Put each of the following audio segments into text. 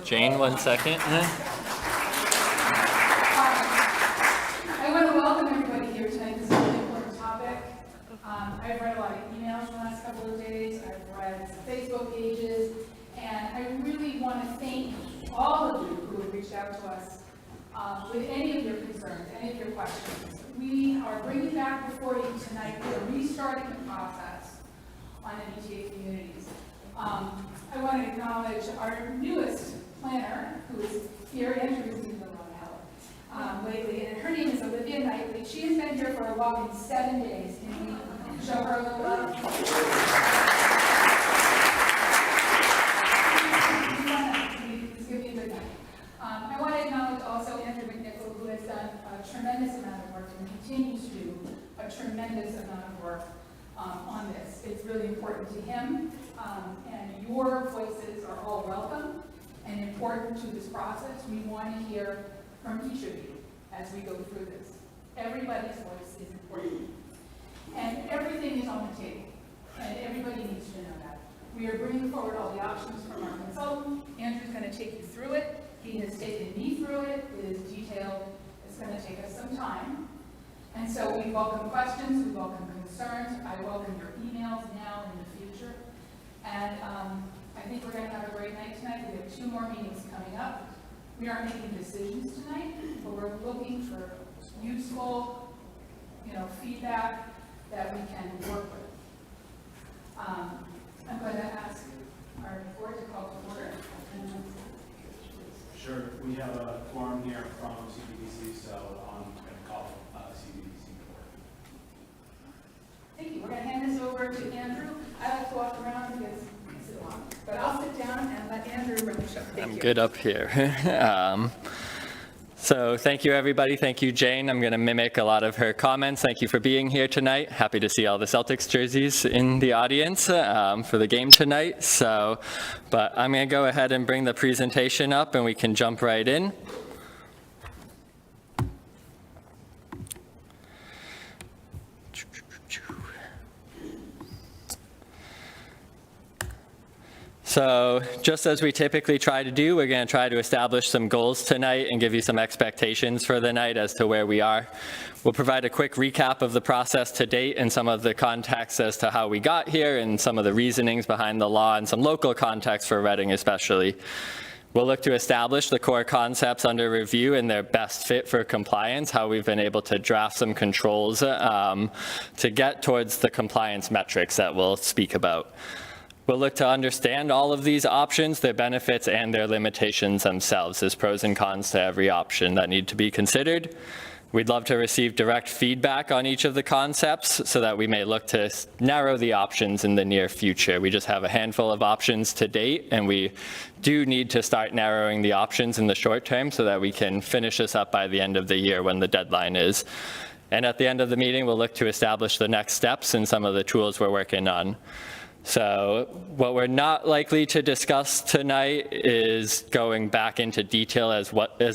Jane, 1 second. I want to welcome everybody here tonight. This is a really important topic. I've read a lot of emails in the last couple of days. I've read some Facebook pages, and I really want to thank all of you who have reached out to us with any of your concerns, any of your questions. We are bringing back before you tonight, we're restarting the process on MBTA communities. I want to acknowledge our newest planner, who is here, Andrew, who's been a lot of help lately, and her name is Olivia Knightley. She has been here for a whopping 7 days. Can we show her a little love? This could be a good night. I want to acknowledge also Andrew McNichol, who has done a tremendous amount of work and continues to do a tremendous amount of work on this. It's really important to him, and your voices are all welcome and important to this process. We want to hear from each of you as we go through this. Everybody's voice is important, and everything is on the table, and everybody needs to know that. We are bringing forward all the options from our consultant. Andrew's going to take you through it. He has taken me through it. It is detailed. It's going to take us some time. And so we welcome questions, we welcome concerns. I welcome your emails now and in the future. And I think we're going to have a great night tonight. We have 2 more meetings coming up. We aren't making decisions tonight, but we're looking for useful, feedback that we can work with. I'm going to ask our board to call to order. Sure. We have a quorum here from CPDC, so I'm going to call CPDC to order. Thank you. We're going to hand this over to Andrew. I like to walk around because I sit a lot, but I'll sit down and let Andrew run the show. Thank you. I'm good up here. So thank you, everybody. Thank you, Jane. I'm going to mimic a lot of her comments. Thank you for being here tonight. Happy to see all the Celtics jerseys in the audience for the game tonight. But I'm going to go ahead and bring the presentation up, and we can jump right in. So just as we typically try to do, we're going to try to establish some goals tonight and give you some expectations for the night as to where we are. We'll provide a quick recap of the process to date and some of the context as to how we got here and some of the reasonings behind the law and some local context for Reading especially. We'll look to establish the core concepts under review and their best fit for compliance, how we've been able to draft some controls to get towards the compliance metrics that we'll speak about. We'll look to understand all of these options, their benefits, and their limitations themselves. There's pros and cons to every option that need to be considered. We'd love to receive direct feedback on each of the concepts so that we may look to narrow the options in the near future. We just have a handful of options to date, and we do need to start narrowing the options in the short term so that we can finish this up by the end of the year when the deadline is. And at the end of the meeting, we'll look to establish the next steps and some of the tools we're working on. So what we're not likely to discuss tonight is going back into detail as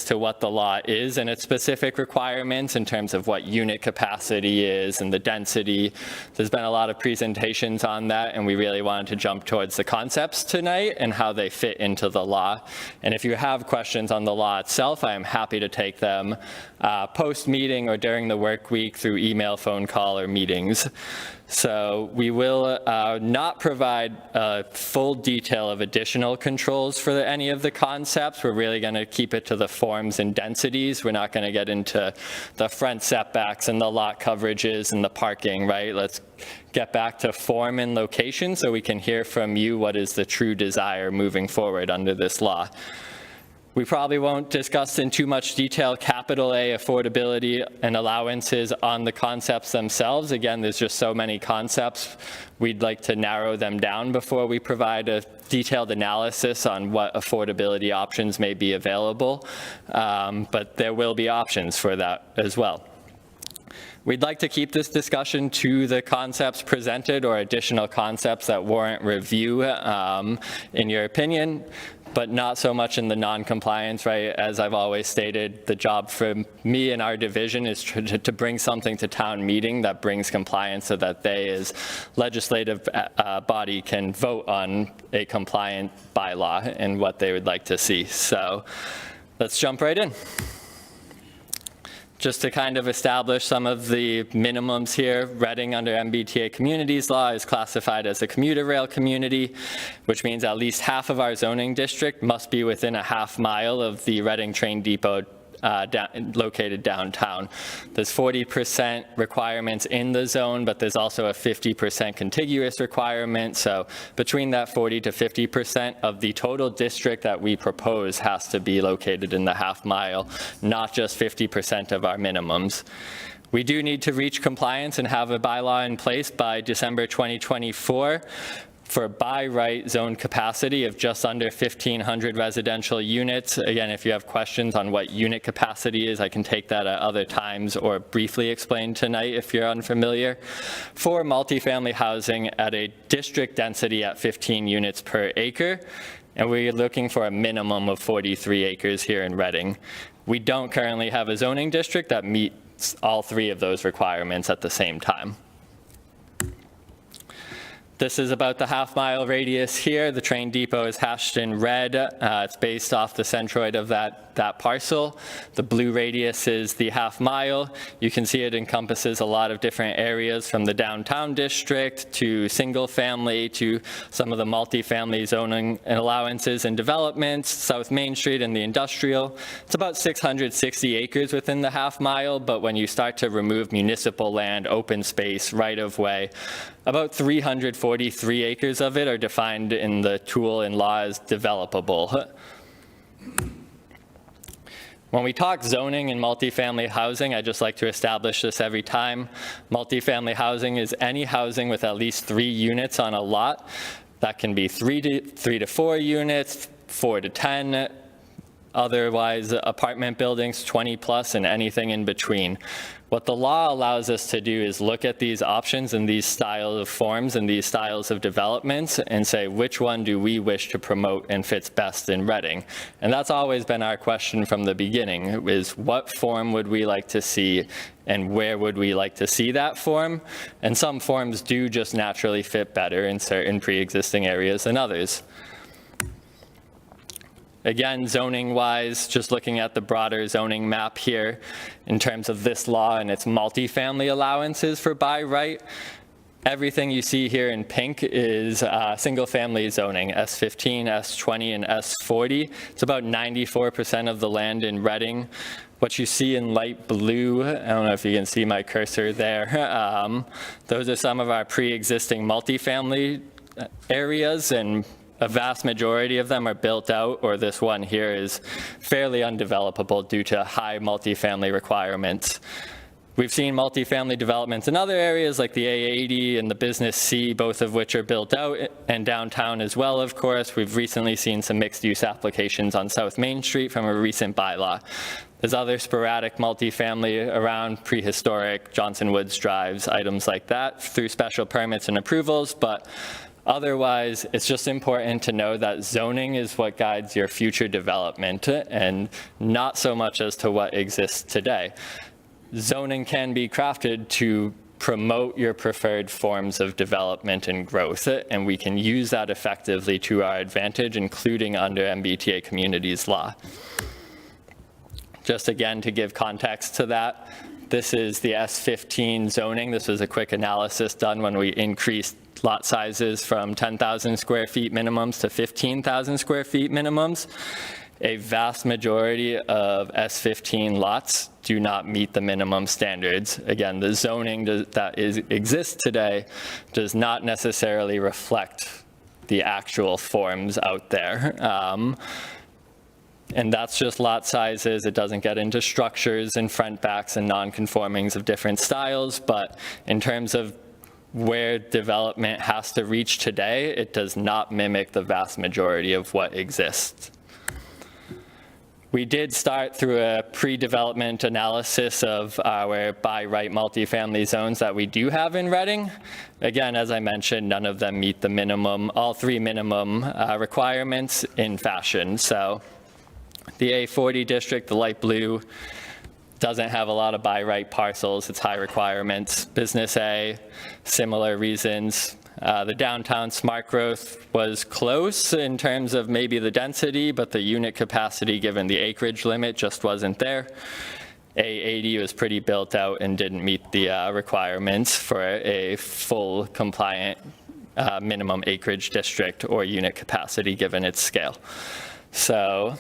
to what the law is and its specific requirements in terms of what unit capacity is and the density. There's been a lot of presentations on that, and we really wanted to jump towards the concepts tonight and how they fit into the law. And if you have questions on the law itself, I am happy to take them post-meeting or during the work week through email, phone call, or meetings. So we will not provide a full detail of additional controls for any of the concepts. We're really going to keep it to the forms and densities. We're not going to get into the front setbacks and the lot coverages and the parking, right? Let's get back to form and location so we can hear from you what is the true desire moving forward under this law. We probably won't discuss in too much detail capital A affordability and allowances on the concepts themselves. Again, there's just so many concepts. We'd like to narrow them down before we provide a detailed analysis on what affordability options may be available. But there will be options for that as well. We'd like to keep this discussion to the concepts presented or additional concepts that warrant review in your opinion. but not so much in the non-compliance, right? As I've always stated, the job for me and our division is to bring something to town meeting that brings compliance so that they as legislative body can vote on a compliant bylaw and what they would like to see. So let's jump right in. Just to kind of establish some of the minimums here, Reading under MBTA communities law is classified as a commuter rail community, which means at least half of our zoning district must be within a half mile of the Reading train depot located downtown. There's 40% requirements in the zone, but there's also a 50% contiguous requirement. So between that 40 to 50% of the total district that we propose has to be located in the half mile, not just 50% of our minimums. We do need to reach compliance and have a bylaw in place by December 2024. For by right zone capacity of just under 1,500 residential units. Again, if you have questions on what unit capacity is, I can take that at other times or briefly explain tonight if you're unfamiliar. For multifamily housing at a district density at 15 units per acre, and we're looking for a minimum of 43 acres here in Reading. We don't currently have a zoning district that meets all three of those requirements at the same time. This is about the half-mile radius here. The train depot is hashed in red. It's based off the centroid of that parcel. The blue radius is the half-mile. You can see it encompasses a lot of different areas from the downtown district to single-family to some of the multifamily zoning and allowances and developments, South Main Street and the industrial. It's about 660 acres within the half-mile, but when you start to remove municipal land, open space, right-of-way, about 343 acres of it are defined in the tool and law as developable. When we talk zoning and multifamily housing, I just like to establish this every time. Multifamily housing is any housing with at least 3 units on a lot. That can be 3 to 4 units, 4 to 10, otherwise apartment buildings, 20 plus, and anything in between. What the law allows us to do is look at these options and these styles of forms and these styles of developments and say, which one do we wish to promote and fits best in Reading? And that's always been our question from the beginning, is what form would we like to see and where would we like to see that form? And some forms do just naturally fit better in certain pre-existing areas than others. Again, zoning-wise, just looking at the broader zoning map here in terms of this law and its multifamily allowances for by right, everything you see here in pink is single-family zoning, S15, S20, and S40. It's about 94% of the land in Reading. What you see in light blue, I don't know if you can see my cursor there, those are some of our pre-existing multifamily areas, and a vast majority of them are built out, or this one here is fairly undevelopable due to high multifamily requirements. We've seen multifamily developments in other areas like the A80 and the Business C, both of which are built out, and downtown as well, of course. We've recently seen some mixed-use applications on South Main Street from a recent bylaw. There's other sporadic multifamily around, prehistoric, Johnson Woods drives, items like that through special permits and approvals, but otherwise, it's just important to know that zoning is what guides your future development and not so much as to what exists today. Zoning can be crafted to promote your preferred forms of development and growth, and we can use that effectively to our advantage, including under MBTA communities law. Just again, to give context to that, this is the S15 zoning. This was a quick analysis done when we increased lot sizes from 10,000 square feet minimums to 15,000 square feet minimums. A vast majority of S15 lots do not meet the minimum standards. Again, the zoning that exists today does not necessarily reflect the actual forms out there. And that's just lot sizes. It doesn't get into structures and front backs and non-conformings of different styles, but in terms of where development has to reach today, it does not mimic the vast majority of what exists. We did start through a pre-development analysis of our by-right multifamily zones that we do have in Reading. Again, as I mentioned, none of them meet the minimum, all three minimum requirements in fashion. So the A40 district, the light blue, doesn't have a lot of by-right parcels. It's high requirements. Business A, similar reasons. The downtown smart growth was close in terms of maybe the density, but the unit capacity given the acreage limit just wasn't there. A80 was pretty built out and didn't meet the requirements for a full compliant minimum acreage district or unit capacity given its scale. So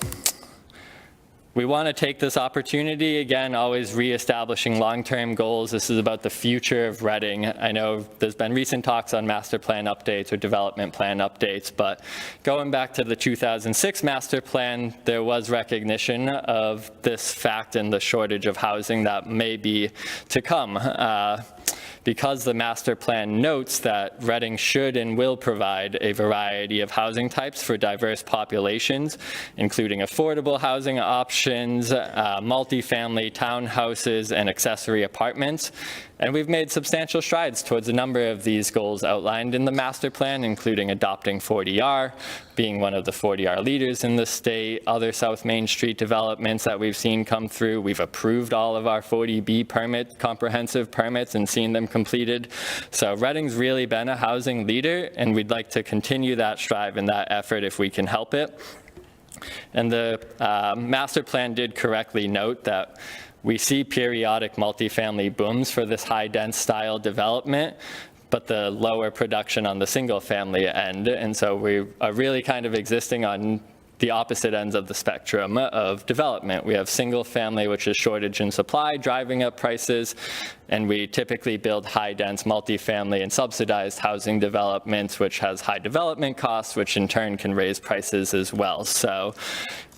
we want to take this opportunity, again, always reestablishing long-term goals. This is about the future of Reading. I know there's been recent talks on master plan updates or development plan updates, but going back to the 2006 master plan, there was recognition of this fact and the shortage of housing that may be to come. Because the master plan notes that Reading should and will provide a variety of housing types for diverse populations, including affordable housing options, multifamily townhouses, and accessory apartments. And we've made substantial strides towards a number of these goals outlined in the master plan, including adopting 40R, being one of the 40R leaders in the state, other South Main Street developments that we've seen come through. We've approved all of our 40B comprehensive permits and seen them completed. So Reading's really been a housing leader, and we'd like to continue that strive and that effort if we can help it. And the master plan did correctly note that we see periodic multifamily booms for this high-dense style development, but the lower production on the single-family end. And so we are really kind of existing on the opposite ends of the spectrum of development. We have single family, which is shortage in supply, driving up prices, and we typically build high-dense multifamily and subsidized housing developments, which has high development costs, which in turn can raise prices as well. So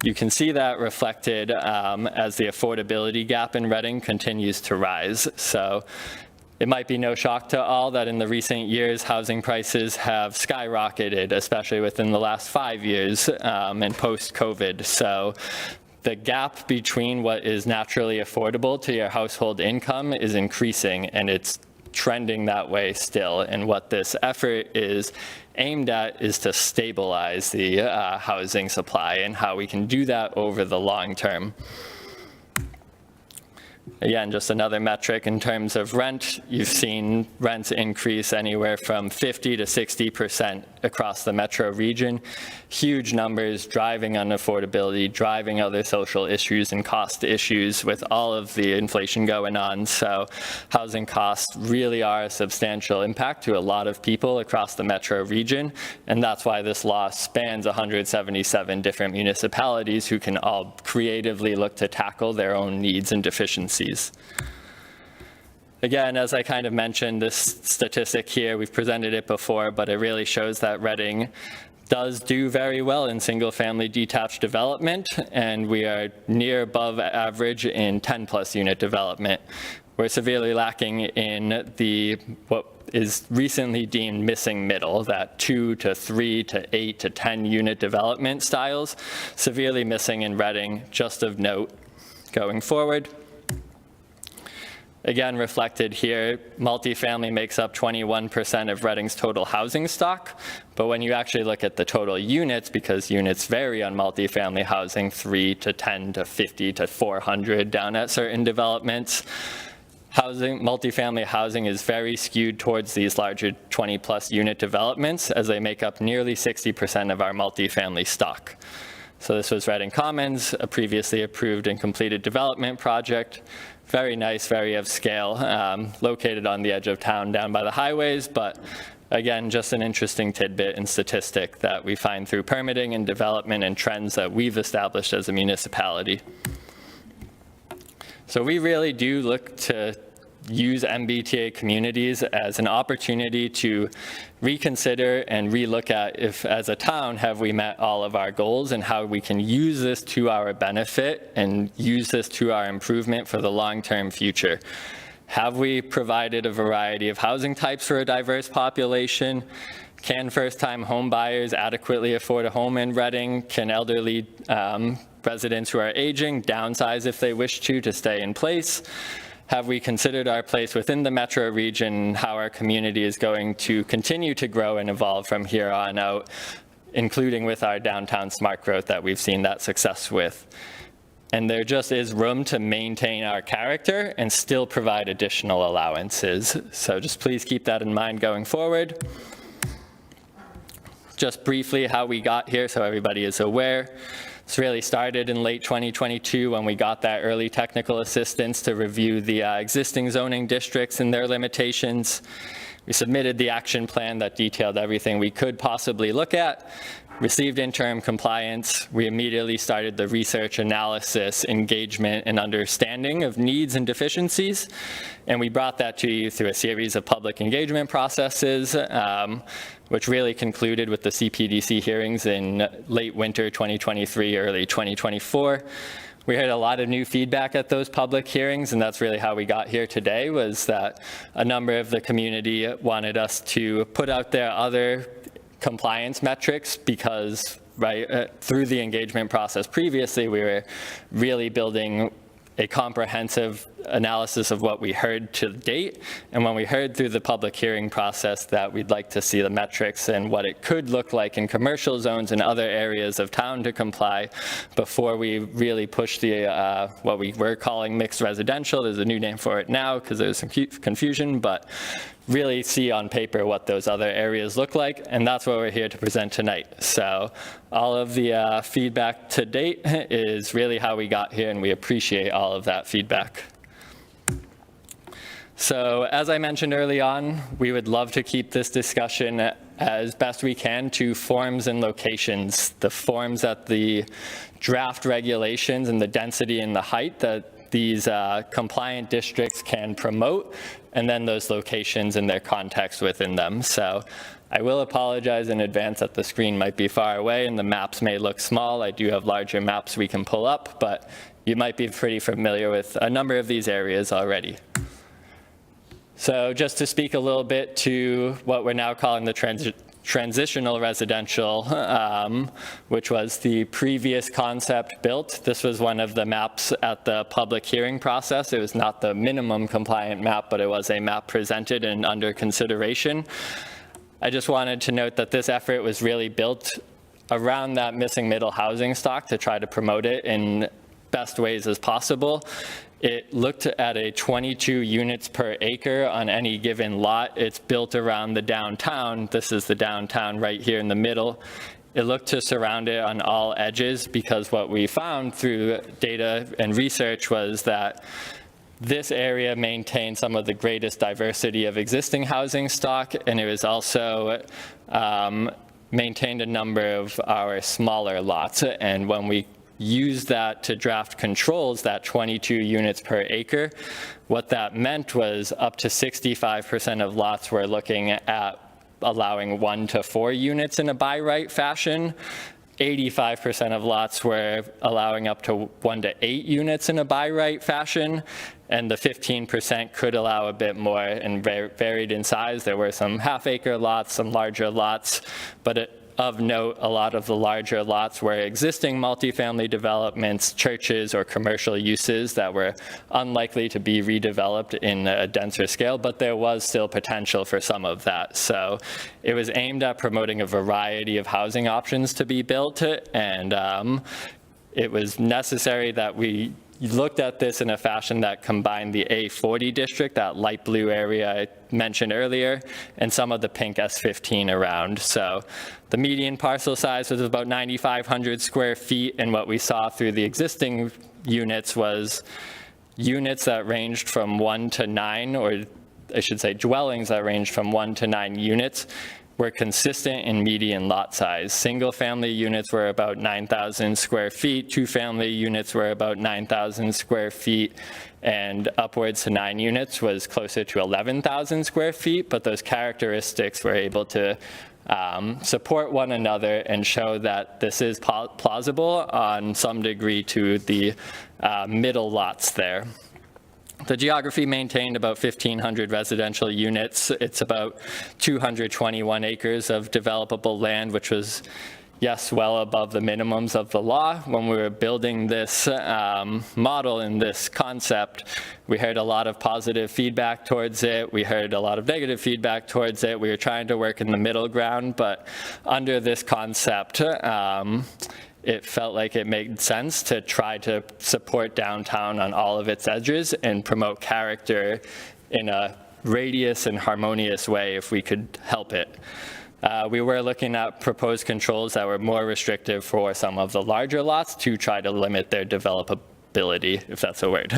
you can see that reflected as the affordability gap in Reading continues to rise. So it might be no shock to all that in the recent years, housing prices have skyrocketed, especially within the last 5 years and post-COVID. So the gap between what is naturally affordable to your household income is increasing, and it's trending that way still. And what this effort is aimed at is to stabilize the housing supply and how we can do that over the long term. Again, just another metric in terms of rent. You've seen rents increase anywhere from 50 to 60% across the metro region. Huge numbers driving unaffordability, driving other social issues and cost issues with all of the inflation going on. So housing costs really are a substantial impact to a lot of people across the metro region. And that's why this law spans 177 different municipalities who can all creatively look to tackle their own needs and deficiencies. Again, as I kind of mentioned, this statistic here, we've presented it before, but it really shows that Reading does do very well in single-family detached development, and we are near above average in 10-plus unit development. We're severely lacking in the what is recently deemed missing middle, that 2 to 3 to 8 to 10 unit development styles, severely missing in Reading. Just of note going forward. Again, reflected here, multifamily makes up 21% of Reading's total housing stock. But when you actually look at the total units, because units vary on multifamily housing, 3 to 10 to 50 to 400 down at certain developments, multifamily housing is very skewed towards these larger 20-plus unit developments, as they make up nearly 60% of our multifamily stock. So this was Reading Commons, a previously approved and completed development project. Very nice, very of scale, located on the edge of town down by the highways, but again, just an interesting tidbit and statistic that we find through permitting and development and trends that we've established as a municipality. So we really do look to use MBTA communities as an opportunity to reconsider and relook at if, as a town, have we met all of our goals and how we can use this to our benefit and use this to our improvement for the long-term future. Have we provided a variety of housing types for a diverse population? Can first-time home buyers adequately afford a home in Reading? Can elderly residents who are aging downsize if they wish to stay in place? Have we considered our place within the metro region, how our community is going to continue to grow and evolve from here on out, including with our downtown smart growth that we've seen that success with? And there just is room to maintain our character and still provide additional allowances. So just please keep that in mind going forward. Just briefly how we got here so everybody is aware. This really started in late 2022 when we got that early technical assistance to review the existing zoning districts and their limitations. We submitted the action plan that detailed everything we could possibly look at, received interim compliance. We immediately started the research, analysis, engagement, and understanding of needs and deficiencies. And we brought that to you through a series of public engagement processes, which really concluded with the CPDC hearings in late winter 2023, early 2024. We heard a lot of new feedback at those public hearings, and that's really how we got here today, was that a number of the community wanted us to put out there other compliance metrics because through the engagement process previously, we were really building a comprehensive analysis of what we heard to date. And when we heard through the public hearing process that we'd like to see the metrics and what it could look like in commercial zones and other areas of town to comply before we really push the, what we were calling mixed residential. There's a new name for it now because there's some confusion, but really see on paper what those other areas look like, and that's what we're here to present tonight. So all of the feedback to date is really how we got here, and we appreciate all of that feedback. So as I mentioned early on, we would love to keep this discussion as best we can to forms and locations, the forms that the draft regulations and the density and the height that these compliant districts can promote, and then those locations and their context within them. So I will apologize in advance that the screen might be far away and the maps may look small. I do have larger maps we can pull up, but you might be pretty familiar with a number of these areas already. So just to speak a little bit to what we're now calling the transitional residential, which was the previous concept built. This was one of the maps at the public hearing process. It was not the minimum compliant map, but it was a map presented and under consideration. I just wanted to note that this effort was really built around that missing middle housing stock to try to promote it in best ways as possible. It looked at a 22 units per acre on any given lot. It's built around the downtown. This is the downtown right here in the middle. It looked to surround it on all edges because what we found through data and research was that this area maintained some of the greatest diversity of existing housing stock, and it was also maintained a number of our smaller lots. And when we use that to draft controls, that 22 units per acre, what that meant was up to 65% of lots were looking at allowing 1 to 4 units in a by right fashion. 85% of lots were allowing up to 1 to 8 units in a by right fashion, and the 15% could allow a bit more and varied in size. There were some half-acre lots, some larger lots, but of note, a lot of the larger lots were existing multifamily developments, churches, or commercial uses that were unlikely to be redeveloped in a denser scale, but there was still potential for some of that. So it was aimed at promoting a variety of housing options to be built, and it was necessary that we looked at this in a fashion that combined the A40 district, that light blue area I mentioned earlier, and some of the pink S15 around. So the median parcel size was about 9,500 square feet, and what we saw through the existing units was units that ranged from 1 to 9, or I should say dwellings that ranged from 1 to 9 units, were consistent in median lot size. Single-family units were about 9,000 square feet, two-family units were about 9,000 square feet, and upwards to 9 units was closer to 11,000 square feet, but those characteristics were able to support one another and show that this is plausible on some degree to the middle lots there. The geography maintained about 1,500 residential units. It's about 221 acres of developable land, which was yes, well above the minimums of the law. When we were building this model and this concept, we heard a lot of positive feedback towards it. We heard a lot of negative feedback towards it. We were trying to work in the middle ground, but under this concept, it felt like it made sense to try to support downtown on all of its edges and promote character in a radius and harmonious way if we could help it. We were looking at proposed controls that were more restrictive for some of the larger lots to try to limit their developability, if that's a word.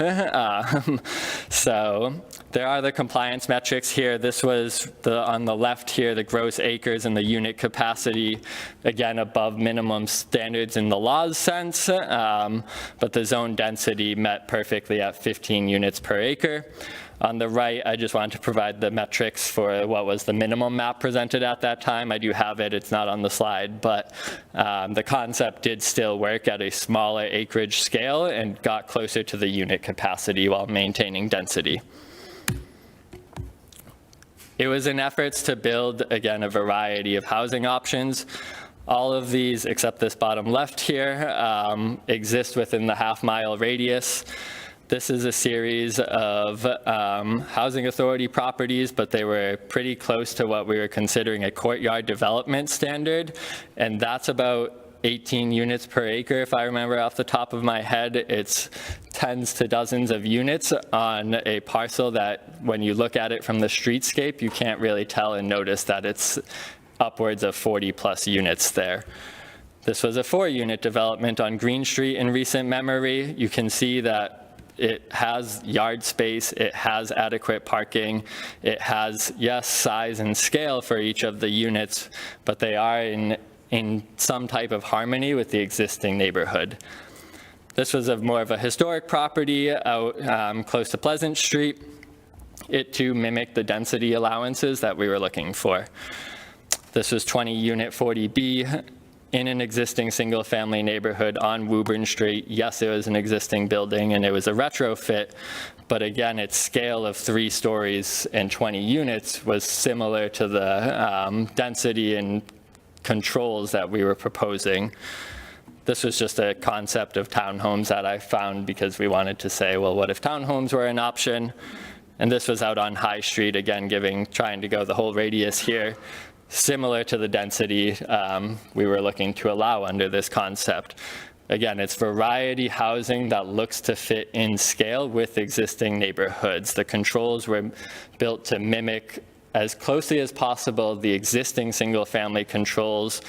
So there are the compliance metrics here. This was on the left here, the gross acres and the unit capacity, again, above minimum standards in the law's sense, but the zone density met perfectly at 15 units per acre. On the right, I just wanted to provide the metrics for what was the minimum map presented at that time. I do have it, it's not on the slide, but the concept did still work at a smaller acreage scale and got closer to the unit capacity while maintaining density. It was in efforts to build, again, a variety of housing options. All of these, except this bottom left here, exist within the half-mile radius. This is a series of housing authority properties, but they were pretty close to what we were considering a courtyard development standard, and that's about 18 units per acre, if I remember off the top of my head. It's tens to dozens of units on a parcel that, when you look at it from the streetscape, you can't really tell and notice that it's upwards of 40 plus units there. This was a 4-unit development on Green Street in recent memory. You can see that it has yard space, it has adequate parking, it has, yes, size and scale for each of the units, but they are in some type of harmony with the existing neighborhood. This was more of a historic property out close to Pleasant Street. It too mimicked the density allowances that we were looking for. This was 20-unit 40B. In an existing single-family neighborhood on Woburn Street. Yes, it was an existing building and it was a retrofit, but again, its scale of 3 stories and 20 units was similar to the density and controls that we were proposing. This was just a concept of townhomes that I found because we wanted to say, well, what if townhomes were an option? And this was out on High Street, again, trying to go the whole radius here. Similar to the density we were looking to allow under this concept. Again, it's variety housing that looks to fit in scale with existing neighborhoods. The controls were built to mimic as closely as possible the existing single-family controls,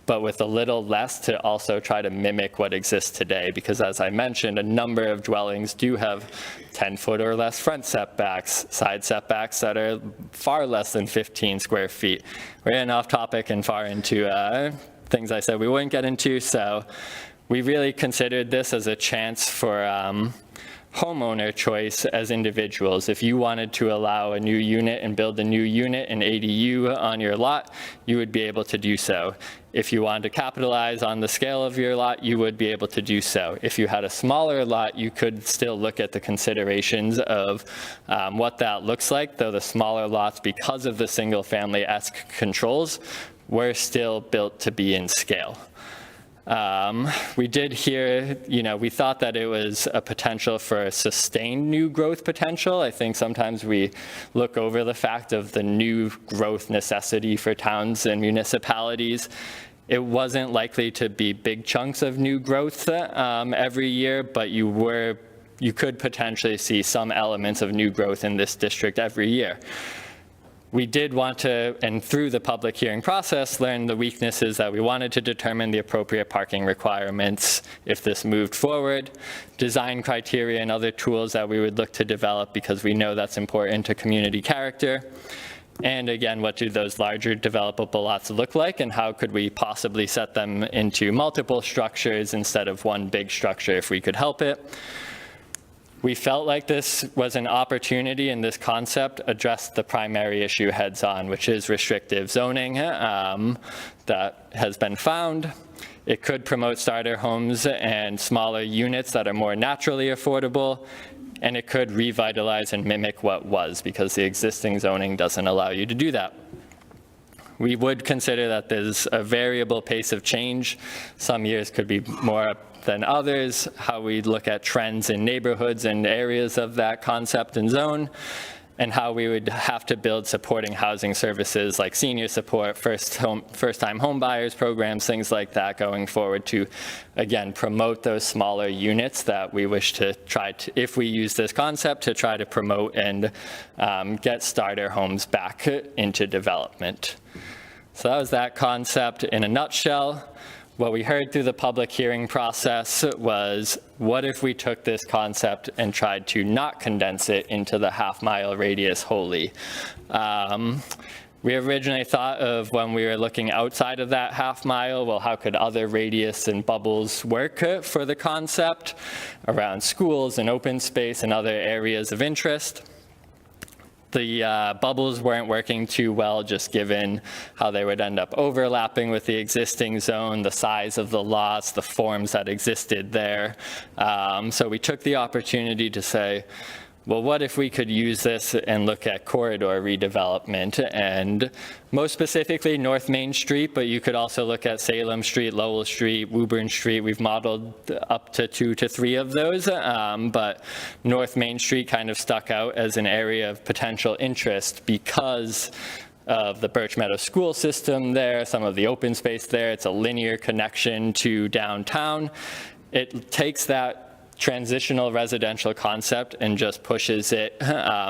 but with a little less to also try to mimic what exists today. Because as I mentioned, a number of dwellings do have 10-foot or less front setbacks, side setbacks that are far less than 15 square feet. We're getting off topic and far into things I said we wouldn't get into, so we really considered this as a chance for homeowner choice as individuals. If you wanted to allow a new unit and build a new unit, an ADU on your lot, you would be able to do so. If you wanted to capitalize on the scale of your lot, you would be able to do so. If you had a smaller lot, you could still look at the considerations of what that looks like, though the smaller lots, because of the single-family-esque controls, were still built to be in scale. We did hear, we thought that it was a potential for sustained new growth potential. I think sometimes we look over the fact of the new growth necessity for towns and municipalities. It wasn't likely to be big chunks of new growth every year, but you could potentially see some elements of new growth in this district every year. We did want to, and through the public hearing process, learn the weaknesses that we wanted to determine the appropriate parking requirements if this moved forward, design criteria and other tools that we would look to develop because we know that's important to community character. And again, what do those larger developable lots look like and how could we possibly set them into multiple structures instead of one big structure if we could help it. We felt like this was an opportunity and this concept addressed the primary issue heads on, which is restrictive zoning that has been found. It could promote starter homes and smaller units that are more naturally affordable, and it could revitalize and mimic what was because the existing zoning doesn't allow you to do that. We would consider that there's a variable pace of change. Some years could be more than others, how we look at trends in neighborhoods and areas of that concept and zone, and how we would have to build supporting housing services like senior support, first-time home buyers programs, things like that going forward to, again, promote those smaller units that we wish to try to, if we use this concept, to try to promote and get starter homes back into development. So that was that concept in a nutshell. What we heard through the public hearing process was, what if we took this concept and tried to not condense it into the half-mile radius wholly? We originally thought of, when we were looking outside of that half mile, well, how could other radius and bubbles work for the concept around schools and open space and other areas of interest? The bubbles weren't working too well, just given how they would end up overlapping with the existing zone, the size of the lots, the forms that existed there. So we took the opportunity to say, well, what if we could use this and look at corridor redevelopment, and most specifically North Main Street, but you could also look at Salem Street, Lowell Street, Woburn Street. We've modeled up to 2 to 3 of those, but North Main Street kind of stuck out as an area of potential interest because of the Birch Meadow school system there, some of the open space there. It's a linear connection to downtown. It takes that transitional residential concept and just pushes it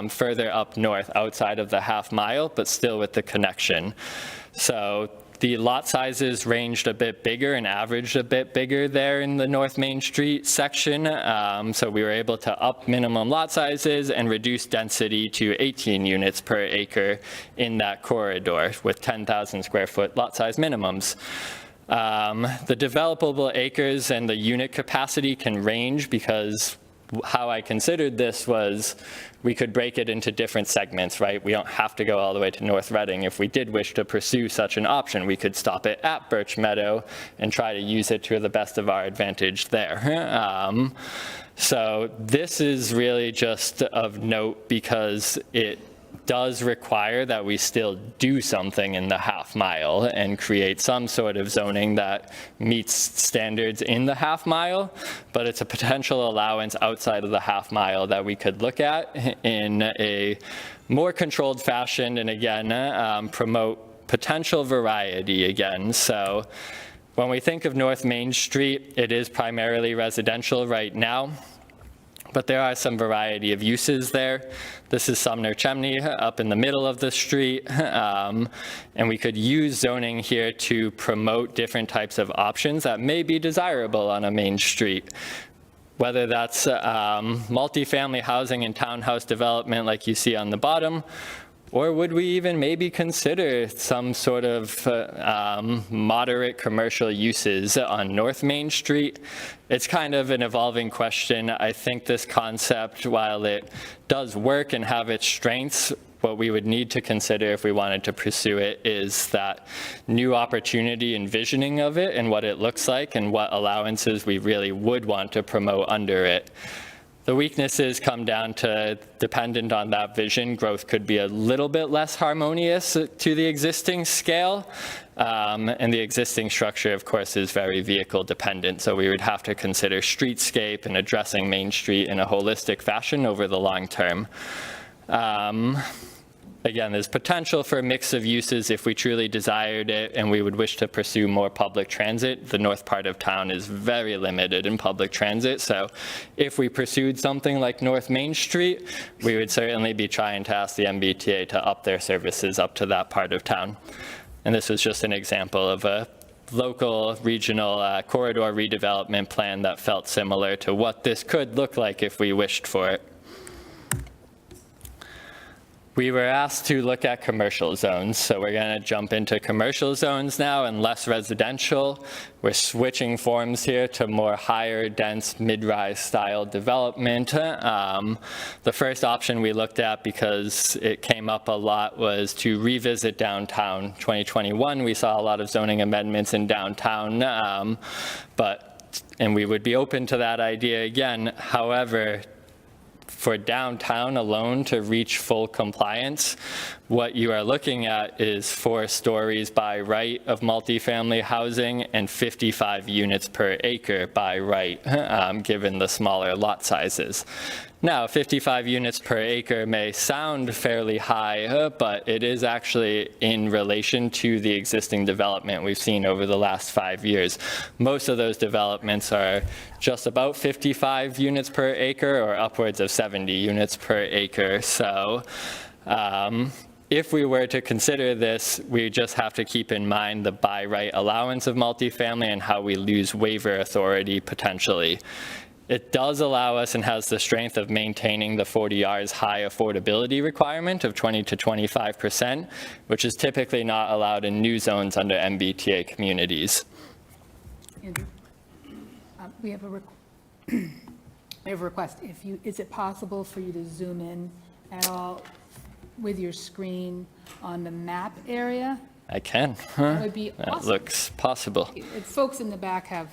further up north outside of the half mile, but still with the connection. So the lot sizes ranged a bit bigger and averaged a bit bigger there in the North Main Street section. So we were able to up minimum lot sizes and reduce density to 18 units per acre in that corridor with 10,000 square foot lot size minimums. The developable acres and the unit capacity can range, because how I considered this was we could break it into different segments, right? We don't have to go all the way to North Reading. If we did wish to pursue such an option, we could stop it at Birch Meadow and try to use it to the best of our advantage there. So this is really just of note because it does require that we still do something in the half mile and create some sort of zoning that meets standards in the half mile, but it's a potential allowance outside of the half mile that we could look at in a more controlled fashion, and again, promote potential variety again. So when we think of North Main Street, it is primarily residential right now, but there are some variety of uses there. This is Sumner Chimney up in the middle of the street, and we could use zoning here to promote different types of options that may be desirable on a main street. Whether that's multifamily housing and townhouse development like you see on the bottom, or would we even maybe consider some sort of moderate commercial uses on North Main Street? It's kind of an evolving question. I think this concept, while it does work and have its strengths, what we would need to consider if we wanted to pursue it is that new opportunity envisioning of it and what it looks like and what allowances we really would want to promote under it. The weaknesses come down to, dependent on that vision, growth could be a little bit less harmonious to the existing scale. And the existing structure, of course, is very vehicle dependent. So we would have to consider streetscape and addressing Main Street in a holistic fashion over the long term. Again, there's potential for a mix of uses if we truly desired it and we would wish to pursue more public transit. The north part of town is very limited in public transit, so if we pursued something like North Main Street, we would certainly be trying to ask the MBTA to up their services up to that part of town. And this was just an example of a local regional corridor redevelopment plan that felt similar to what this could look like if we wished for it. We were asked to look at commercial zones, so we're going to jump into commercial zones now and less residential. We're switching forms here to more higher, dense, mid-rise style development. The first option we looked at, because it came up a lot, was to revisit downtown. 2021, we saw a lot of zoning amendments in downtown, and we would be open to that idea again. However, for downtown alone to reach full compliance, What you are looking at is 4 stories by right of multifamily housing and 55 units per acre by right, given the smaller lot sizes. Now, 55 units per acre may sound fairly high, but it is actually in relation to the existing development we've seen over the last 5 years. Most of those developments are just about 55 units per acre or upwards of 70 units per acre. So if we were to consider this, we just have to keep in mind the by right allowance of multifamily and how we lose waiver authority potentially. It does allow us and has the strength of maintaining the 40R's high affordability requirement of 20 to 25%, which is typically not allowed in new zones under MBTA communities. Andrew, we have a request. Is it possible for you to zoom in at all with your screen on the map area? I can. That would be That awesome. looks possible. Folks in the back have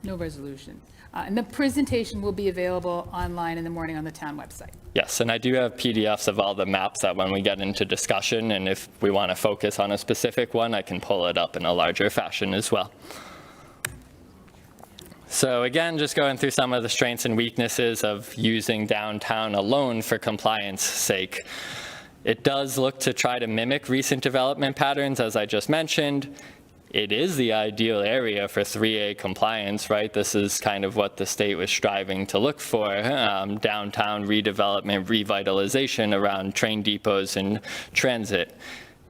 no resolution. And the presentation will be available online in the morning on the town website. Yes, and I do have PDFs of all the maps that when we get into discussion, and if we want to focus on a specific one, I can pull it up in a larger fashion as well. So again, just going through some of the strengths and weaknesses of using downtown alone for compliance sake. It does look to try to mimic recent development patterns, as I just mentioned. It is the ideal area for 3A compliance, right? This is kind of what the state was striving to look for, downtown redevelopment, revitalization around train depots and transit.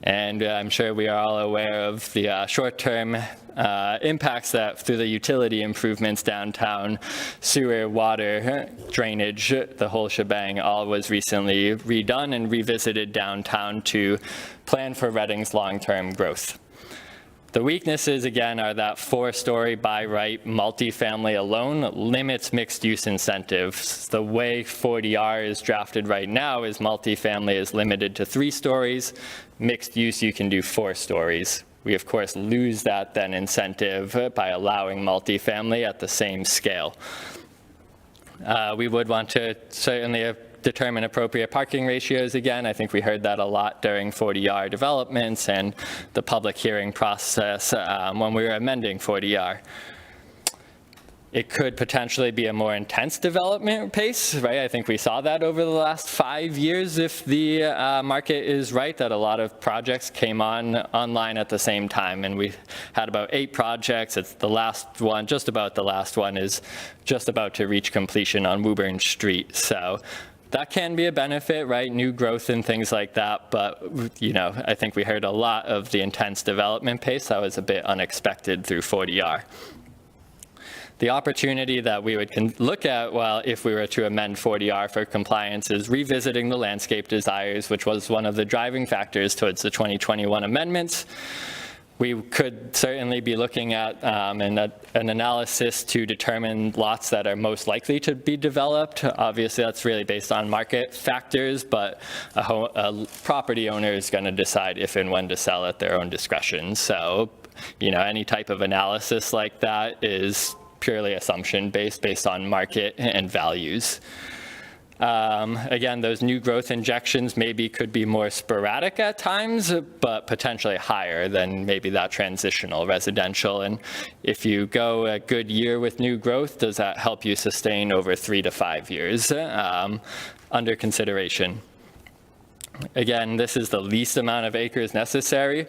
And I'm sure we are all aware of the short-term impacts that through the utility improvements downtown, sewer, water, drainage, the whole shebang, all was recently redone and revisited downtown to plan for Reading's long-term growth. The weaknesses, again, are that 4-story by right multifamily alone limits mixed-use incentives. The way 40R is drafted right now is multifamily is limited to 3 stories. Mixed use, you can do 4 stories. We, of course, lose that then incentive by allowing multifamily at the same scale. We would want to certainly determine appropriate parking ratios again. I think we heard that a lot during 40R developments and the public hearing process when we were amending 40R. It could potentially be a more intense development pace, right? I think we saw that over the last 5 years if the market is right, that a lot of projects came online at the same time, and we had about 8 projects. It's the last one, just about the last one is just about to reach completion on Woburn Street. So that can be a benefit, right? New growth and things like that. But, you know, I think we heard a lot of the intense development pace that was a bit unexpected through 40R. The opportunity that we would look at, well, if we were to amend 40R for compliance, is revisiting the landscape desires, which was one of the driving factors towards the 2021 amendments. We could certainly be looking at an analysis to determine lots that are most likely to be developed. Obviously, that's really based on market factors, but a property owner is going to decide if and when to sell at their own discretion. So, you know, any type of analysis like that is purely assumption-based, based on market and values. Again, those new growth injections maybe could be more sporadic at times, but potentially higher than maybe that transitional residential. And if you go a good year with new growth, does that help you sustain over 3 to 5 years? Under consideration. Again, this is the least amount of acres necessary.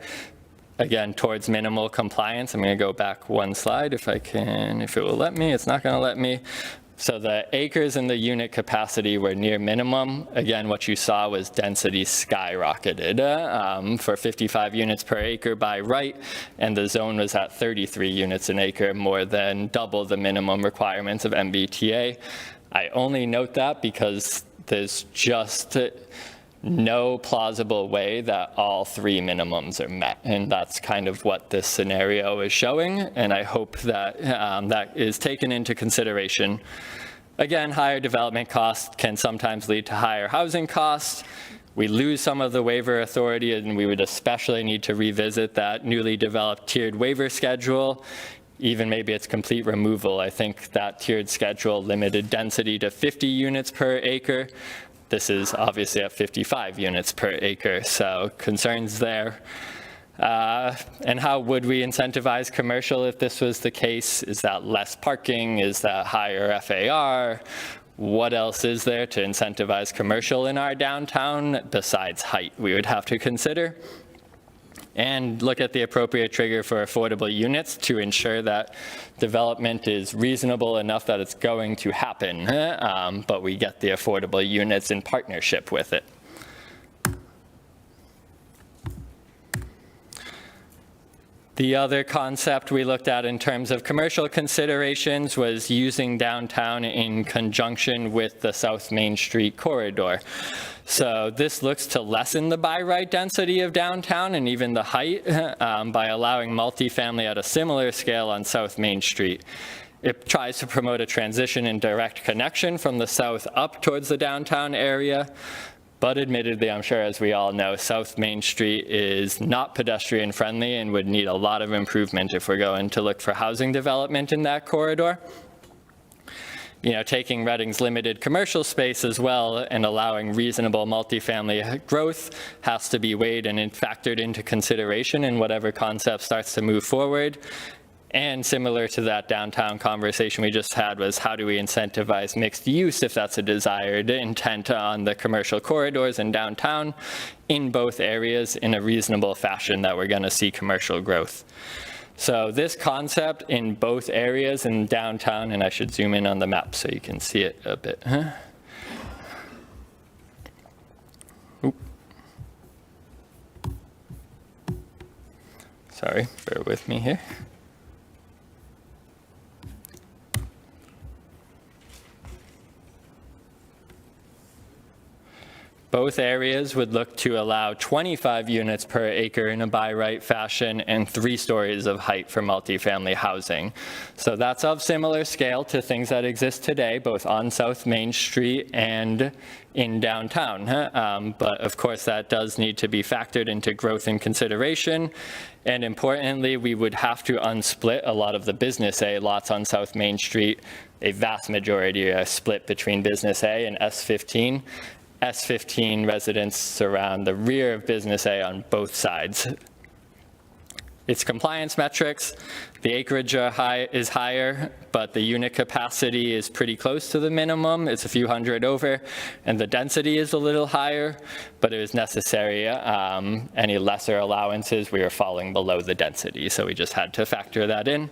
Again, towards minimal compliance. I'm going to go back one slide if I can, if it will let me. It's not going to let me. So the acres and the unit capacity were near minimum. Again, what you saw was density skyrocketed for 55 units per acre by right, and the zone was at 33 units an acre, more than double the minimum requirements of MBTA. I only note that because there's just no plausible way that all 3 minimums are met. And that's kind of what this scenario is showing. And I hope that that is taken into consideration. Again, higher development costs can sometimes lead to higher housing costs. We lose some of the waiver authority, and we would especially need to revisit that newly developed tiered waiver schedule. Even maybe its complete removal. I think that tiered schedule limited density to 50 units per acre. this is obviously at 55 units per acre, so concerns there. And how would we incentivize commercial if this was the case? Is that less parking? Is that higher FAR? What else is there to incentivize commercial in our downtown besides height we would have to consider? And look at the appropriate trigger for affordable units to ensure that development is reasonable enough that it's going to happen, but we get the affordable units in partnership with it. The other concept we looked at in terms of commercial considerations was using downtown in conjunction with the South Main Street corridor. So this looks to lessen the by right density of downtown and even the height by allowing multifamily at a similar scale on South Main Street. It tries to promote a transition in direct connection from the south up towards the downtown area. But admittedly, I'm sure as we all know, South Main Street is not pedestrian friendly and would need a lot of improvement if we're going to look for housing development in that corridor. You know, taking Reading's limited commercial space as well and allowing reasonable multifamily growth has to be weighed and factored into consideration in whatever concept starts to move forward. And similar to that downtown conversation we just had was how do we incentivize mixed use if that's a desired intent on the commercial corridors in downtown in both areas in a reasonable fashion that we're going to see commercial growth. So this concept in both areas in downtown, and I should zoom in on the map so you can see it a bit. Oop. Sorry, bear with me here. Both areas would look to allow 25 units per acre in a by right fashion and 3 stories of height for multifamily housing. So that's of similar scale to things that exist today, both on South Main Street and in downtown. But of course, that does need to be factored into growth and consideration. And importantly, we would have to unsplit a lot of the Business A lots on South Main Street. A vast majority are split between Business A and S15. S15 residents surround the rear of Business A on both sides. Its compliance metrics, the acreage is higher, but the unit capacity is pretty close to the minimum. It's a few hundred over, and the density is a little higher, but it was necessary. Any lesser allowances, we were falling below the density, so we just had to factor that in.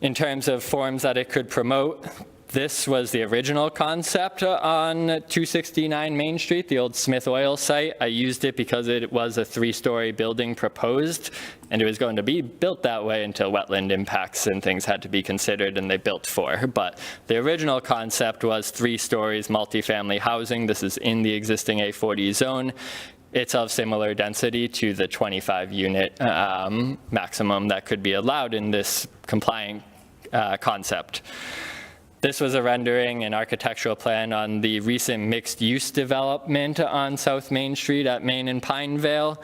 In terms of forms that it could promote, this was the original concept on 269 Main Street, the old Smith Oil site. I used it because it was a 3-story building proposed, and it was going to be built that way until wetland impacts and things had to be considered, and they built 4. But the original concept was 3 stories multifamily housing. This is in the existing A40 zone. It's of similar density to the 25 unit maximum that could be allowed in this compliant concept. This was a rendering and architectural plan on the recent mixed-use development on South Main Street at Main and Pinevale.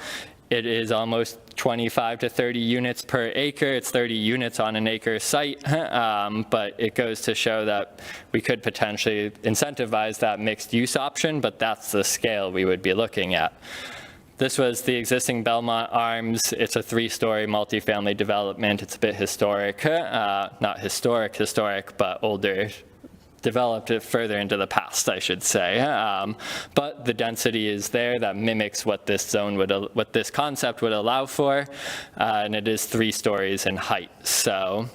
It is almost 25 to 30 units per acre. It's 30 units on an acre site, but it goes to show that we could potentially incentivize that mixed-use option, but that's the scale we would be looking at. This was the existing Belmont Arms. It's a 3-story multifamily development. It's a bit historic, not historic, but older, developed it further into the past, I should say. But the density is there that mimics what this zone would, what this concept would allow for, and it is 3 stories in height. So,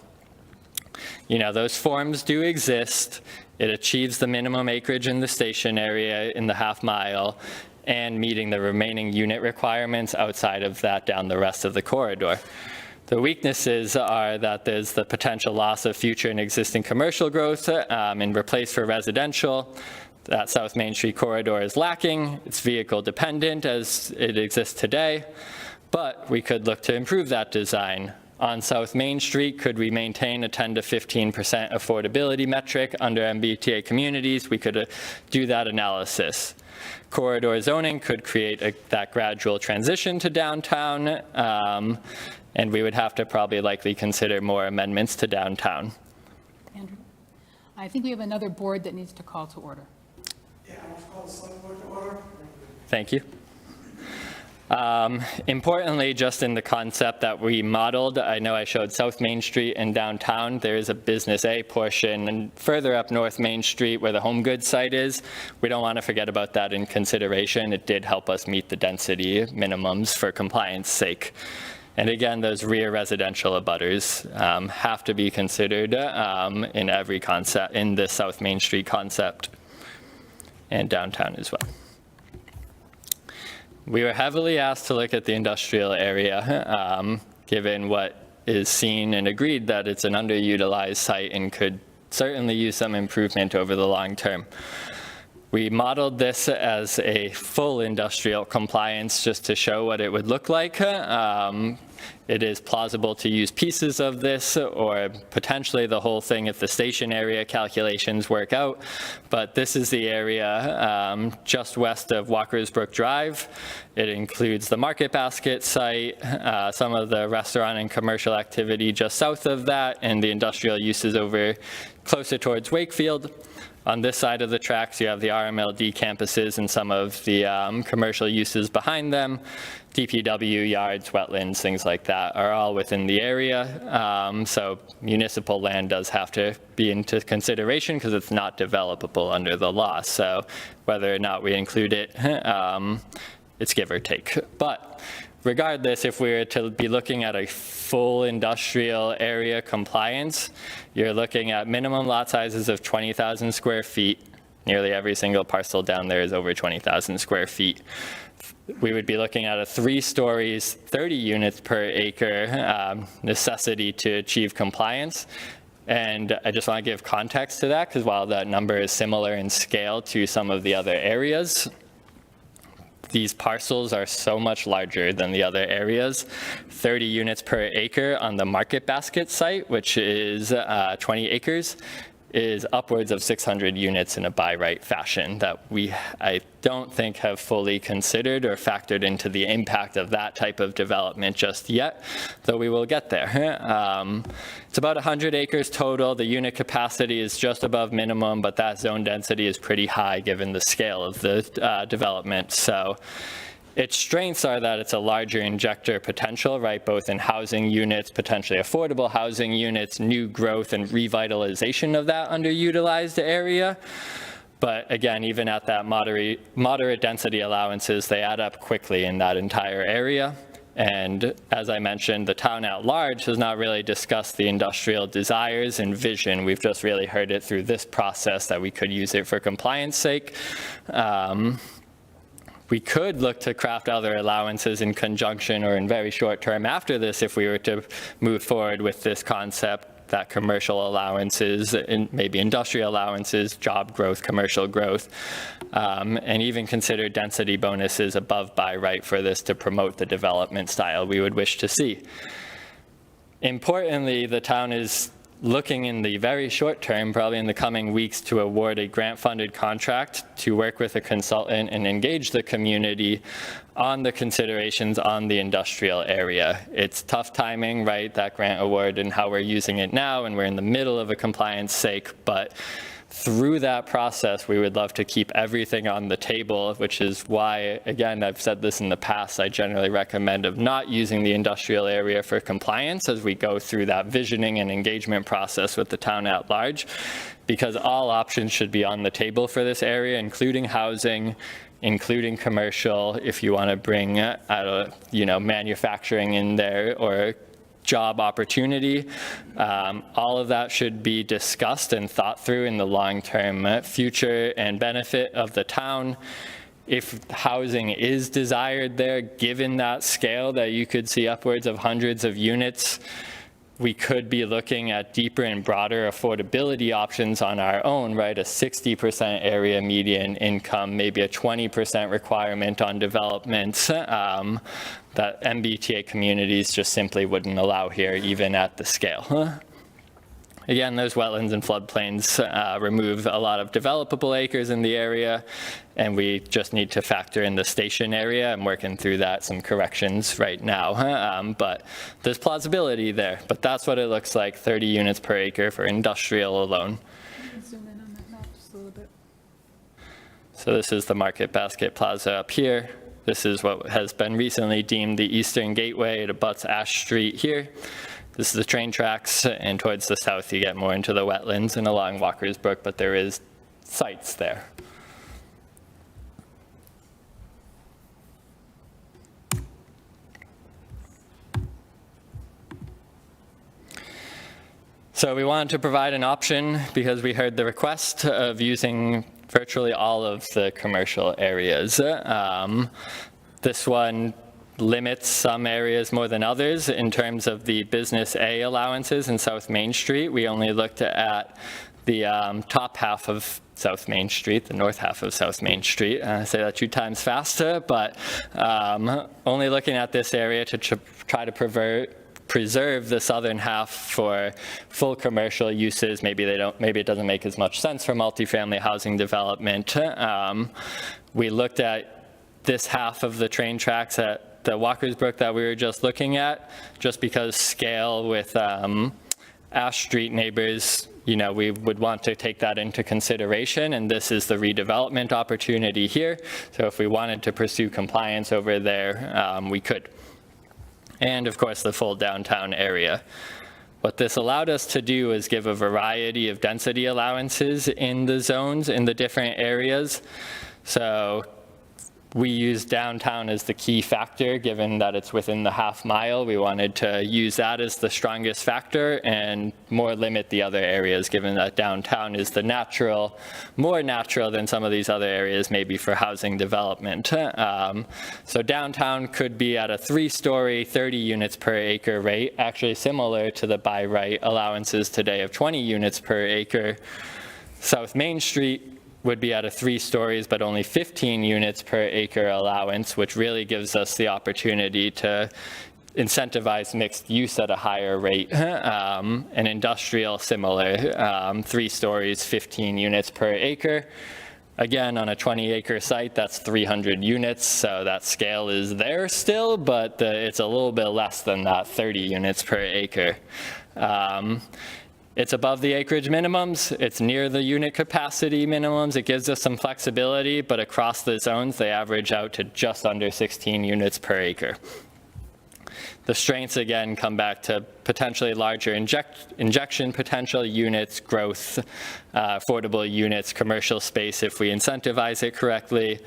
you know, those forms do exist. It achieves the minimum acreage in the station area in the half mile, and meeting the remaining unit requirements outside of that down the rest of the corridor. The weaknesses are that there's the potential loss of future and existing commercial growth and replace for residential. That South Main Street corridor is lacking. It's vehicle dependent as it exists today, but we could look to improve that design. On South Main Street, could we maintain a 10 to 15% affordability metric under MBTA communities? We could do that analysis. Corridor zoning could create that gradual transition to downtown, and we would have to probably likely consider more amendments to downtown. Andrew, I think we have another board that needs to call to order. Call the select board to order. Thank you. Importantly, just in the concept that we modeled, I know I showed South Main Street and downtown. There is a Business A portion, and further up North Main Street where the home goods site is, we don't want to forget about that in consideration. It did help us meet the density minimums for compliance sake. And again, those rear residential abutters have to be considered in every concept, in the South Main Street concept, and downtown as well. We were heavily asked to look at the industrial area, given what is seen and agreed that it's an underutilized site and could certainly use some improvement over the long term. We modeled this as a full industrial compliance just to show what it would look like. It is plausible to use pieces of this or potentially the whole thing if the station area calculations work out. But this is the area just west of Walker's Brook Drive. It includes the Market Basket site, some of the restaurant and commercial activity just south of that, and the industrial uses over closer towards Wakefield. On this side of the tracks, you have the RMLD campuses and some of the commercial uses behind them. DPW, yards, wetlands, things like that are all within the area. So municipal land does have to be into consideration because it's not developable under the law. So whether or not we include it, it's give or take. But regardless, if we were to be looking at a full industrial area compliance, you're looking at minimum lot sizes of 20,000 square feet. Nearly every single parcel down there is over 20,000 square feet. We would be looking at a 3 stories, 30 units per acre necessity to achieve compliance. And I just want to give context to that because while that number is similar in scale to some of the other areas, these parcels are so much larger than the other areas. 30 units per acre on the Market Basket site, which is 20 acres, is upwards of 600 units in a by right fashion that I don't think have fully considered or factored into the impact of that type of development just yet, though we will get there. It's about 100 acres total. The unit capacity is just above minimum, but that zone density is pretty high given the scale of the development. So its strengths are that it's a larger injector potential, right, both in housing units, potentially affordable housing units, new growth and revitalization of that underutilized area. But again, even at that moderate density allowances, they add up quickly in that entire area. And as I mentioned, the town at large has not really discussed the industrial desires and vision. We've just really heard it through this process that we could use it for compliance sake. We could look to craft other allowances in conjunction or in very short term after this if we were to move forward with this concept, that commercial allowances and maybe industrial allowances, job growth, commercial growth, and even consider density bonuses above by right for this to promote the development style we would wish to see. Importantly, the town is looking in the very short term, probably in the coming weeks, to award a grant-funded contract to work with a consultant and engage the community on the considerations on the industrial area. It's tough timing, right, that grant award and how we're using it now, and we're in the middle of a compliance sake, but through that process, we would love to keep everything on the table, which is why, again, I've said this in the past, I generally recommend of not using the industrial area for compliance as we go through that visioning and engagement process with the town at large, because all options should be on the table for this area, including housing, including commercial, if you want to bring manufacturing in there or job opportunity. All of that should be discussed and thought through in the long-term future and benefit of the town. If housing is desired there, given that scale that you could see upwards of hundreds of units, we could be looking at deeper and broader affordability options on our own, right? A 60% area median income, maybe a 20% requirement on developments that MBTA communities just simply wouldn't allow here, even at the scale. Again, those wetlands and floodplains remove a lot of developable acres in the area, and we just need to factor in the station area. I'm working through that, some corrections right now, but there's plausibility there. But that's what it looks like, 30 units per acre for industrial alone. Zoom in on that map just a little bit. So this is the Market Basket Plaza up here. This is what has been recently deemed the Eastern Gateway. It abuts Ash Street here. This is the train tracks, and towards the south you get more into the wetlands and along Walker's Brook, but there is sites there. So we wanted to provide an option because we heard the request of using virtually all of the commercial areas. This one limits some areas more than others in terms of the Business A allowances in South Main Street. We only looked at the top half of South Main Street, the north half of South Main Street. I say that 2 times faster, but only looking at this area to try to preserve the southern half for full commercial uses. Maybe it doesn't make as much sense for multifamily housing development. We looked at this half of the train tracks at the Walker's Brook that we were just looking at, just because scale with Ash Street neighbors, we would want to take that into consideration, and this is the redevelopment opportunity here. So if we wanted to pursue compliance over there, we could. And of course the full downtown area. What this allowed us to do is give a variety of density allowances in the zones, in the different areas. So we use downtown as the key factor, given that it's within the half mile. We wanted to use that as the strongest factor and more limit the other areas, given that downtown is the more natural than some of these other areas, maybe for housing development. So downtown could be at a 3-story, 30 units per acre rate, actually similar to the by right allowances today of 20 units per acre. South Main Street would be at a 3 stories, but only 15 units per acre allowance, which really gives us the opportunity to incentivize mixed use at a higher rate. And industrial, similar, 3 stories, 15 units per acre. Again, on a 20-acre site, that's 300 units, so that scale is there still, but it's a little bit less than that, 30 units per acre. It's above the acreage minimums, it's near the unit capacity minimums, it gives us some flexibility, but across the zones, they average out to just under 16 units per acre. The strengths, again, come back to potentially larger injection potential units, growth, affordable units, commercial space if we incentivize it correctly,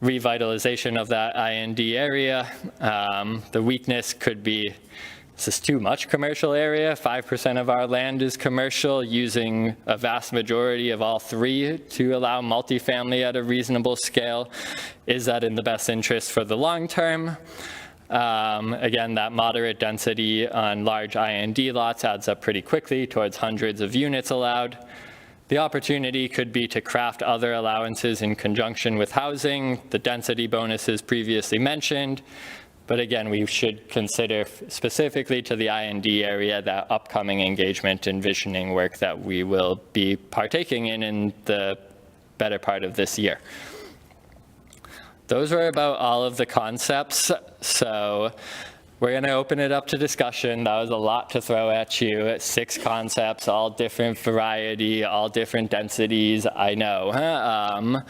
revitalization of that IND area. The weakness could be, this is too much commercial area. 5% of our land is commercial, using a vast majority of all 3 to allow multifamily at a reasonable scale. Is that in the best interest for the long term? Again, that moderate density on large IND lots adds up pretty quickly towards hundreds of units allowed. The opportunity could be to craft other allowances in conjunction with housing, the density bonuses previously mentioned. But again, we should consider specifically to the IND area that upcoming engagement and visioning work that we will be partaking in the better part of this year. Those were about all of the concepts. So we're going to open it up to discussion. That was a lot to throw at you. 6 concepts, all different variety, all different densities, I know.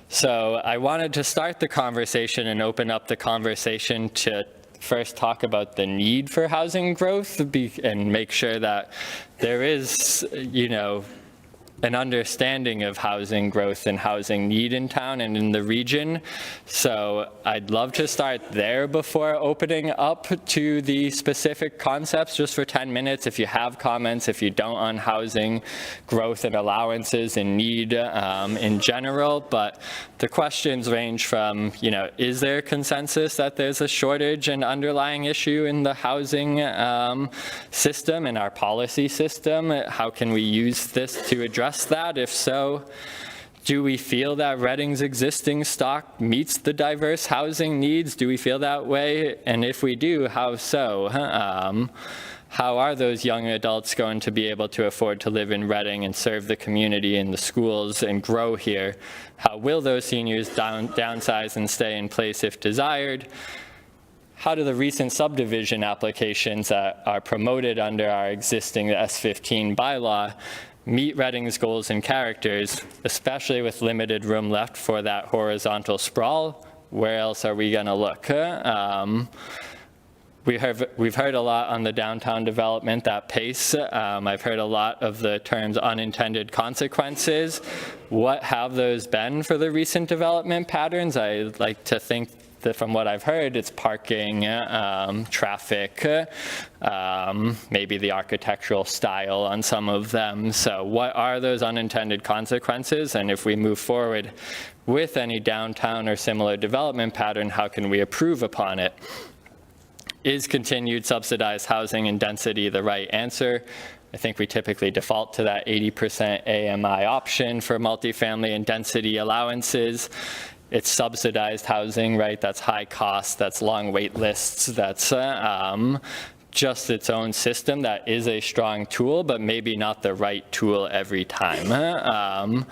So I wanted to start the conversation and open up the conversation to first talk about the need for housing growth and make sure that there is, an understanding of housing growth and housing need in town and in the region. So I'd love to start there before opening up to the specific concepts just for 10 minutes. If you have comments, if you don't, on housing growth and allowances and need in general. But the questions range from, is there consensus that there's a shortage and underlying issue in the housing system and our policy system? How can we use this to address that? If so, do we feel that Reading's existing stock meets the diverse housing needs? Do we feel that way? And if we do, how so? How are those young adults going to be able to afford to live in Reading and serve the community and the schools and grow here? How will those seniors downsize and stay in place if desired? How do the recent subdivision applications that are promoted under our existing S15 bylaw meet Reading's goals and characters, especially with limited room left for that horizontal sprawl, where else are we going to look? We've heard a lot on the downtown development, that pace. I've heard a lot of the terms unintended consequences. What have those been for the recent development patterns? I like to think that from what I've heard, it's parking, traffic, maybe the architectural style on some of them. So what are those unintended consequences? And if we move forward with any downtown or similar development pattern, how can we improve upon it? Is continued subsidized housing and density the right answer? I think we typically default to that 80% AMI option for multifamily and density allowances. It's subsidized housing, right? That's high cost, that's long wait lists, that's just its own system that is a strong tool, but maybe not the right tool every time.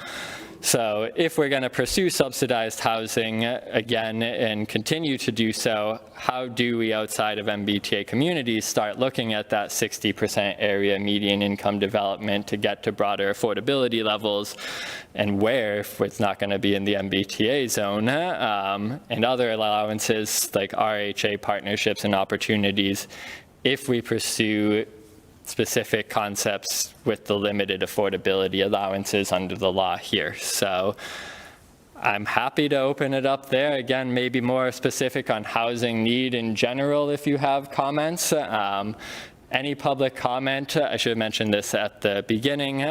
So if we're going to pursue subsidized housing again and continue to do so, how do we outside of MBTA communities start looking at that 60% area median income development to get to broader affordability levels, and where, if it's not going to be in the MBTA zone, and other allowances like RHA partnerships and opportunities, if we pursue specific concepts with the limited affordability allowances under the law here. So I'm happy to open it up there. Again, maybe more specific on housing need in general if you have comments. Any public comment, I should have mentioned this at the beginning.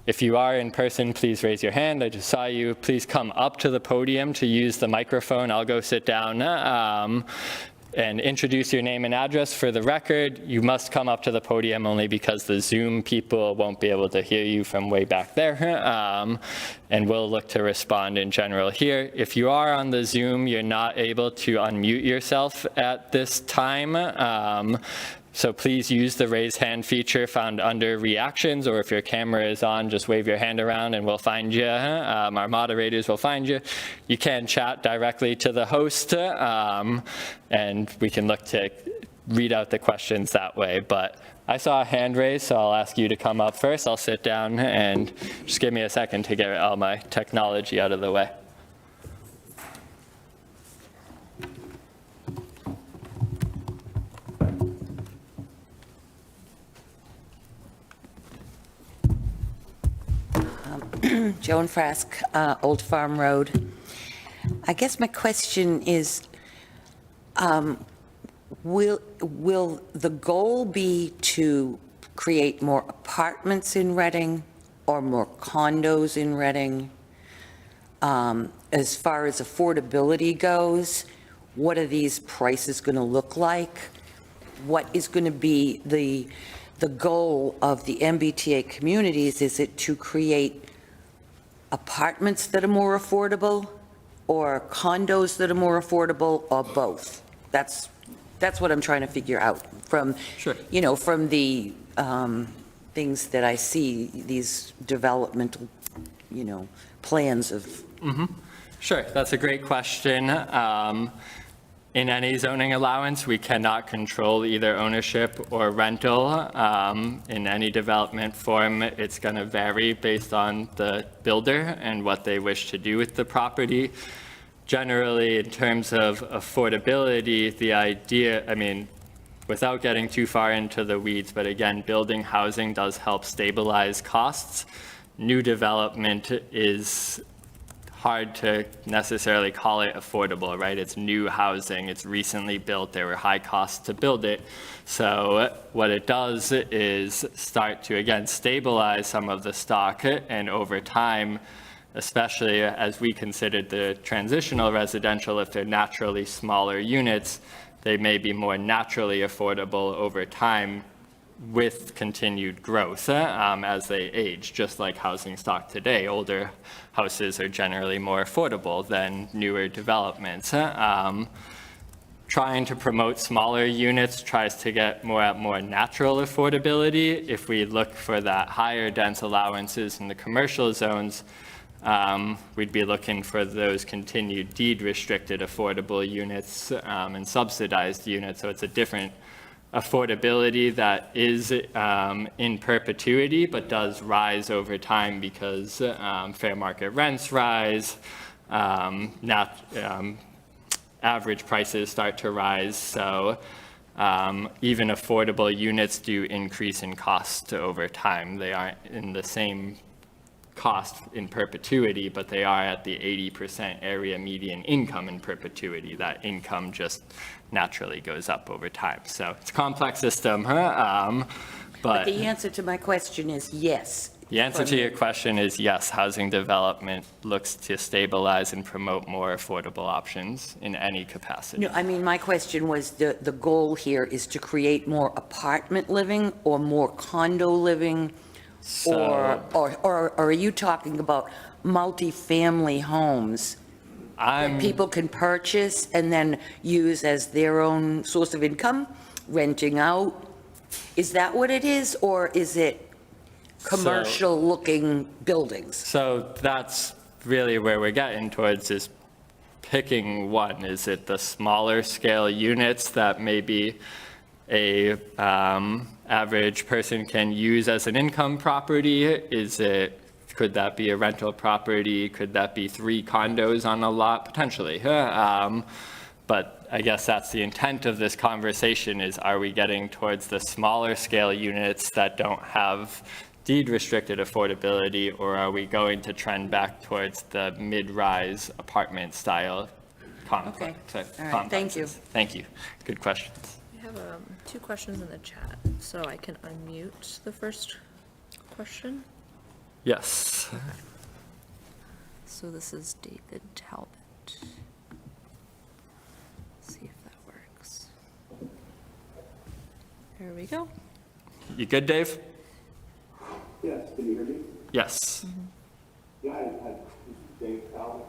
If you are in person, please raise your hand. I just saw you. Please come up to the podium to use the microphone. I'll go sit down. And introduce your name and address for the record. You must come up to the podium only because the Zoom people won't be able to hear you from way back there. And we'll look to respond in general here. If you are on the Zoom, you're not able to unmute yourself at this time. So please use the raise hand feature found under reactions, or if your camera is on, just wave your hand around and we'll find you. Our moderators will find you. You can chat directly to the host, and we can look to read out the questions that way. But I saw a hand raised, so I'll ask you to come up first. I'll sit down and just give me a second to get all my technology out of the way. Joan Frask, Old Farm Road. I guess my question is, will the goal be to create more apartments in Reading or more condos in Reading? As far as affordability goes, what are these prices going to look like? What is going to be the goal of the MBTA communities? Is it to create apartments that are more affordable, or condos that are more affordable, or both? That's what I'm trying to figure out from, Sure. From the things that I see, these developmental, plans of. Mm-hmm. Sure, that's a great question. In any zoning allowance, we cannot control either ownership or rental. In any development form, it's going to vary based on the builder and what they wish to do with the property. Generally, in terms of affordability, the idea, without getting too far into the weeds, but again, building housing does help stabilize costs. New development is hard to necessarily call it affordable, right? It's new housing, it's recently built, there were high costs to build it. So what it does is start to, again, stabilize some of the stock, and over time, especially as we considered the transitional residential, if they're naturally smaller units, they may be more naturally affordable over time with continued growth as they age, just like housing stock today. Older houses are generally more affordable than newer developments. Trying to promote smaller units tries to get more natural affordability. If we look for that higher dense allowances in the commercial zones, we'd be looking for those continued deed restricted affordable units and subsidized units. So it's a different affordability that is in perpetuity, but does rise over time because fair market rents rise, average prices start to rise. So even affordable units do increase in cost over time. They aren't in the same cost in perpetuity, but they are at the 80% area median income in perpetuity. That income just naturally goes up over time. So it's a complex system, But but the answer to my question is yes. the answer to your question is yes, housing development looks to stabilize and promote more affordable options in any capacity. No, I mean, my question was, the goal here is to create more apartment living or more condo living? So Or are you talking about multifamily homes that people can purchase and then use as their own source of income, renting out? Is that what it is, or is it commercial-looking buildings? So that's really where we're getting towards, is picking one. Is it the smaller scale units that maybe a average person can use as an income property? Could that be a rental property? Could that be 3 condos on a lot? Potentially. But I guess that's the intent of this conversation, is are we getting towards the smaller scale units that don't have deed restricted affordability, or are we going to trend back towards the mid-rise apartment style complex? Okay. All right. Thank you. Thank you. Good questions. We have 2 questions in the chat, so I can unmute the first question. Yes. So this is David Talbot. See if that works. There we go. You good, Dave? Yes, can you hear me? Yes. Yeah, I Dave Talbot,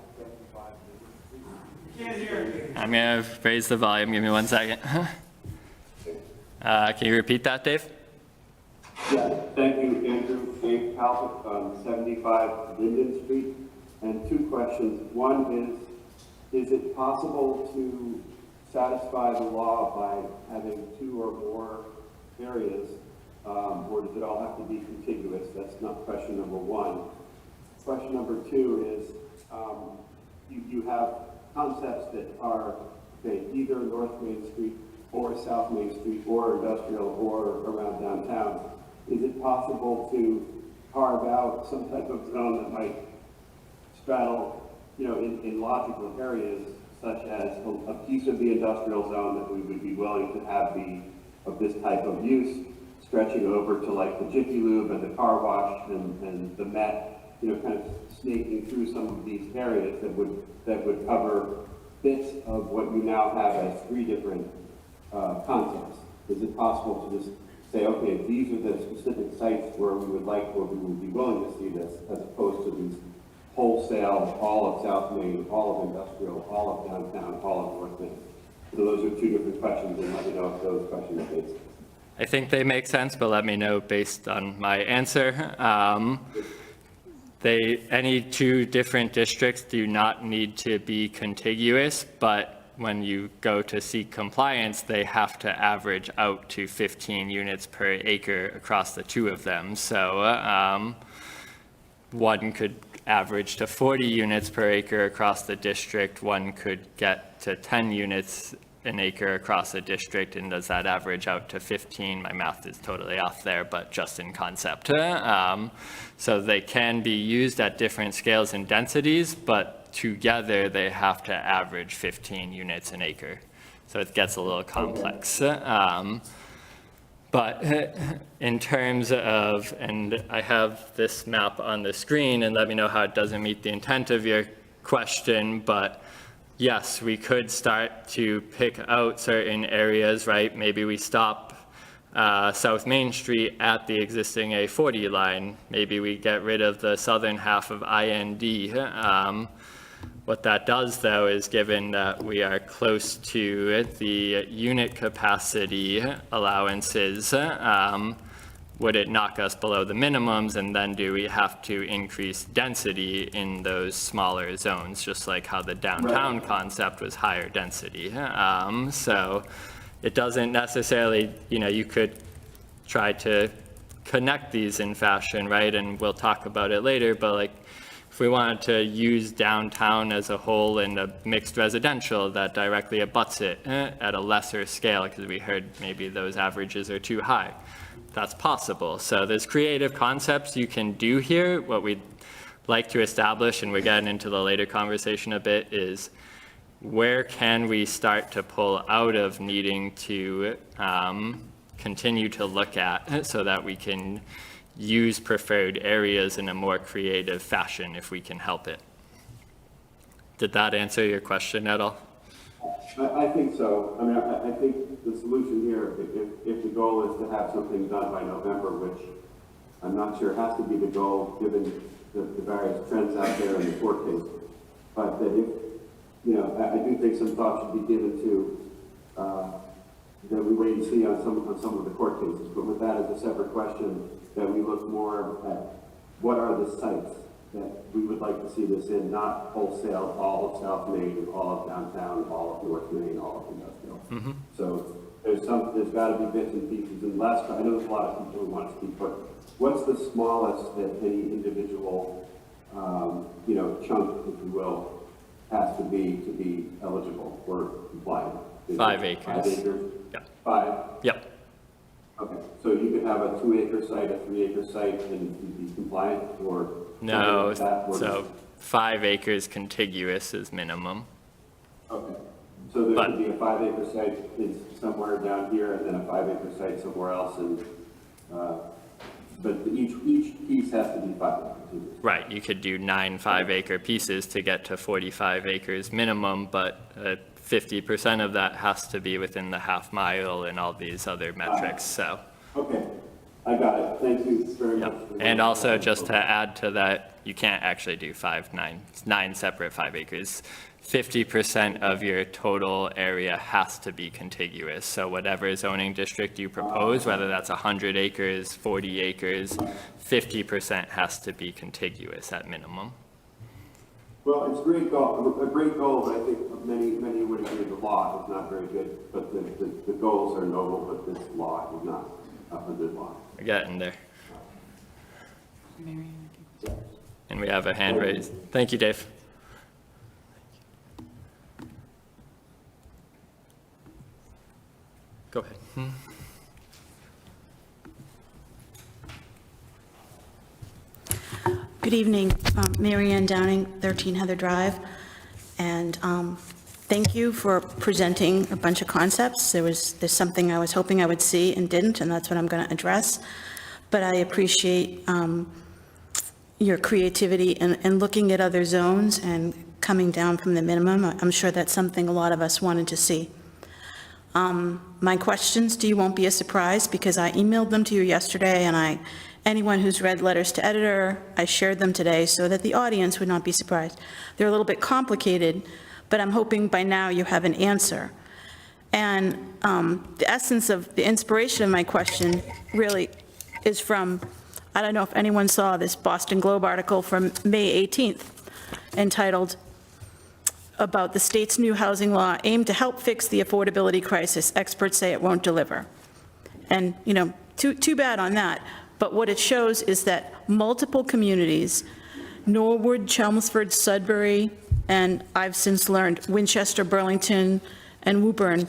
75. I'm going to raise the volume. Give me 1 second. Can you repeat that, Dave? Yeah, thank you, Andrew. Dave Talbot, 75 Linden Street. And 2 questions. One is it possible to satisfy the law by having 2 or more areas, or does it all have to be contiguous? That's not question number 1. Question number 2 is, you have concepts that are, okay, either North Main Street or South Main Street or industrial or around downtown. Is it possible to carve out some type of zone that might straddle, in logical areas, such as a piece of the industrial zone that we would be willing to have be of this type of use, stretching over to like the Jiffy Lube and the car wash and the Met, kind of snaking through some of these areas that would cover bits of what you now have as 3 different concepts. Is it possible to just say, okay, these are the specific sites where we would be willing to see this, as opposed to these wholesale, all of South Main, all of industrial, all of downtown, all of North Main? So those are 2 different questions, and let me know if those questions make sense. I think they make sense, but let me know based on my answer. Any 2 different districts do not need to be contiguous, but when you go to seek compliance, they have to average out to 15 units per acre across the 2 of them. So one could average to 40 units per acre across the district. One could get to 10 units an acre across a district, and does that average out to 15? My math is totally off there, but just in concept. So they can be used at different scales and densities, but together they have to average 15 units an acre. So it gets a little complex. But in terms of, and I have this map on the screen, and let me know how it doesn't meet the intent of your question, but yes, we could start to pick out certain areas, right? Maybe we stop South Main Street at the existing A40 line. Maybe we get rid of the southern half of IND. What that does, though, is given that we are close to the unit capacity allowances, would it knock us below the minimums, and then do we have to increase density in those smaller zones, just like how the downtown concept was higher density? So it doesn't necessarily, you could try to connect these in fashion, right? And we'll talk about it later, but like, if we wanted to use downtown as a whole in a mixed residential that directly abuts it at a lesser scale, because we heard maybe those averages are too high, that's possible. So there's creative concepts you can do here. What we'd like to establish, and we're getting into the later conversation a bit, is where can we start to pull out of needing to continue to look at so that we can use preferred areas in a more creative fashion if we can help it. Did that answer your question at all? I think so. I mean, I think the solution here, if the goal is to have something done by November, which I'm not sure has to be the goal given the various trends out there in the court case, but that if, I do think some thought should be given to that we wait and see on some of the court cases. But with that as a separate question, that we look more at what are the sites that we would like to see this in, not wholesale, all of South Main, all of downtown, all of North Main, all of industrial. So there's got to be bits and pieces. And last, I know there's a lot of people who want to speak, but what's the smallest that any individual, chunk, if you will, has to be eligible or compliant? 5 acres. 5 acres? Yep. 5? Yep. Okay, so you could have a 2-acre site, a 3-acre site, and be compliant, or? No, something like that, or- so 5 acres contiguous is minimum. Okay, so there But- could be a 5-acre site is somewhere down here, and then a 5-acre site somewhere else, and, but each piece has to be 5 acres. Right, you could do 9 5-acre pieces to get to 45 acres minimum, but 50% of that has to be within the half mile and all these other metrics, so. Okay, I got it, thank you very much. Yep. And also, just to add to that, you can't actually do 9 separate 5 acres. 50% of your total area has to be contiguous. So whatever zoning district you propose, whether that's 100 acres, 40 acres, 50% has to be contiguous at minimum. Well, it's a great goal, but I think many would agree the law is not very good, but the goals are noble, but this law is not a good law. We're getting there. And we have a hand raised. Thank you, Dave. Go ahead. Good evening, Mary Ann Downing, 13 Heather Drive, and thank you for presenting a bunch of concepts. There's something I was hoping I would see and didn't, and that's what I'm going to address. But I appreciate your creativity in looking at other zones and coming down from the minimum. I'm sure that's something a lot of us wanted to see. My questions to you won't be a surprise because I emailed them to you yesterday, and anyone who's read letters to editor, I shared them today so that the audience would not be surprised. They're a little bit complicated, but I'm hoping by now you have an answer. And the essence of the inspiration of my question really is from, I don't know if anyone saw this Boston Globe article from May 18th entitled, about the state's new housing law aimed to help fix the affordability crisis. Experts say it won't deliver. And, too bad on that. But what it shows is that multiple communities, Norwood, Chelmsford, Sudbury, and I've since learned Winchester, Burlington, and Woburn,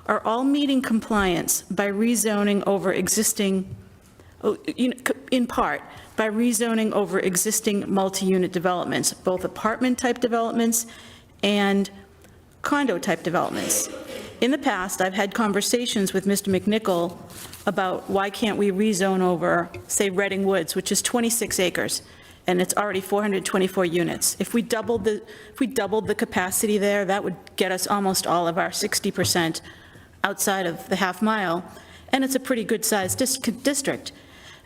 are all meeting compliance by rezoning over existing, in part, by rezoning over existing multi-unit developments, both apartment-type developments and condo-type developments. In the past, I've had conversations with Mr. McNichol about why can't we rezone over, say, Reading Woods, which is 26 acres, and it's already 424 units. If we doubled the capacity there, that would get us almost all of our 60% outside of the half mile, and it's a pretty good-sized district.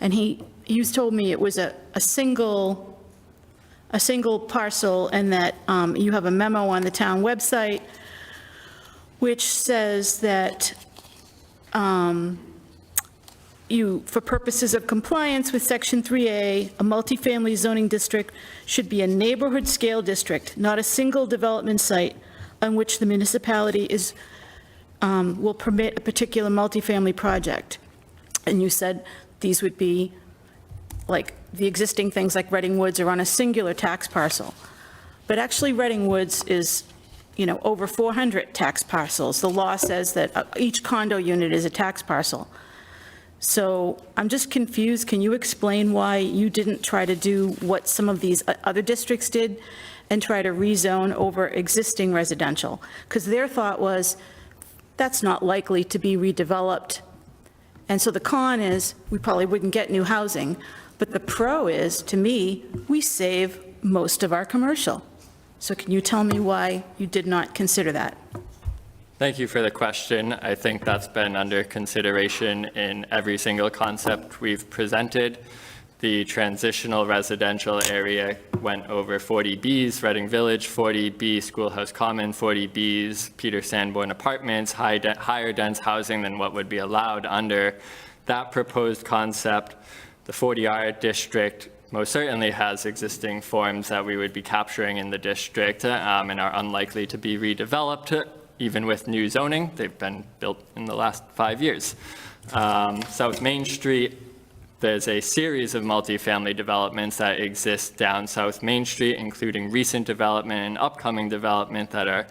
And he's told me it was a single parcel, and that you have a memo on the town website which says that for purposes of compliance with Section 3A, a multifamily zoning district should be a neighborhood scale district, not a single development site on which the municipality is will permit a particular multifamily project. And you said these would be like the existing things like Reading Woods are on a singular tax parcel. But actually Reading Woods is, over 400 tax parcels. The law says that each condo unit is a tax parcel. So I'm just confused. Can you explain why you didn't try to do what some of these other districts did and try to rezone over existing residential? Because their thought was, that's not likely to be redeveloped. And so the con is, we probably wouldn't get new housing. But the pro is, to me, we save most of our commercial. So can you tell me why you did not consider that? Thank you for the question. I think that's been under consideration in every single concept we've presented. The transitional residential area went over 40Bs, Reading Village 40B, Schoolhouse Common 40Bs, Peter Sanborn Apartments, higher dense housing than what would be allowed under that proposed concept. The 40R district most certainly has existing forms that we would be capturing in the district and are unlikely to be redeveloped, even with new zoning. They've been built in the last 5 years. South Main Street, there's a series of multifamily developments that exist down South Main Street, including recent development and upcoming development that are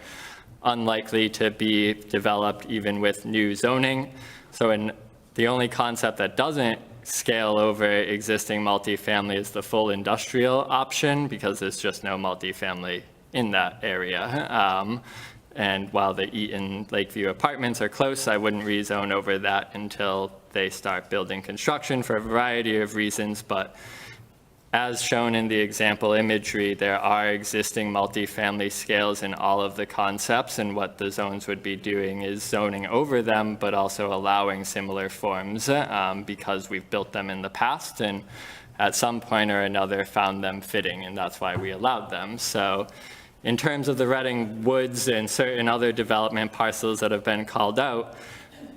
unlikely to be developed even with new zoning. So the only concept that doesn't scale over existing multifamily is the full industrial option, because there's just no multifamily in that area. And while the Eaton Lakeview apartments are close, I wouldn't rezone over that until they start building construction for a variety of reasons. But as shown in the example imagery, there are existing multifamily scales in all of the concepts, and what the zones would be doing is zoning over them, but also allowing similar forms because we've built them in the past and at some point or another found them fitting, and that's why we allowed them. So in terms of the Reading Woods and certain other development parcels that have been called out,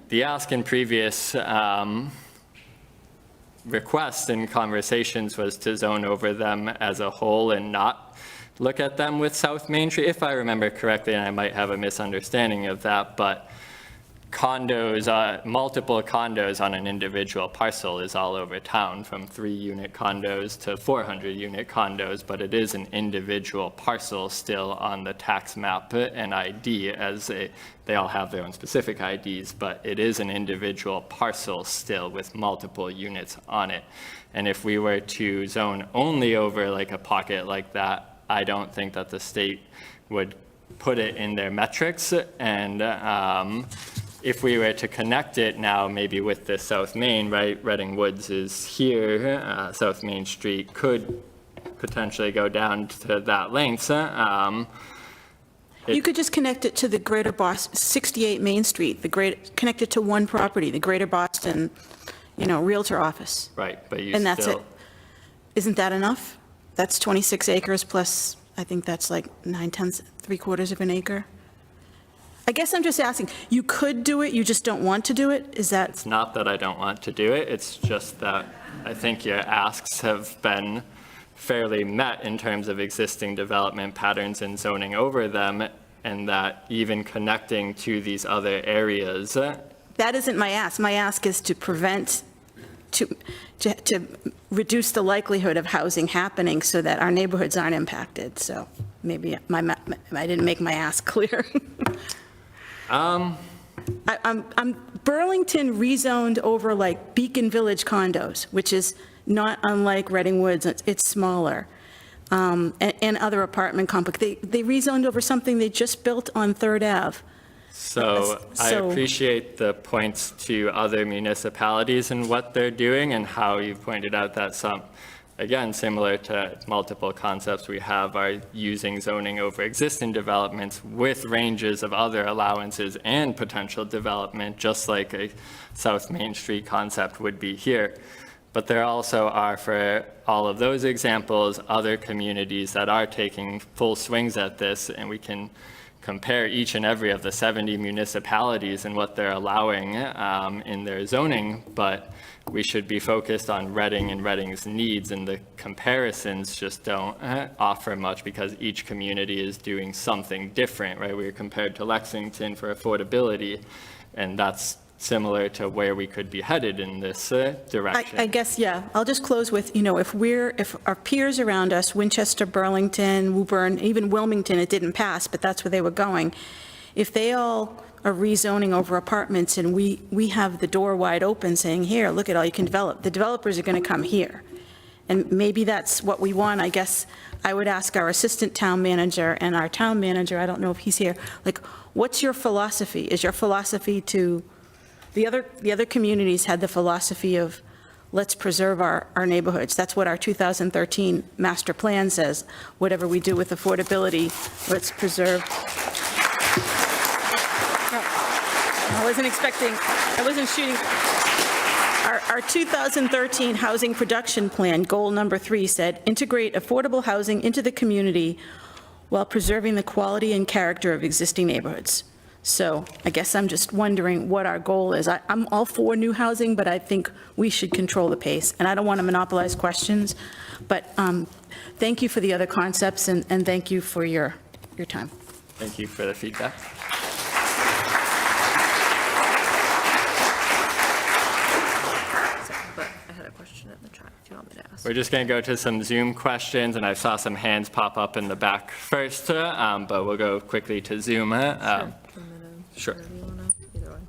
the ask in previous requests and conversations was to zone over them as a whole and not look at them with South Main Street, if I remember correctly, and I might have a misunderstanding of that, but condos, multiple condos on an individual parcel is all over town, from 3-unit condos to 400-unit condos, but it is an individual parcel still on the tax map and ID they all have their own specific IDs, but it is an individual parcel still with multiple units on it. And if we were to zone only over like a pocket like that, I don't think that the state would put it in their metrics. And if we were to connect it now, maybe with the South Main, right? Reading Woods is here. South Main Street could potentially go down to that length. You could just connect it to the Greater Boston, 68 Main Street, connect it to one property, the Greater Boston, Realtor office. Right, but And that's it. Isn't that enough? That's 26 acres plus, I think that's like 9/10, 3/4 of an acre. I guess I'm just asking, you could do it, you just don't want to do it? Is that? It's not that I don't want to do it, it's just that I think your asks have been fairly met in terms of existing development patterns and zoning over them, and that even connecting to these other areas. That isn't my ask. My ask is to prevent, to reduce the likelihood of housing happening so that our neighborhoods aren't impacted. So maybe I didn't make my ask clear. I'm Burlington rezoned over like Beacon Village condos, which is not unlike Reading Woods. It's smaller, and other apartment complex. They rezoned over something they just built on 3rd Ave. So I appreciate the points to other municipalities and what they're doing, and how you've pointed out that some, again, similar to multiple concepts we have, are using zoning over existing developments with ranges of other allowances and potential development, just like a South Main Street concept would be here. But there also are, for all of those examples, other communities that are taking full swings at this, and we can compare each and every of the 70 municipalities and what they're allowing in their zoning, but we should be focused on Reading and Reading's needs, and the comparisons just don't offer much because each community is doing something different, right? We're compared to Lexington for affordability, and that's similar to where we could be headed in this direction. I guess, yeah, I'll just close with, if our peers around us, Winchester, Burlington, Woburn, even Wilmington, it didn't pass, but that's where they were going. If they all are rezoning over apartments and we have the door wide open saying, here, look at all you can develop, the developers are going to come here. And maybe that's what we want. I guess I would ask our assistant town manager and our town manager, I don't know if he's here, like, what's your philosophy? Is your philosophy to, the other communities had the philosophy of, let's preserve our neighborhoods. That's what our 2013 master plan says. Whatever we do with affordability, let's preserve. I wasn't shooting. Our 2013 housing production plan, goal number 3, said, integrate affordable housing into the community while preserving the quality and character of existing neighborhoods. So I guess I'm just wondering what our goal is. I'm all for new housing, but I think we should control the pace. And I don't want to monopolize questions, but thank you for the other concepts, and thank you for your time. Thank you for the feedback. But I had a question in the chat, if you want me to ask. We're just going to go to some Zoom questions, and I saw some hands pop up in the back first, but we'll go quickly to Zoom. Sure. Whatever you wanna, either way.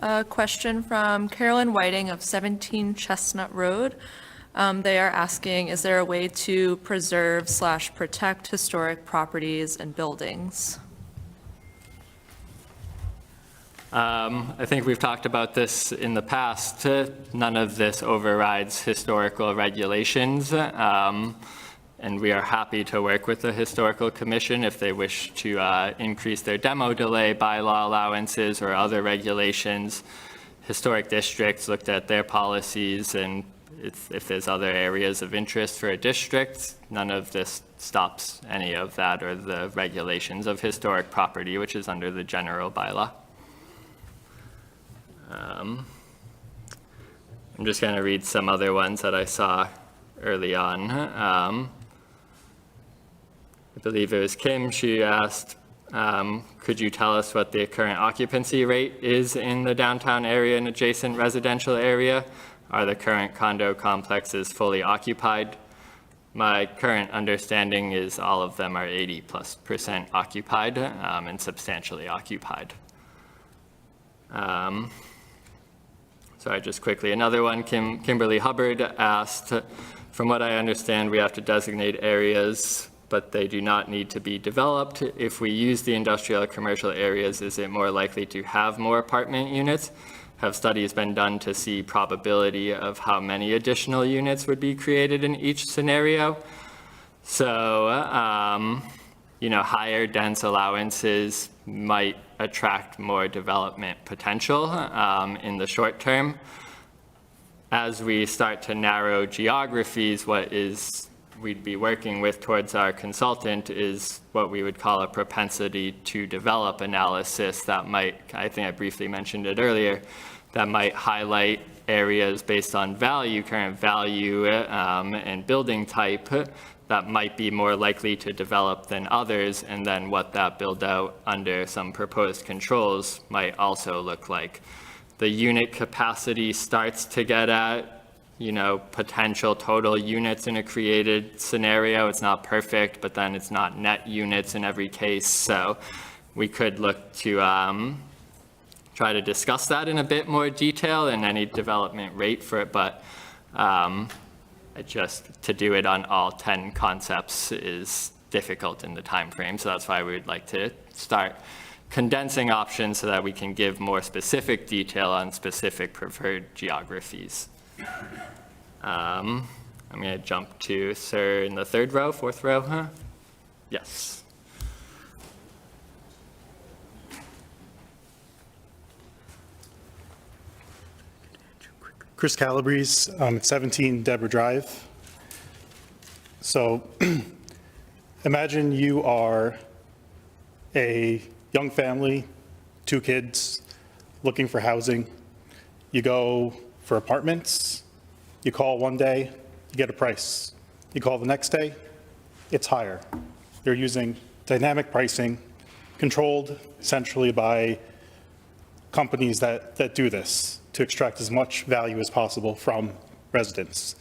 A question from Carolyn Whiting of 17 Chestnut Road. They are asking, is there a way to preserve/protect historic properties and buildings? I think we've talked about this in the past. None of this overrides historical regulations. And we are happy to work with the Historical Commission if they wish to increase their demo delay bylaw allowances or other regulations. Historic districts looked at their policies, and if there's other areas of interest for a district, none of this stops any of that or the regulations of historic property, which is under the general bylaw. I'm just going to read some other ones that I saw early on. I believe it was Kim. She asked, could you tell us what the current occupancy rate is in the downtown area and adjacent residential area? Are the current condo complexes fully occupied? My current understanding is all of them are 80+% occupied and substantially occupied. Sorry, just quickly, another one, Kimberly Hubbard asked, from what I understand, we have to designate areas, but they do not need to be developed. If we use the industrial or commercial areas, is it more likely to have more apartment units? Have studies been done to see probability of how many additional units would be created in each scenario? So, higher dense allowances might attract more development potential in the short term. As we start to narrow geographies, we'd be working with towards our consultant is what we would call a propensity to develop analysis that might, I think I briefly mentioned it earlier, that might highlight areas based on value, current value, and building type that might be more likely to develop than others, and then what that build out under some proposed controls might also look like. The unit capacity starts to get at potential total units in a created scenario. It's not perfect, but then it's not net units in every case. So we could look to try to discuss that in a bit more detail and any development rate for it. But just to do it on all 10 concepts is difficult in the time frame. So that's why we would like to start condensing options so that we can give more specific detail on specific preferred geographies. I'm going to jump to Sir in the fourth row, huh? Yes. Chris Calabrese, 17 Deborah Drive. So Imagine you are a young family, 2 kids, looking for housing. You go for apartments, you call one day, you get a price. You call the next day, it's higher. They're using dynamic pricing, controlled centrally by companies that do this to extract as much value as possible from residents.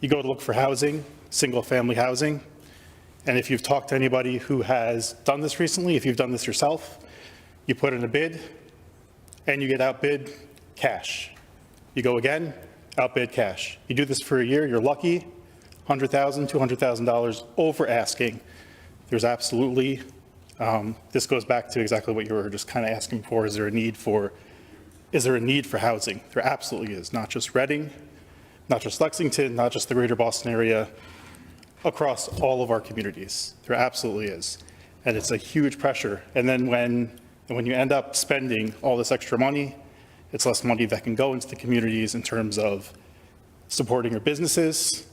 You go to look for housing, single-family housing, and if you've talked to anybody who has done this recently, if you've done this yourself, you put in a bid, and you get outbid cash. You go again, outbid cash. You do this for a year, you're lucky, $100,000, $200,000 over asking. There's absolutely, this goes back to exactly what you were just kind of asking for. Is there a need for housing? There absolutely is, not just Reading, not just Lexington, not just the greater Boston area, across all of our communities. There absolutely is. And it's a huge pressure. And then when you end up spending all this extra money, it's less money that can go into the communities in terms of supporting your businesses,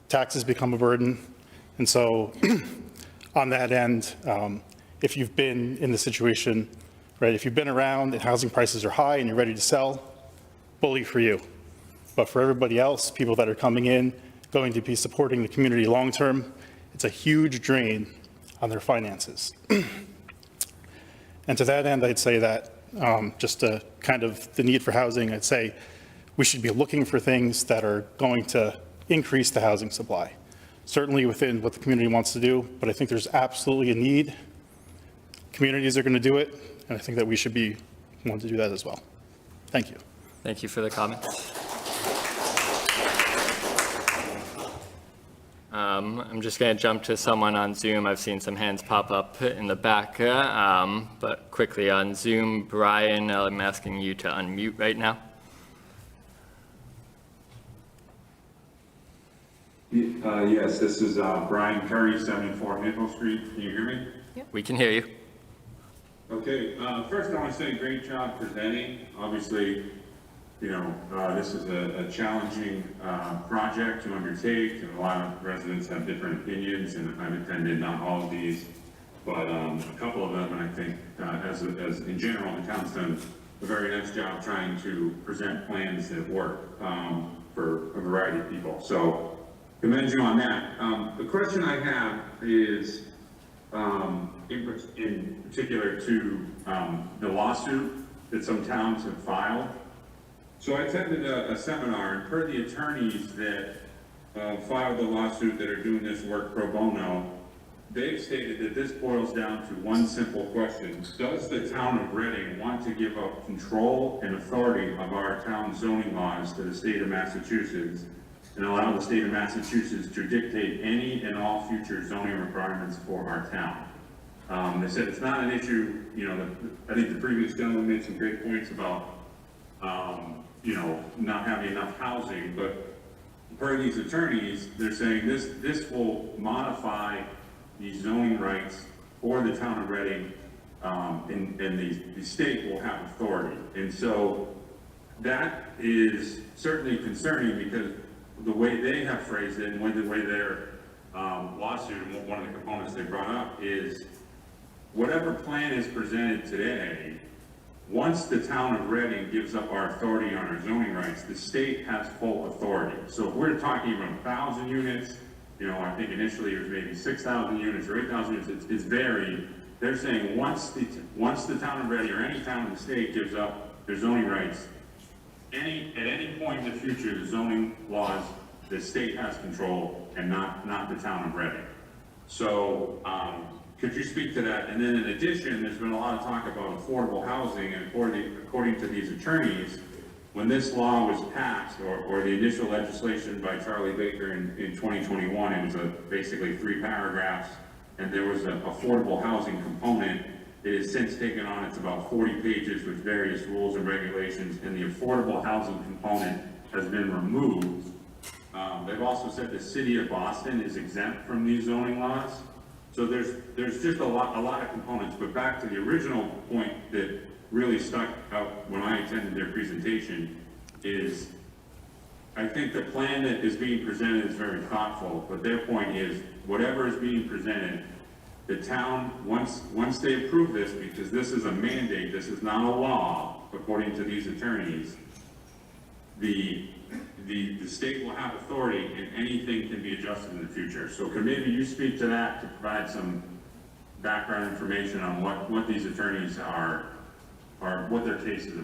taxes become a burden. And so on that end, if you've been in the situation, right, if you've been around and housing prices are high and you're ready to sell, bully for you. But for everybody else, people that are coming in, going to be supporting the community long-term, it's a huge drain on their finances. And to that end, I'd say that just to kind of the need for housing, I'd say we should be looking for things that are going to increase the housing supply, certainly within what the community wants to do, but I think there's absolutely a need. Communities are going to do it, and I think that we should be one to do that as well. Thank you. Thank you for the comments. I'm just going to jump to someone on Zoom. I've seen some hands pop up in the back, but quickly on Zoom, Brian, I'm asking you to unmute right now. Yes, this is Brian Curry, 74 Maple Street. Can you hear me? We can hear you. Okay, first I want to say great job presenting. Obviously, you know, this is a challenging project to undertake, and a lot of residents have different opinions, and I've attended not all of these, but a couple of them, and I think as in general, the town's done a very nice job trying to present plans that work for a variety of people. So commend you on that. The question I have is in particular to the lawsuit that some towns have filed. So I attended a seminar, and per the attorneys that filed the lawsuit that are doing this work pro bono, they've stated that this boils down to one simple question. Does the town of Reading want to give up control and authority of our town zoning laws to the state of Massachusetts and allow the state of Massachusetts to dictate any and all future zoning requirements for our town? They said it's not an issue, you know, I think the previous gentleman made some great points about you know, not having enough housing, but per these attorneys, they're saying this will modify the zoning rights for the town of Reading, and the state will have authority. And so that is certainly concerning, because the way they have phrased it and the way their lawsuit, and one of the components they brought up is whatever plan is presented today, once the town of Reading gives up our authority on our zoning rights, the state has full authority. So if we're talking about 1,000 units, you know, I think initially it was maybe 6,000 units or 8,000 units, it's varied. They're saying once the town of Reading or any town in the state gives up their zoning rights, at any point in the future, the zoning laws, the state has control and not the town of Reading. So, could you speak to that? And then in addition, there's been a lot of talk about affordable housing, and according to these attorneys, when this law was passed, or the initial legislation by Charlie Baker in 2021, it was basically 3 paragraphs, and there was an affordable housing component. It has since taken on, it's about 40 pages with various rules and regulations, and the affordable housing component has been removed. They've also said the city of Boston is exempt from these zoning laws. So there's just a lot of components, but back to the original point that really stuck out when I attended their presentation is I think the plan that is being presented is very thoughtful, but their point is, whatever is being presented, the town, once they approve this, because this is a mandate, this is not a law, according to these attorneys, the state will have authority and anything can be adjusted in the future. So could maybe you speak to that to provide some background information on what these attorneys are what their cases are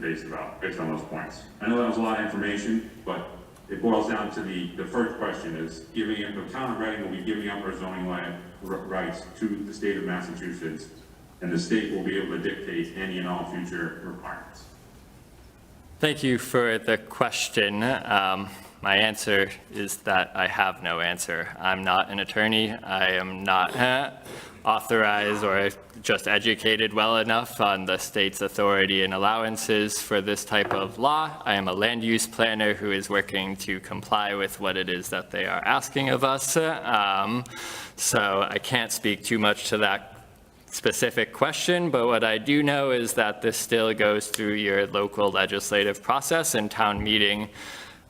based on those points? I know that was a lot of information, but it boils down to the first question is the town of Reading will be giving up our zoning rights to the state of Massachusetts, and the state will be able to dictate any and all future requirements. Thank you for the question. My answer is that I have no answer. I'm not an attorney. I am not authorized or just educated well enough on the state's authority and allowances for this type of law. I am a land use planner who is working to comply with what it is that they are asking of us. So I can't speak too much to that specific question, but what I do know is that this still goes through your local legislative process, and town meeting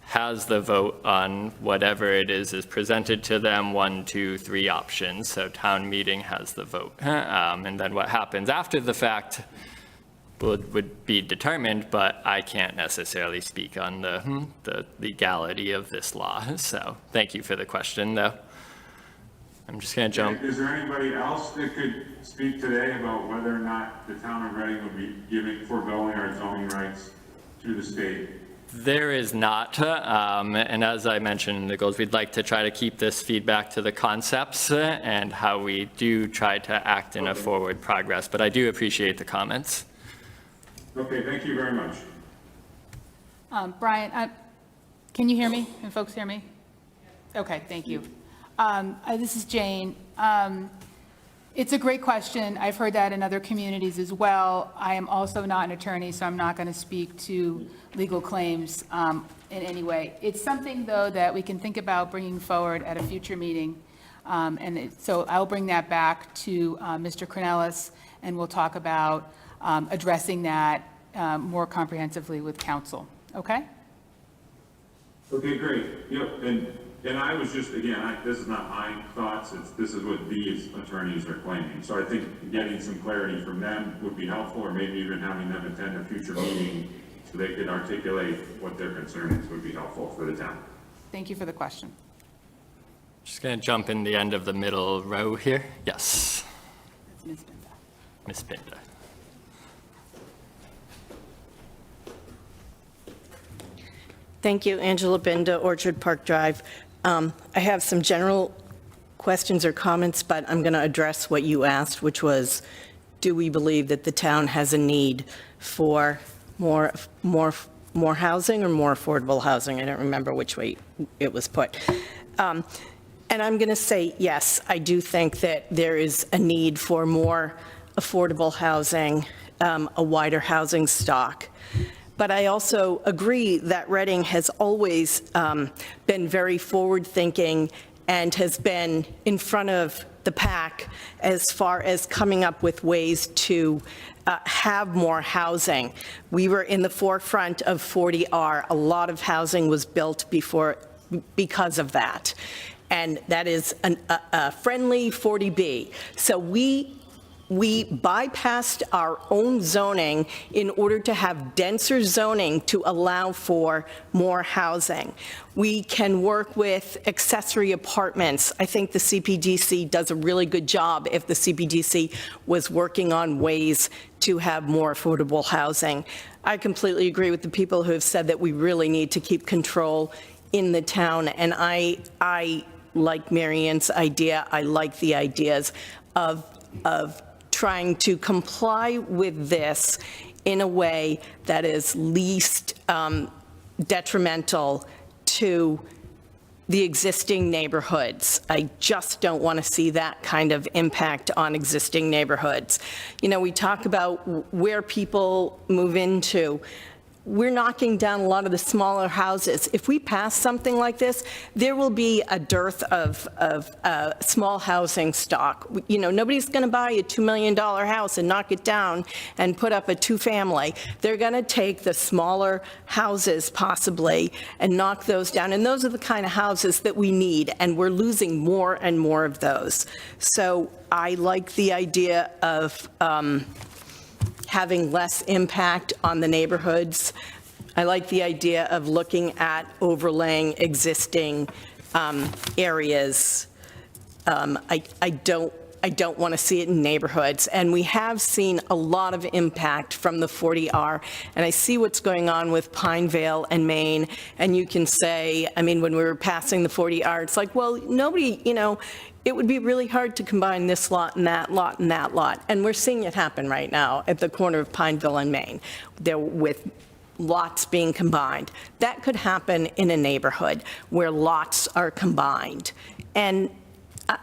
has the vote on whatever it is presented to them, 1, 2, 3 options. So town meeting has the vote. And then what happens after the fact would be determined, but I can't necessarily speak on the legality of this law. So thank you for the question, though. I'm just going to jump. Is there anybody else that could speak today about whether or not the town of Reading will be foregoing our zoning rights to the state? There is not, and as I mentioned in the goals, we'd like to try to keep this feedback to the concepts and how we do try to act in a forward progress, but I do appreciate the comments. Okay, thank you very much. Brian, can you hear me? Can folks hear me? Okay, thank you. This is Jane. It's a great question. I've heard that in other communities as well. I am also not an attorney, so I'm not going to speak to legal claims in any way. It's something, though, that we can think about bringing forward at a future meeting. So I'll bring that back to Mr. Cornelis, and we'll talk about addressing that more comprehensively with council. Okay? Okay, great. Yep, and I was just, again, this is not my thoughts, this is what these attorneys are claiming. So I think getting some clarity from them would be helpful, or maybe even having them attend a future meeting so they could articulate what their concerns would be helpful for the town. Thank you for the question. Just going to jump in the end of the middle row here. Yes, That's Ms. Binda. Ms. Binda. Thank you, Angela Binda, Orchard Park Drive. I have some general questions or comments, but I'm going to address what you asked, which was, do we believe that the town has a need for more housing or more affordable housing? I don't remember which way it was put. And I'm going to say, yes, I do think that there is a need for more affordable housing, a wider housing stock. But I also agree that Reading has always been very forward-thinking and has been in front of the pack as far as coming up with ways to have more housing. We were in the forefront of 40R. A lot of housing was built because of that. And that is a friendly 40B. So we bypassed our own zoning in order to have denser zoning to allow for more housing. We can work with accessory apartments. I think the CPDC does a really good job if the CPDC was working on ways to have more affordable housing. I completely agree with the people who have said that we really need to keep control in the town, and I like Marianne's idea. I like the ideas of trying to comply with this in a way that is least detrimental to the existing neighborhoods. I just don't want to see that kind of impact on existing neighborhoods. You know, we talk about where people move into. we're knocking down a lot of the smaller houses. If we pass something like this, there will be a dearth of small housing stock. You know, nobody's going to buy a $2 million house and knock it down and put up a two-family. They're going to take the smaller houses possibly and knock those down. And those are the kind of houses that we need, and we're losing more and more of those. So I like the idea of having less impact on the neighborhoods. I like the idea of looking at overlaying existing areas. I don't want to see it in neighborhoods. And we have seen a lot of impact from the 40R. And I see what's going on with Pinevale and Maine. And you can say, I mean, when we were passing the 40R, it's like, well, nobody, you know, it would be really hard to combine this lot and that lot and that lot. And we're seeing it happen right now at the corner of Pineville and Maine. There with lots being combined. That could happen in a neighborhood where lots are combined. And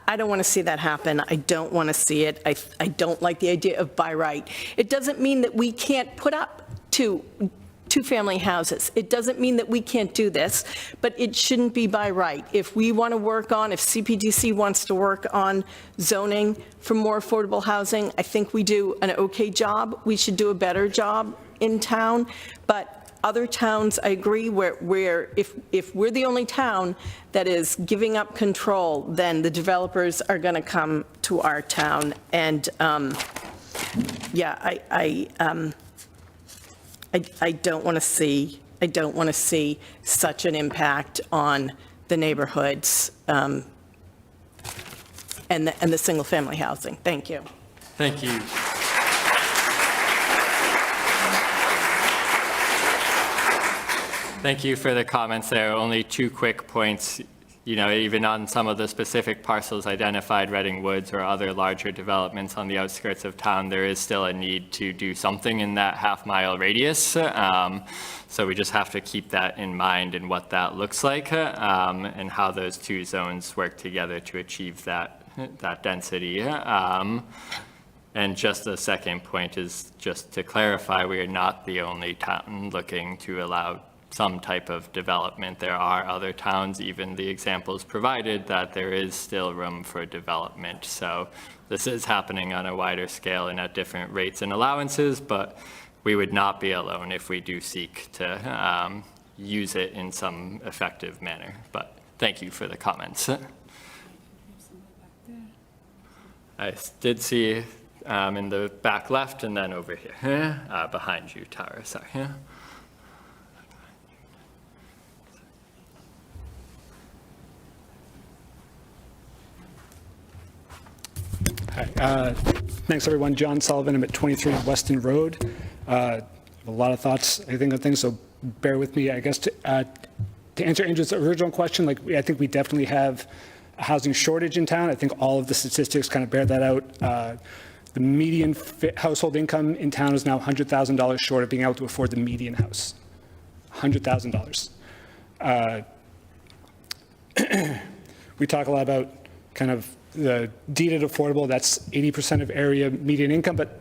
I don't want to see that happen. I don't want to see it. I don't like the idea of by right. It doesn't mean that we can't put up two-family houses. It doesn't mean that we can't do this, but it shouldn't be by right. If we want to work on, if CPDC wants to work on zoning for more affordable housing, I think we do an okay job. We should do a better job in town. But other towns, I agree, where if we're the only town that is giving up control, then the developers are going to come to our town. And yeah, I don't want to see such an impact on the neighborhoods and the single-family housing. Thank you. Thank you. Thank you for the comments there. Only 2 quick points. You know, even on some of the specific parcels identified, Reading Woods or other larger developments on the outskirts of town, there is still a need to do something in that half-mile radius. So we just have to keep that in mind and what that looks like and how those 2 zones work together to achieve that density. And just the second point is just to clarify, we are not the only town looking to allow some type of development. There are other towns, even the examples provided, that there is still room for development. So this is happening on a wider scale and at different rates and allowances, but we would not be alone if we do seek to use it in some effective manner. But thank you for the comments. I did see in the back left and then over here, behind you, Tara, sorry. Hi, thanks everyone. John Sullivan, I'm at 23 Weston Road. A lot of thoughts, I think, on things, so bear with me. I guess to answer Andrew's original question, like I think we definitely have a housing shortage in town. I think all of the statistics kind of bear that out. The median household income in town is now $100,000 short of being able to afford the median house. $100,000. We talk a lot about kind of the deeded affordable, that's 80% of area median income, but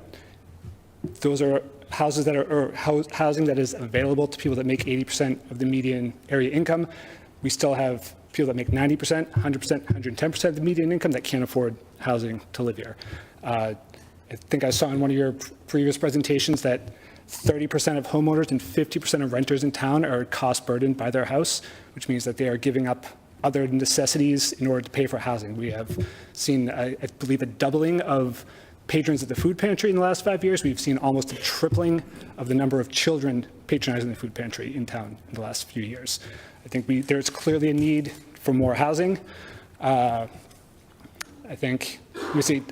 those are houses that are housing that is available to people that make 80% of the median area income. We still have people that make 90%, 100%, 110% of the median income that can't afford housing to live here. I think I saw in one of your previous presentations that 30% of homeowners and 50% of renters in town are cost burdened by their house, which means that they are giving up other necessities in order to pay for housing. We have seen, I believe, a doubling of patrons at the food pantry in the last 5 years. We've seen almost a tripling of the number of children patronizing the food pantry in town in the last few years. I think there's clearly a need for more housing. I think, let me see,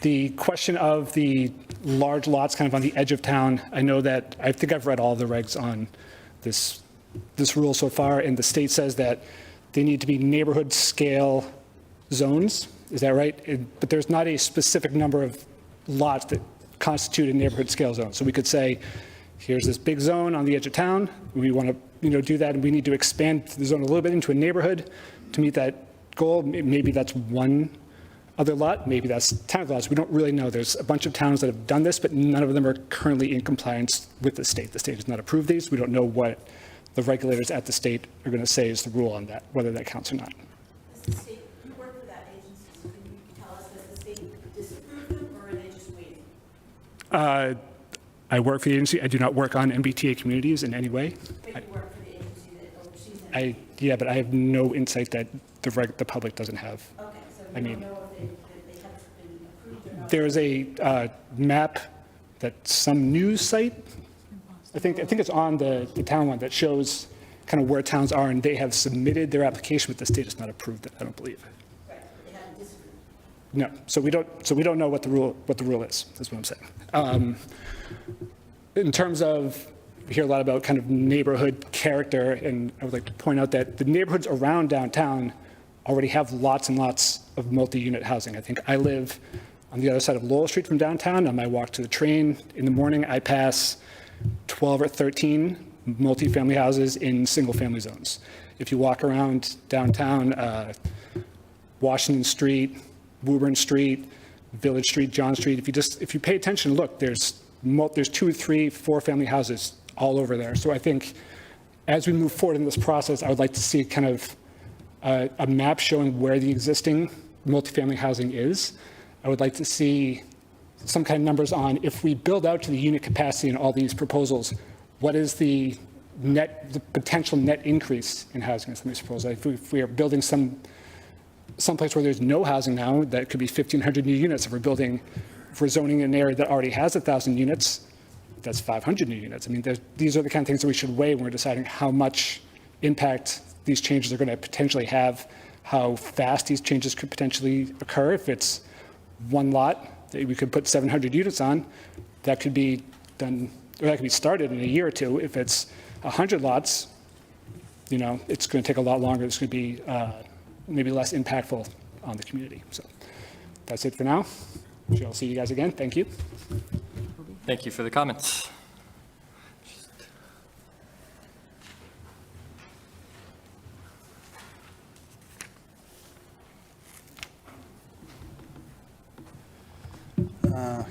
the question of the large lots kind of on the edge of town, I know that, I think I've read all the regs on this rule so far, and the state says that they need to be neighborhood scale zones. Is that right? But there's not a specific number of lots that constitute a neighborhood scale zone. So we could say, here's this big zone on the edge of town. We want to, do that, and we need to expand the zone a little bit into a neighborhood to meet that goal. Maybe that's one other lot, maybe that's 10 of the lots. We don't really know. There's a bunch of towns that have done this, but none of them are currently in compliance with the state. The state has not approved these. We don't know what the regulators at the state are going to say is the rule on that, whether that counts or not. Does the state, you work for that agency, so can you tell us, does the state disapprove them, or are they just waiting? I work for the agency. I do not work on MBTA communities in any way. But you work for the agency that oversees them? Yeah, but I have no insight that the public doesn't have. Okay, so I you mean, don't know if they have been approved or not? There is a map that some news site, I think it's on the town one, that shows kind of where towns are, and they have submitted their application, but the state has not approved it, I don't believe. Right, but they haven't disapproved. No, so we don't know what the rule is what I'm saying. In terms of, we hear a lot about kind of neighborhood character, and I would like to point out that the neighborhoods around downtown already have lots and lots of multi-unit housing. I think I live on the other side of Lowell Street from downtown. On my walk to the train in the morning, I pass 12 or 13 multifamily houses in single-family zones. If you walk around downtown, Washington Street, Woburn Street, Village Street, John Street, if you pay attention and look, there's 2, 3, 4 family houses all over there. So I think as we move forward in this process, I would like to see kind of a map showing where the existing multifamily housing is. I would like to see some kind of numbers on, if we build out to the unit capacity in all these proposals, what is the potential net increase in housing in some of these proposals? If we are building someplace where there's no housing now, that could be 1,500 new units. If we're zoning an area that already has 1,000 units, that's 500 new units. I mean, these are the kind of things that we should weigh when we're deciding how much impact these changes are going to potentially have, how fast these changes could potentially occur. If it's one lot that we could put 700 units on, that could be done, or that could be started in a year or two. If it's 100 lots, it's going to take a lot longer. It's going to be maybe less impactful on the community. So that's it for now. Sure, I'll see you guys again. Thank you. Thank you for the comments.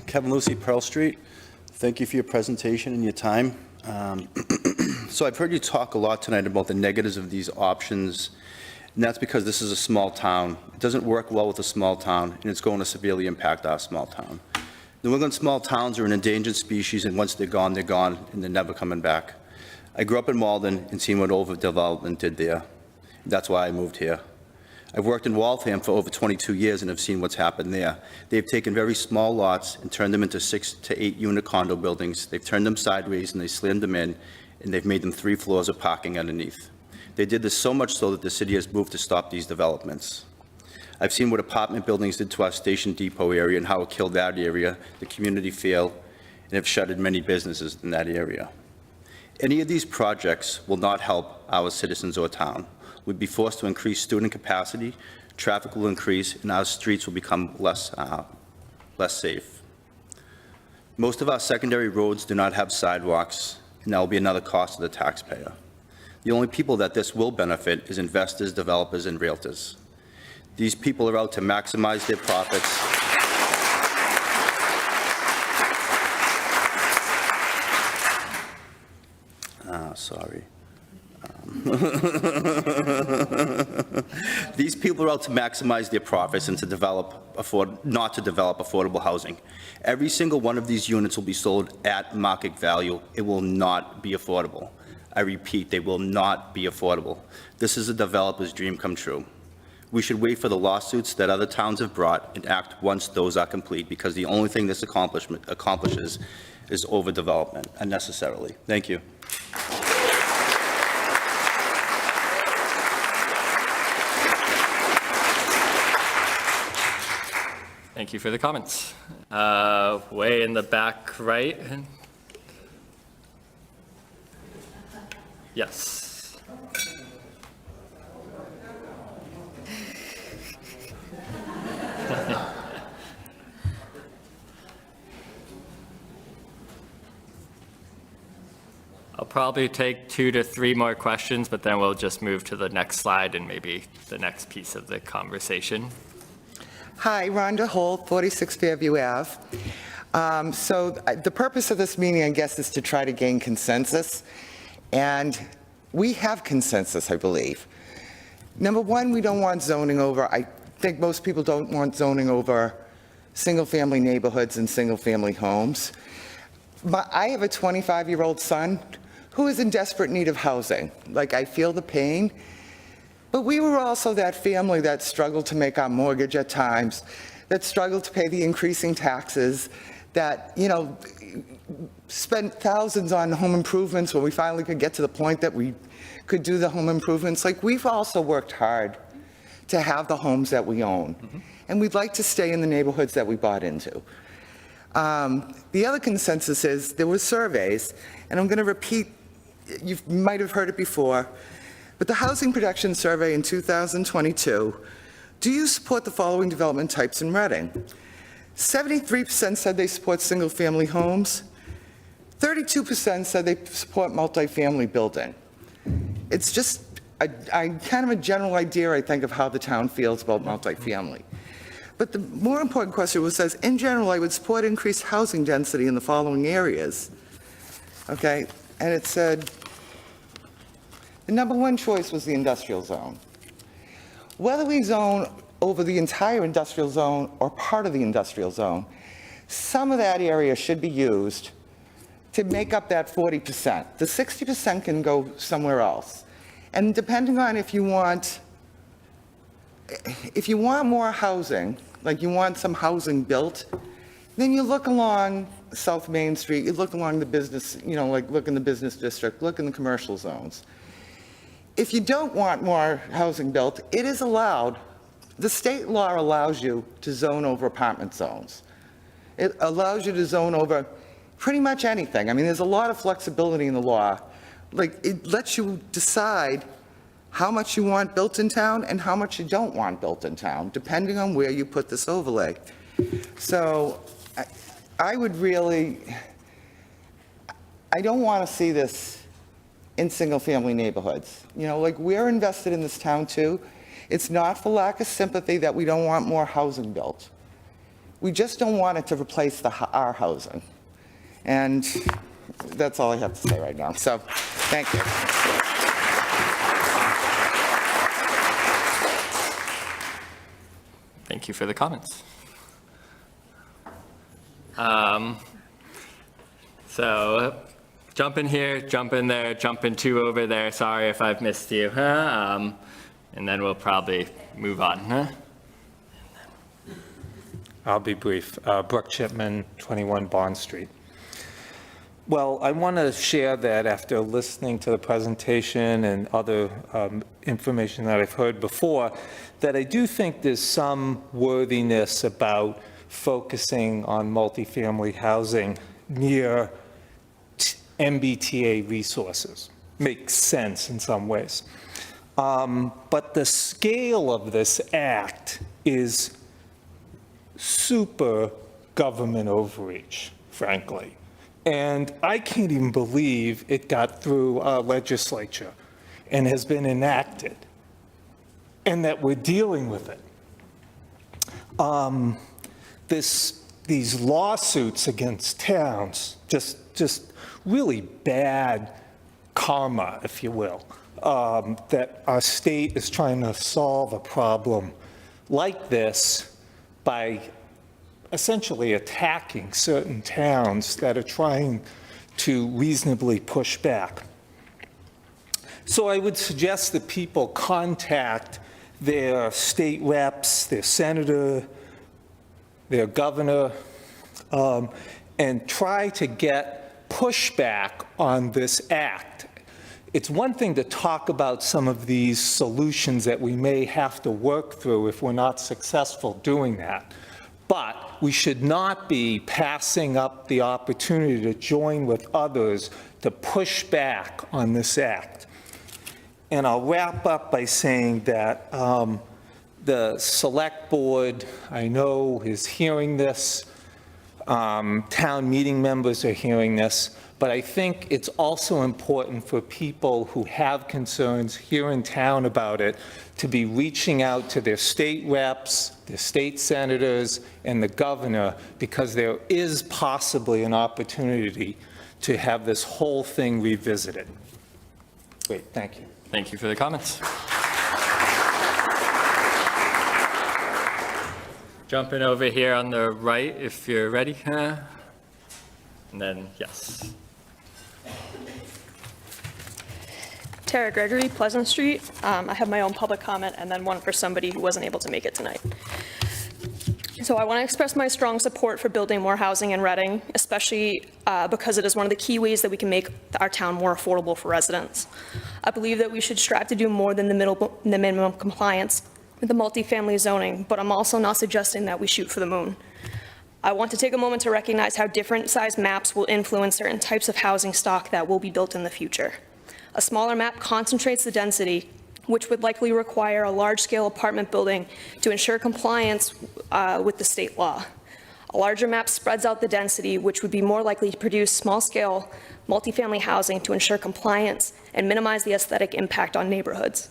Kevin Lucy, Pearl Street. Thank you for your presentation and your time. So I've heard you talk a lot tonight about the negatives of these options, and that's because this is a small town. It doesn't work well with a small town, and it's going to severely impact our small town. New England small towns are an endangered species, and once they're gone, and they're never coming back. I grew up in Malden and seen what overdevelopment did there. That's why I moved here. I've worked in Waltham for over 22 years and have seen what's happened there. They've taken very small lots and turned them into 6 to 8 unit condo buildings. They've turned them sideways and they slammed them in, and they've made them 3 floors of parking underneath. They did this so much so that the city has moved to stop these developments. I've seen what apartment buildings did to our Station Depot area and how it killed that area, the community feel, and have shuttered many businesses in that area. Any of these projects will not help our citizens or town. We'd be forced to increase student capacity, traffic will increase, and our streets will become less safe. Most of our secondary roads do not have sidewalks, and that will be another cost to the taxpayer. The only people that this will benefit is investors, developers, and realtors. These people are out to maximize their profits. These people are out to maximize their profits and not to develop affordable housing. Every single one of these units will be sold at market value. It will not be affordable. I repeat, they will not be affordable. This is a developer's dream come true. We should wait for the lawsuits that other towns have brought and act once those are complete, because the only thing this accomplishes is overdevelopment unnecessarily. Thank you. Thank you for the comments. Way in the back right. Yes. I'll probably take 2 to 3 more questions, but then we'll just move to the next slide and maybe the next piece of the conversation. Hi, Rhonda Holt, 46 Fairview Ave. So the purpose of this meeting, I guess, is to try to gain consensus, and we have consensus, I believe. Number one, we don't want zoning over, I think most people don't want zoning over single-family neighborhoods and single-family homes. But I have a 25-year-old son who is in desperate need of housing. Like, I feel the pain. But we were also that family that struggled to make our mortgage at times, that struggled to pay the increasing taxes, that, you know, spent thousands on home improvements when we finally could get to the point that we could do the home improvements. Like, we've also worked hard to have the homes that we own. And we'd like to stay in the neighborhoods that we bought into. The other consensus is there were surveys, and I'm going to repeat, you might have heard it before, but the Housing Production Survey in 2022, do you support the following development types in Reading? 73% said they support single-family homes. 32% said they support multifamily building. It's just kind of a general idea, I think, of how the town feels about multifamily. But the more important question was, says, in general, I would support increased housing density in the following areas. Okay, and it said, the number one choice was the industrial zone. Whether we zone over the entire industrial zone or part of the industrial zone, some of that area should be used to make up that 40%. The 60% can go somewhere else. And depending on if you want more housing, like you want some housing built, then you look along South Main Street, you look along the business, you know, like look in the business district, look in the commercial zones. If you don't want more housing built, it is allowed, the state law allows you to zone over apartment zones. It allows you to zone over pretty much anything. I mean, there's a lot of flexibility in the law. Like, it lets you decide how much you want built in town and how much you don't want built in town, depending on where you put this overlay. So I would really, I don't want to see this in single-family neighborhoods. You know, like, we're invested in this town too. It's not for lack of sympathy that we don't want more housing built. We just don't want it to replace our housing. And that's all I have to say right now. So, thank you. Thank you for the comments. So jump in here, jump in there, jump in two over there. Sorry if I've missed you. And then we'll probably move on. I'll be brief. Brooke Chipman, 21 Bond Street. Well, I want to share that after listening to the presentation and other information that I've heard before, that I do think there's some worthiness about focusing on multifamily housing near MBTA resources. Makes sense in some ways. But the scale of this act is super government overreach, frankly. And I can't even believe it got through our legislature and has been enacted, and that we're dealing with it. These lawsuits against towns, just really bad karma, if you will, that our state is trying to solve a problem like this by essentially attacking certain towns that are trying to reasonably push back. So I would suggest that people contact their state reps, their senator, their governor, and try to get pushback on this act. It's one thing to talk about some of these solutions that we may have to work through if we're not successful doing that. But we should not be passing up the opportunity to join with others to push back on this act. And I'll wrap up by saying that the select board, I know, is hearing this. Town meeting members are hearing this. But I think it's also important for people who have concerns here in town about it to be reaching out to their state reps, their state senators, and the governor, because there is possibly an opportunity to have this whole thing revisited. Great, thank you. Thank you for the comments. Jumping over here on the right, if you're ready. And then, yes. Tara Gregory, Pleasant Street. I have my own public comment and then one for somebody who wasn't able to make it tonight. So I want to express my strong support for building more housing in Reading, especially because it is one of the key ways that we can make our town more affordable for residents. I believe that we should strive to do more than the minimum compliance with the multifamily zoning, but I'm also not suggesting that we shoot for the moon. I want to take a moment to recognize how different size maps will influence certain types of housing stock that will be built in the future. A smaller map concentrates the density, which would likely require a large-scale apartment building to ensure compliance with the state law. A larger map spreads out the density, which would be more likely to produce small-scale multifamily housing to ensure compliance and minimize the aesthetic impact on neighborhoods.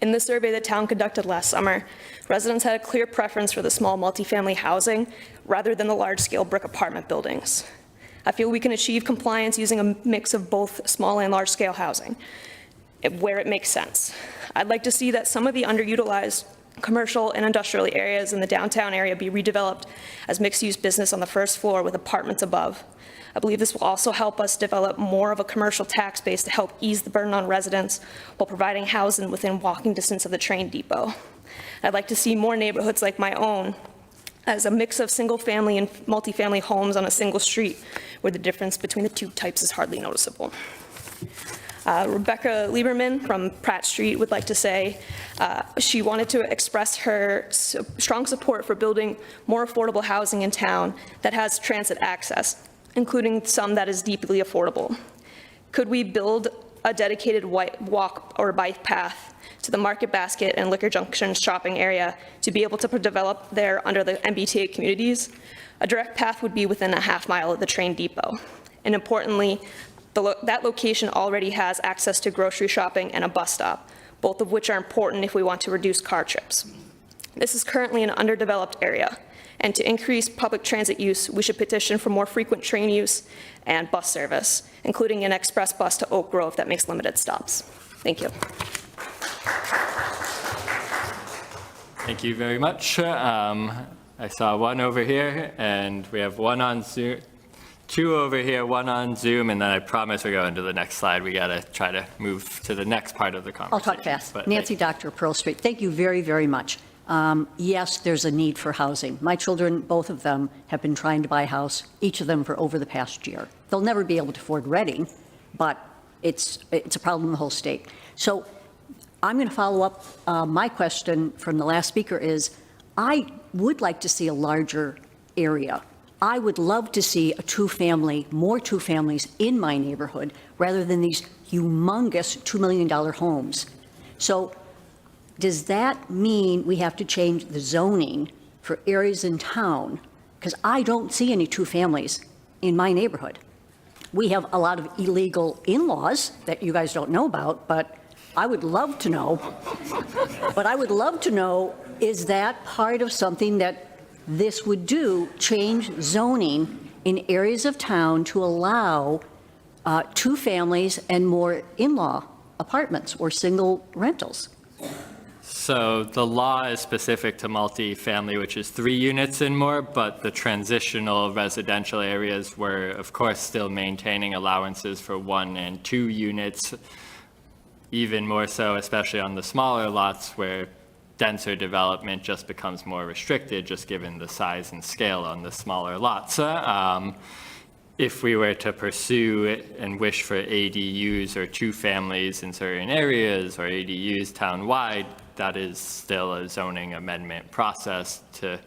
In the survey the town conducted last summer, residents had a clear preference for the small multifamily housing rather than the large-scale brick apartment buildings. I feel we can achieve compliance using a mix of both small and large-scale housing, where it makes sense. I'd like to see that some of the underutilized commercial and industrial areas in the downtown area be redeveloped as mixed-use business on the first floor with apartments above. I believe this will also help us develop more of a commercial tax base to help ease the burden on residents while providing housing within walking distance of the train depot. I'd like to see more neighborhoods like my own as a mix of single-family and multifamily homes on a single street, where the difference between the two types is hardly noticeable. Rebecca Lieberman from Pratt Street would like to say she wanted to express her strong support for building more affordable housing in town that has transit access, including some that is deeply affordable. Could we build a dedicated walk or bike path to the Market Basket and Liquor Junction shopping area to be able to develop there under the MBTA communities? A direct path would be within a half mile of the train depot. And importantly, that location already has access to grocery shopping and a bus stop, both of which are important if we want to reduce car trips. This is currently an underdeveloped area, and to increase public transit use, we should petition for more frequent train use and bus service, including an express bus to Oak Grove that makes limited stops. Thank you. Thank you very much. I saw one over here, and we have one on Zoom, two over here, one on Zoom, and then I promise we're going to the next slide. We got to try to move to the next part of the conversation. I'll talk fast. But Nancy Doctor, Pearl Street. Thank you very, very much. Yes, there's a need for housing. My children, both of them, have been trying to buy a house, each of them for over the past year. They'll never be able to afford Reading, but it's a problem in the whole state. So I'm going to follow up. My question from the last speaker is, I would like to see a larger area. I would love to see a two-family, more two-families in my neighborhood, rather than these humongous $2 million homes. So does that mean we have to change the zoning for areas in town? Because I don't see any two-families in my neighborhood. We have a lot of illegal in-laws that you guys don't know about, but I would love to know. But I would love to know, is that part of something that this would do, change zoning in areas of town to allow two families and more in-law apartments or single rentals? So the law is specific to multifamily, which is 3 units and more, but the transitional residential areas were, of course, still maintaining allowances for 1 and 2 units, even more so, especially on the smaller lots where denser development just becomes more restricted, just given the size and scale on the smaller lots. If we were to pursue and wish for ADUs or two families in certain areas or ADUs townwide, that is still a zoning amendment process to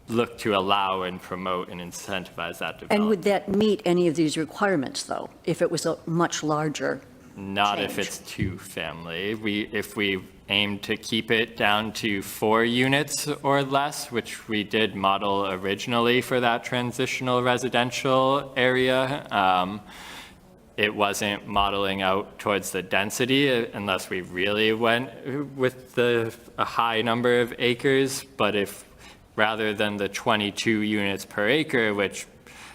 look to allow and promote and incentivize that development. And would that meet any of these requirements, though, if it was a much larger Not if it's two-family. If we aim to keep it down to 4 units or less, which we did model originally for that transitional residential area, it wasn't modeling out towards the density unless we really went with a high number of acres. But if rather than the 22 units per acre, which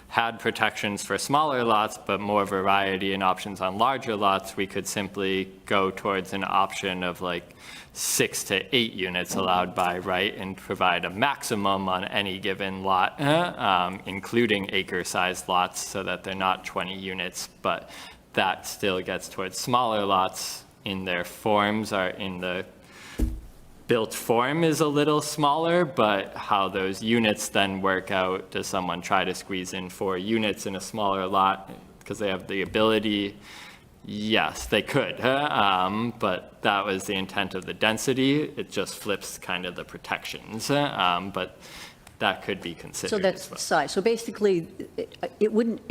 had protections for smaller lots, but more variety and options on larger lots, we could simply go towards an option of like 6 to 8 units allowed by right and provide a maximum on any given lot, including acre-sized lots, so that they're not 20 units, but that still gets towards smaller lots in their forms, or in the built form is a little smaller, but how those units then work out, does someone try to squeeze in 4 units in a smaller lot because they have the ability? Yes, they could, but that was the intent of the density. It just flips kind of the protections, but that could be considered. So that's the size. So basically, it wouldn't,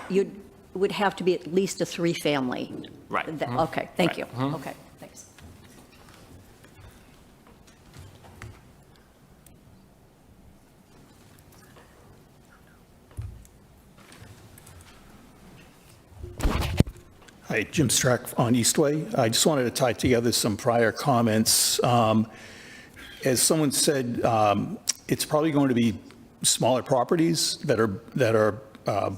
you would have to be at least a 3-family. Right. Okay, thank you. Right. Okay, thanks. Hi, Jim Strack on Eastway. I just wanted to tie together some prior comments. As someone said, it's probably going to be smaller properties that are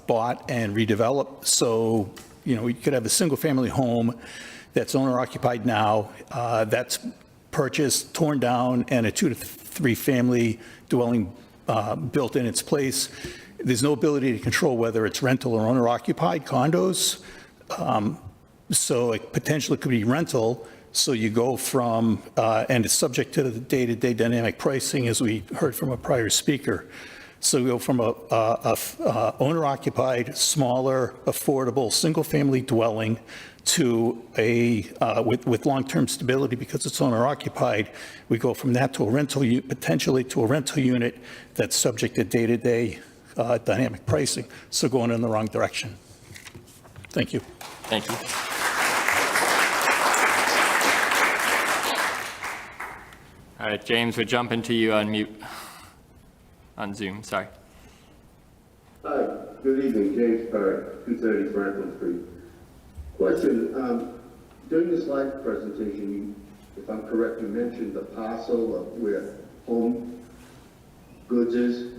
bought and redeveloped. So, you know, we could have a single-family home that's owner-occupied now, that's purchased, torn down, and a 2 to 3 family dwelling built in its place. There's no ability to control whether it's rental or owner-occupied condos. So it potentially could be rental. So you go from, and it's subject to the day-to-day dynamic pricing, as we heard from a prior speaker. So we go from a owner-occupied, smaller, affordable, single-family dwelling to a, with long-term stability because it's owner-occupied. We go from that to a rental, potentially to a rental unit that's subject to day-to-day dynamic pricing. So going in the wrong direction. Thank you. Thank you. All right, James, we're jumping to you on mute, on Zoom, sorry. Hi, good evening, James Park, 230 Franklin Street. Question, during the slide presentation, if I'm correct, you mentioned the parcel of where Home Goods is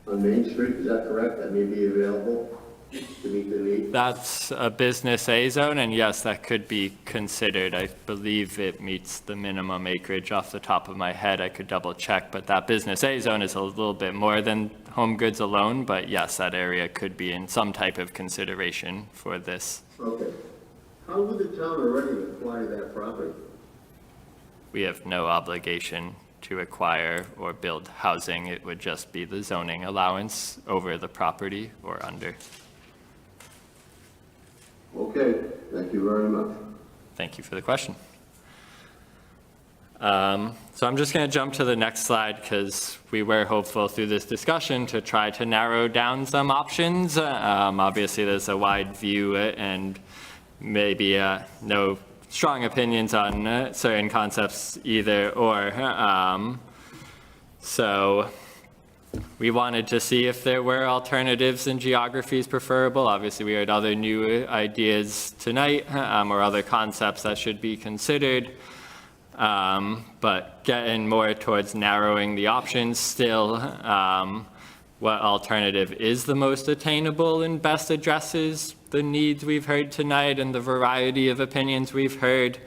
on Main Street, is that correct? That may be available to meet the need? That's a business A zone, and yes, that could be considered. I believe it meets the minimum acreage off the top of my head. I could double check, but that business A zone is a little bit more than Home Goods alone, but yes, that area could be in some type of consideration for this. Okay. How would the town already acquire that property? We have no obligation to acquire or build housing. It would just be the zoning allowance over the property or under. Okay, thank you very much. Thank you for the question. So I'm just going to jump to the next slide because we were hopeful through this discussion to try to narrow down some options. Obviously, there's a wide view and maybe no strong opinions on certain concepts either or. So we wanted to see if there were alternatives and geographies preferable. Obviously, we heard other new ideas tonight or other concepts that should be considered. But getting more towards narrowing the options still, what alternative is the most attainable and best addresses the needs we've heard tonight and the variety of opinions we've heard?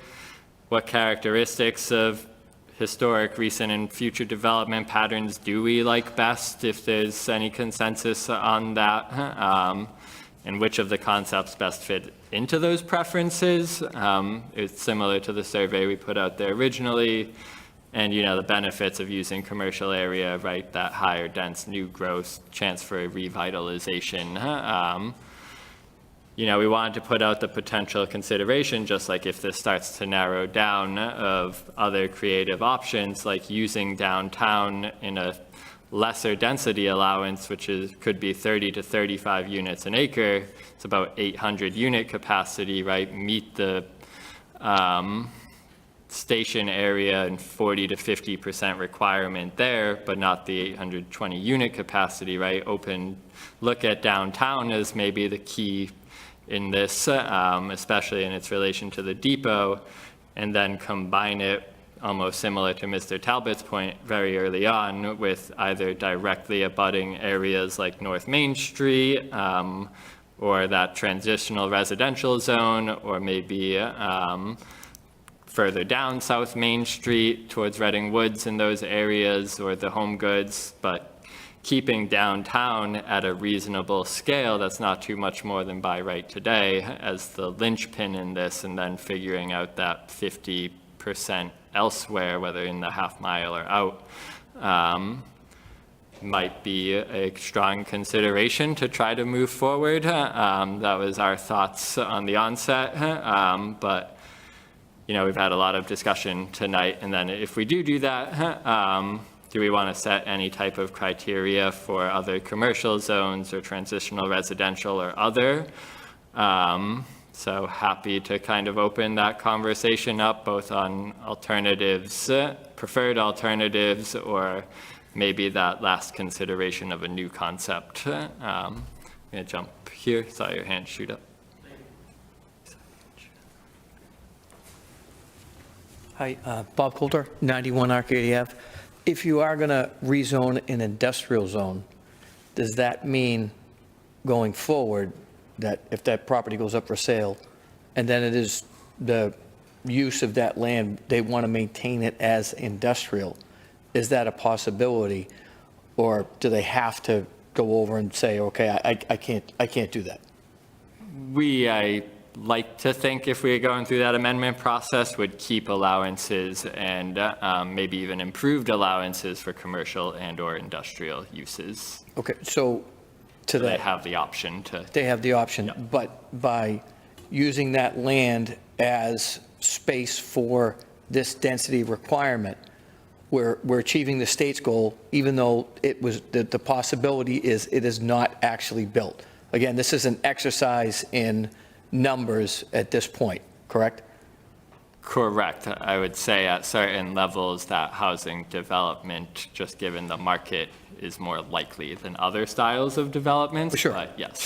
What characteristics of historic, recent, and future development patterns do we like best, if there's any consensus on that? And which of the concepts best fit into those preferences? It's similar to the survey we put out there originally. And, you know, the benefits of using commercial area, right? That higher dense new growth, chance for revitalization. You know, we wanted to put out the potential consideration, just like if this starts to narrow down, of other creative options, like using downtown in a lesser density allowance, which could be 30 to 35 units an acre. It's about 800 unit capacity, right? Meet the station area and 40 to 50% requirement there, but not the 820 unit capacity, right? Look at downtown as maybe the key in this, especially in its relation to the depot, and then combine it almost similar to Mr. Talbot's point very early on with either directly abutting areas like North Main Street, or that transitional residential zone, or maybe further down South Main Street towards Reading Woods in those areas, or the Home Goods, but keeping downtown at a reasonable scale that's not too much more than by right today as the linchpin in this, and then figuring out that 50% elsewhere, whether in the half mile or out, might be a strong consideration to try to move forward. That was our thoughts on the onset, but we've had a lot of discussion tonight, and then if we do that, do we want to set any type of criteria for other commercial zones or transitional residential or other? So happy to kind of open that conversation up, both on alternatives, preferred alternatives, or maybe that last consideration of a new concept. I'm going to jump here. Saw your hand shoot up. Hi, Bob Coulter, 91 Arcadia Ave. If you are going to rezone an industrial zone, does that mean going forward that if that property goes up for sale and then it is the use of that land, they want to maintain it as industrial, is that a possibility? Or do they have to go over and say, okay, I can't do that? I like to think if we were going through that amendment process would keep allowances and maybe even improved allowances for commercial and or industrial uses. Okay, so to they have the option to. They have the option, but by using that land as space for this density requirement, we're achieving the state's goal, even though it was, the possibility is it is not actually built. Again, this is an exercise in numbers at this point, correct? Correct. I would say at certain levels that housing development, just given the market, is more likely than other styles of development. Sure. But yes.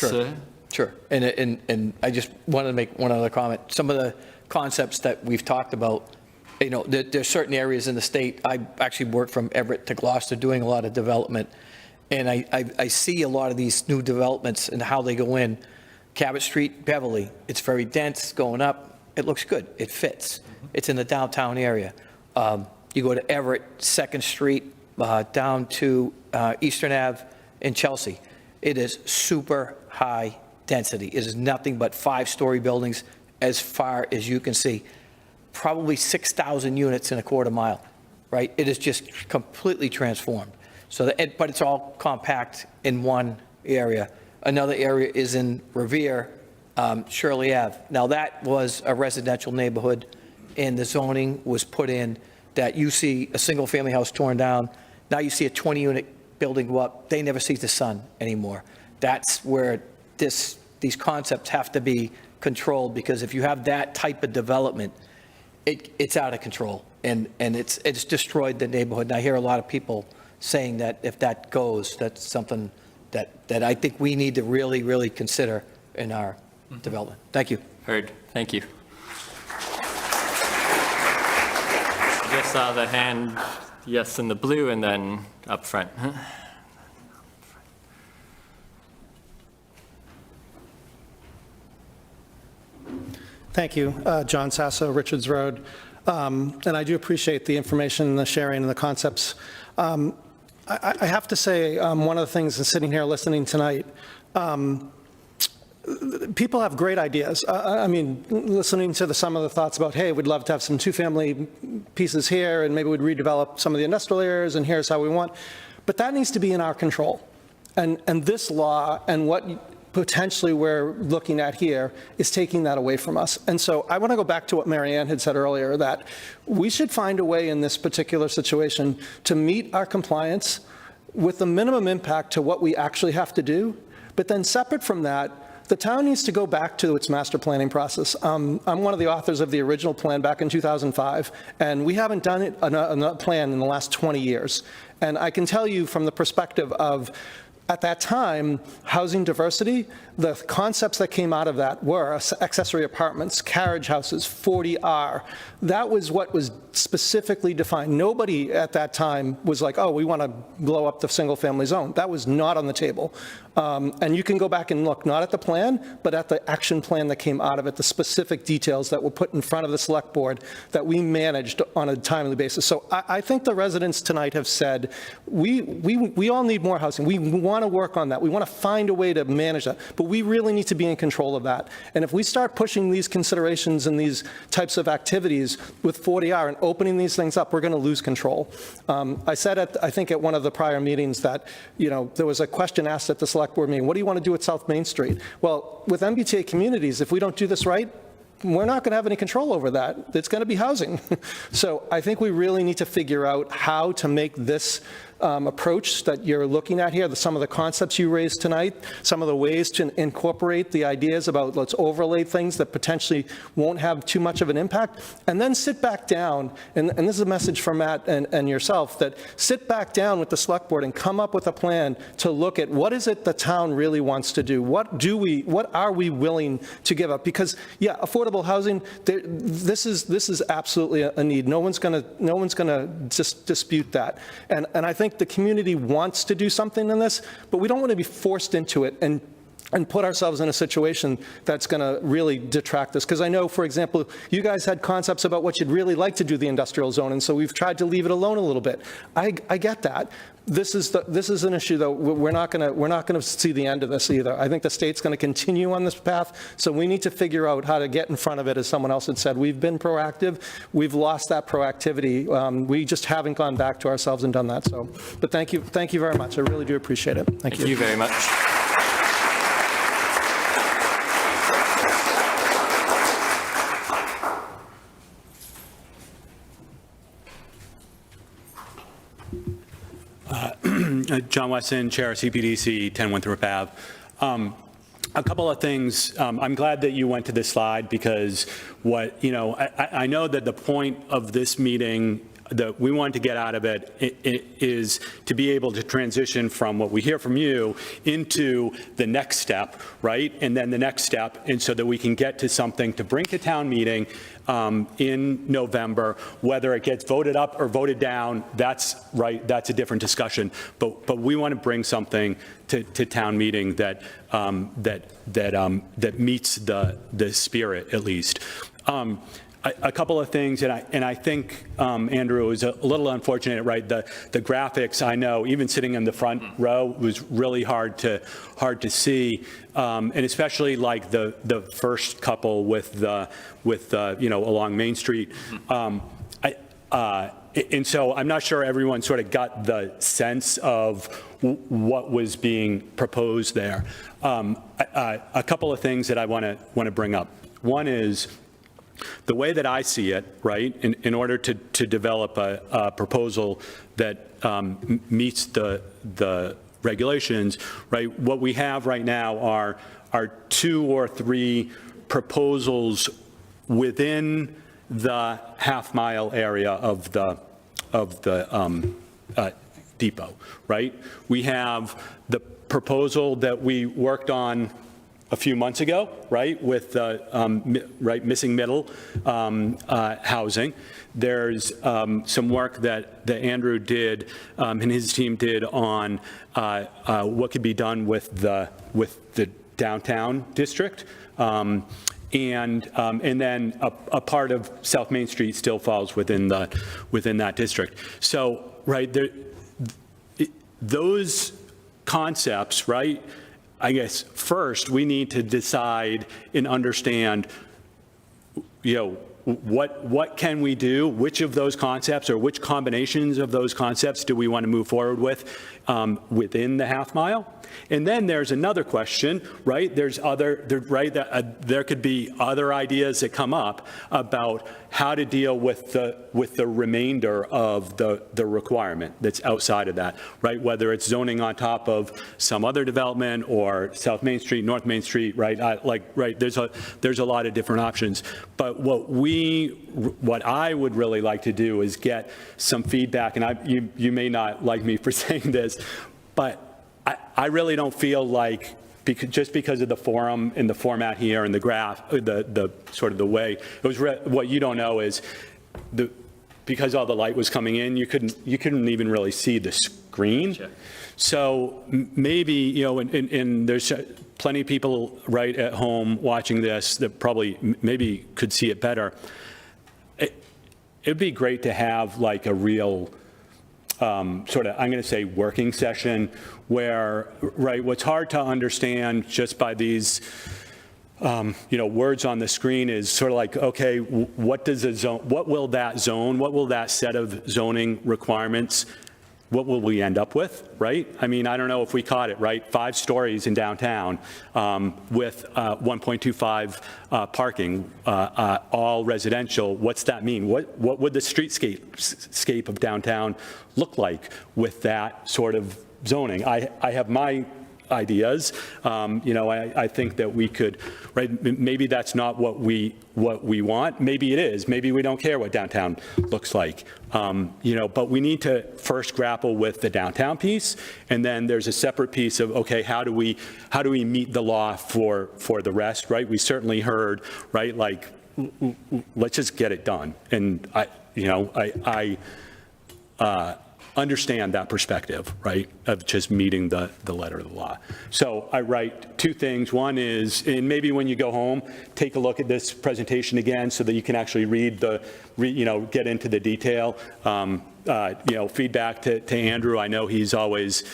Sure. And I just wanted to make one other comment. Some of the concepts that we've talked about, there's certain areas in the state. I actually work from Everett to Gloucester doing a lot of development. And I see a lot of these new developments and how they go in. Cabot Street, Beverly, it's very dense going up. It looks good. It fits. It's in the downtown area. You go to Everett, 2nd Street, down to Eastern Ave in Chelsea. It is super high density. It is nothing but 5-story buildings as far as you can see. Probably 6,000 units in a quarter mile, right? It is just completely transformed. But it's all compact in one area. Another area is in Revere, Shirley Ave. Now, that was a residential neighborhood, and the zoning was put in that you see a single-family house torn down. Now you see a 20-unit building go up. They never see the sun anymore. That's where these concepts have to be controlled, because if you have that type of development, it's out of control, and it's destroyed the neighborhood. And I hear a lot of people saying that if that goes, that's something that I think we need to really, really consider in our development. Thank you. Heard. Thank you. I just saw the hand, yes, in the blue, and then up front. Thank you. John Sasso, Richards Road. And I do appreciate the information, the sharing, and the concepts. I have to say, one of the things sitting here listening tonight, people have great ideas. I mean, listening to some of the thoughts about, hey, we'd love to have some 2-family pieces here, and maybe we'd redevelop some of the industrial areas, and here's how we want. But that needs to be in our control. And this law and what potentially we're looking at here is taking that away from us. And so I want to go back to what Mary Ann had said earlier, that we should find a way in this particular situation to meet our compliance with the minimum impact to what we actually have to do. But then separate from that, the town needs to go back to its master planning process. I'm one of the authors of the original plan back in 2005, and we haven't done it a plan in the last 20 years. And I can tell you from the perspective of, at that time, housing diversity, the concepts that came out of that were accessory apartments, carriage houses, 40R. That was what was specifically defined. Nobody at that time was like, oh, we want to blow up the single-family zone. That was not on the table. And you can go back and look, not at the plan, but at the action plan that came out of it, the specific details that were put in front of the select board that we managed on a timely basis. So I think the residents tonight have said, we all need more housing. We want to work on that. We want to find a way to manage that. But we really need to be in control of that. And if we start pushing these considerations and these types of activities with 40R and opening these things up, we're going to lose control. I said, I think at one of the prior meetings that, there was a question asked at the select board meeting, what do you want to do at South Main Street? Well, with MBTA communities, if we don't do this right, we're not going to have any control over that. It's going to be housing. So I think we really need to figure out how to make this approach that you're looking at here, some of the concepts you raised tonight, some of the ways to incorporate the ideas about let's overlay things that potentially won't have too much of an impact, and then sit back down, and this is a message from Matt and yourself, that sit back down with the select board and come up with a plan to look at what is it the town really wants to do? What are we willing to give up? Because, yeah, affordable housing, this is absolutely a need. No one's going to dispute that. And I think the community wants to do something in this, but we don't want to be forced into it and put ourselves in a situation that's going to really detract this. Because I know, for example, you guys had concepts about what you'd really like to do the industrial zone, and so we've tried to leave it alone a little bit. I get that. This is an issue, though. We're not going to see the end of this either. I think the state's going to continue on this path, so we need to figure out how to get in front of it, as someone else had said. We've been proactive. We've lost that proactivity. We just haven't gone back to ourselves and done that. So, but thank you very much. I really do appreciate it. Thank you. Thank you very much. John Wesson, Chair of CPDC, 10 Winthrop Ave. A couple of things. I'm glad that you went to this slide because I know that the point of this meeting that we want to get out of it is to be able to transition from what we hear from you into the next step, right? And then the next step, and so that we can get to something to bring to town meeting in November. Whether it gets voted up or voted down, that's right. That's a different discussion. But we want to bring something to town meeting that meets the spirit, at least. A couple of things, and I think, Andrew, it was a little unfortunate, right? The graphics, I know, even sitting in the front row, was really hard to see, and especially like the first couple with along Main Street. And so I'm not sure everyone sort of got the sense of what was being proposed there. A couple of things that I want to bring up. One is, the way that I see it, right, in order to develop a proposal that meets the regulations, right, what we have right now are 2 or 3 proposals within the half-mile area of the depot, right? We have the proposal that we worked on a few months ago, right, with missing middle housing. There's some work that Andrew did and his team did on what could be done with the downtown district, and then a part of South Main Street still falls within that district. So, right there, those concepts, right. I guess first we need to decide and understand, what can we do? Which of those concepts or which combinations of those concepts do we want to move forward with within the half mile? And then there's another question, right? There could be other ideas that come up about how to deal with the remainder of the requirement that's outside of that, right? Whether it's zoning on top of some other development or South Main Street, North Main Street, right? There's a lot of different options. But what I would really like to do is get some feedback, and you may not like me for saying this, but I really don't feel like, just because of the forum and the format here and the graph, the sort of the way, it was what you don't know is because all the light was coming in, you couldn't even really see the screen. Sure. So maybe, and there's plenty of people right at home watching this that probably maybe could see it better. It'd be great to have like a real sort of, I'm going to say, working session where, right, what's hard to understand just by these, words on the screen is sort of like, okay, what will that set of zoning requirements, what will we end up with, right? I mean, I don't know if we caught it, right? 5 stories in downtown with 1.25 parking, all residential. What's that mean? What would the streetscape of downtown look like with that sort of zoning? I have my ideas. I think that we could, right? Maybe that's not what we want. Maybe it is. Maybe we don't care what downtown looks like. But we need to first grapple with the downtown piece, and then there's a separate piece of, okay, how do we meet the law for the rest, right? We certainly heard, right? Like, let's just get it done. And I understand that perspective, right, of just meeting the letter of the law. So I write 2 things. One is, and maybe when you go home, take a look at this presentation again so that you can actually get into the detail. Feedback to Andrew. I know he's always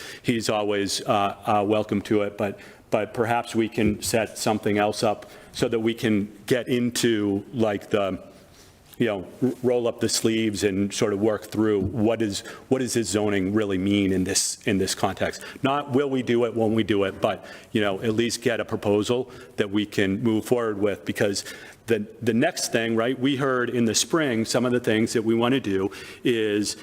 welcome to it, but perhaps we can set something else up so that we can get into like the, roll up the sleeves and sort of work through what does this zoning really mean in this context. Not will we do it, won't we do it, but at least get a proposal that we can move forward with, because the next thing, right, we heard in the spring, some of the things that we want to do is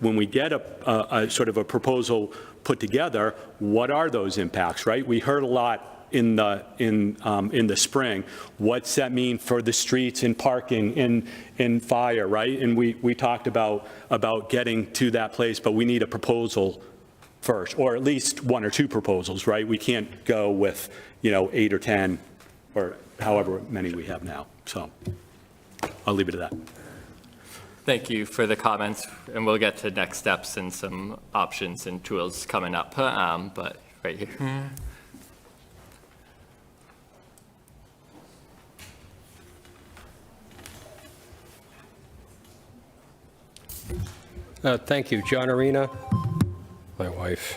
when we get a sort of a proposal put together, what are those impacts, right? We heard a lot in the spring. What's that mean for the streets and parking in fire, right? And we talked about getting to that place, but we need a proposal first, or at least 1 or 2 proposals, right? We can't go with 8 or 10 or however many we have now. So I'll leave it at that. Thank you for the comments, and we'll get to next steps and some options and tools coming up, but right here. Thank you. John Arena, my wife.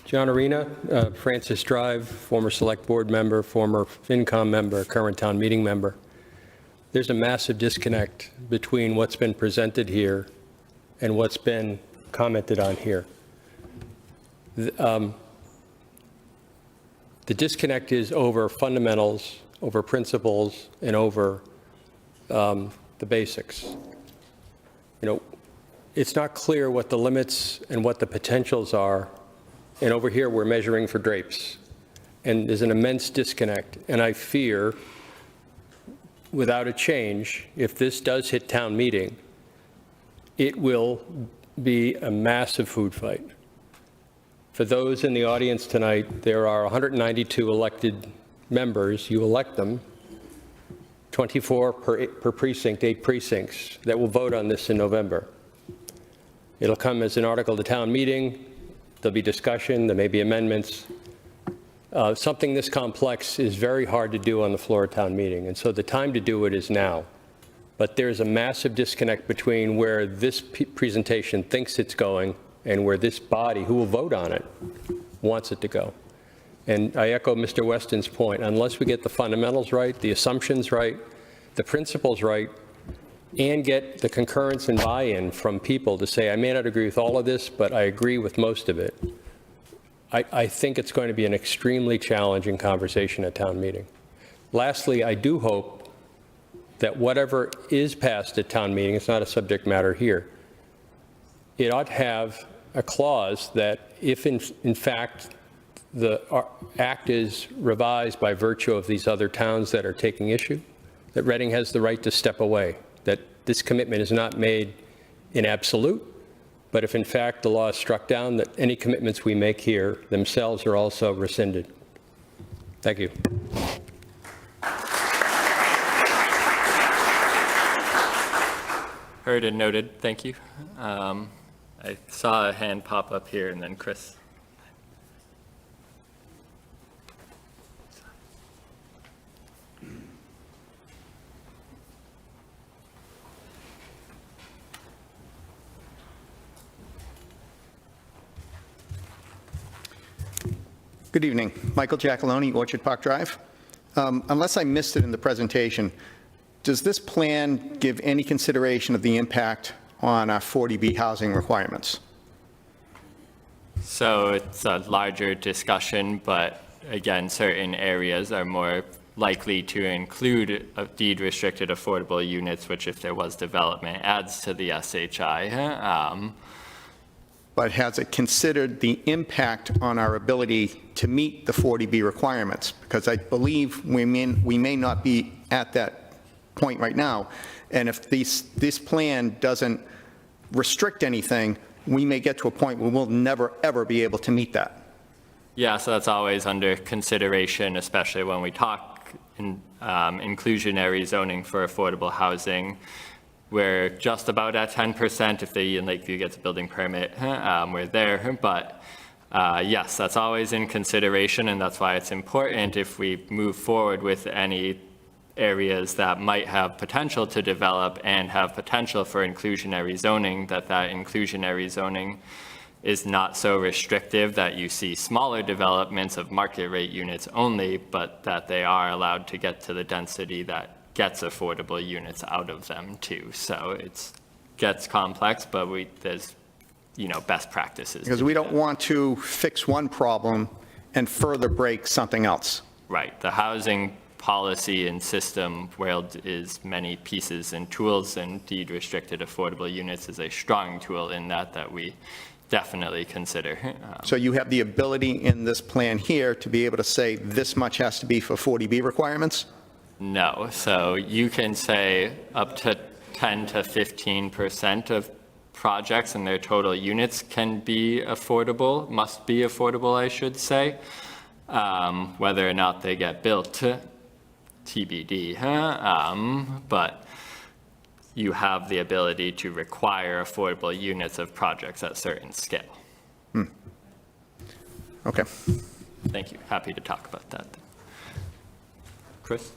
John Arena, Francis Drive, former Select Board member, former FinCom member, current town meeting member. There's a massive disconnect between what's been presented here and what's been commented on here. The disconnect is over fundamentals, over principles, and over the basics. It's not clear what the limits and what the potentials are. And over here, we're measuring for drapes. And there's an immense disconnect. And I fear, without a change, if this does hit town meeting, it will be a massive food fight. For those in the audience tonight, there are 192 elected members. You elect them, 24 per precinct, 8 precincts, that will vote on this in November. It'll come as an article to town meeting. There'll be discussion. There may be amendments. Something this complex is very hard to do on the floor of town meeting, and so the time to do it is now. But there's a massive disconnect between where this presentation thinks it's going and where this body, who will vote on it, wants it to go. And I echo Mr. Weston's point. Unless we get the fundamentals right, the assumptions right, the principles right and get the concurrence and buy-in from people to say, I may not agree with all of this, but I agree with most of it, I think it's going to be an extremely challenging conversation at town meeting. Lastly, I do hope that whatever is passed at town meeting, it's not a subject matter here, it ought to have a clause that if in fact the act is revised by virtue of these other towns that are taking issue, that Reading has the right to step away, that this commitment is not made in absolute, but if in fact the law is struck down, that any commitments we make here themselves are also rescinded. Thank you. Heard and noted, thank you. I saw a hand pop up here, and then Chris. Good evening. Michael Giacalone, Orchard Park Drive. Unless I missed it in the presentation, does this plan give any consideration of the impact on our 40B housing requirements? So it's a larger discussion, but again, certain areas are more likely to include deed-restricted affordable units, which if there was development adds to the SHI. But has it considered the impact on our ability to meet the 40B requirements? Because I believe we may not be at that point right now. And if this plan doesn't restrict anything, we may get to a point where we'll never, ever be able to meet that. Yeah, so that's always under consideration, especially when we talk inclusionary zoning for affordable housing. We're just about at 10%. If the in Lakeview gets a building permit, we're there. But yes, that's always in consideration, and that's why it's important if we move forward with any areas that might have potential to develop and have potential for inclusionary zoning, that inclusionary zoning is not so restrictive that you see smaller developments of market rate units only, but that they are allowed to get to the density that gets affordable units out of them too. So it gets complex, but there's best practices. Because we don't want to fix one problem and further break something else. Right. The housing policy and system world is many pieces and tools, and deed-restricted affordable units is a strong tool in that we definitely consider. So you have the ability in this plan here to be able to say this much has to be for 40B requirements? No. So you can say up to 10 to 15% of projects and their total units can be affordable, must be affordable, I should say. Whether or not they get built, TBD. But you have the ability to require affordable units of projects at certain scale. Okay. Thank you. Happy to talk about that. Chris?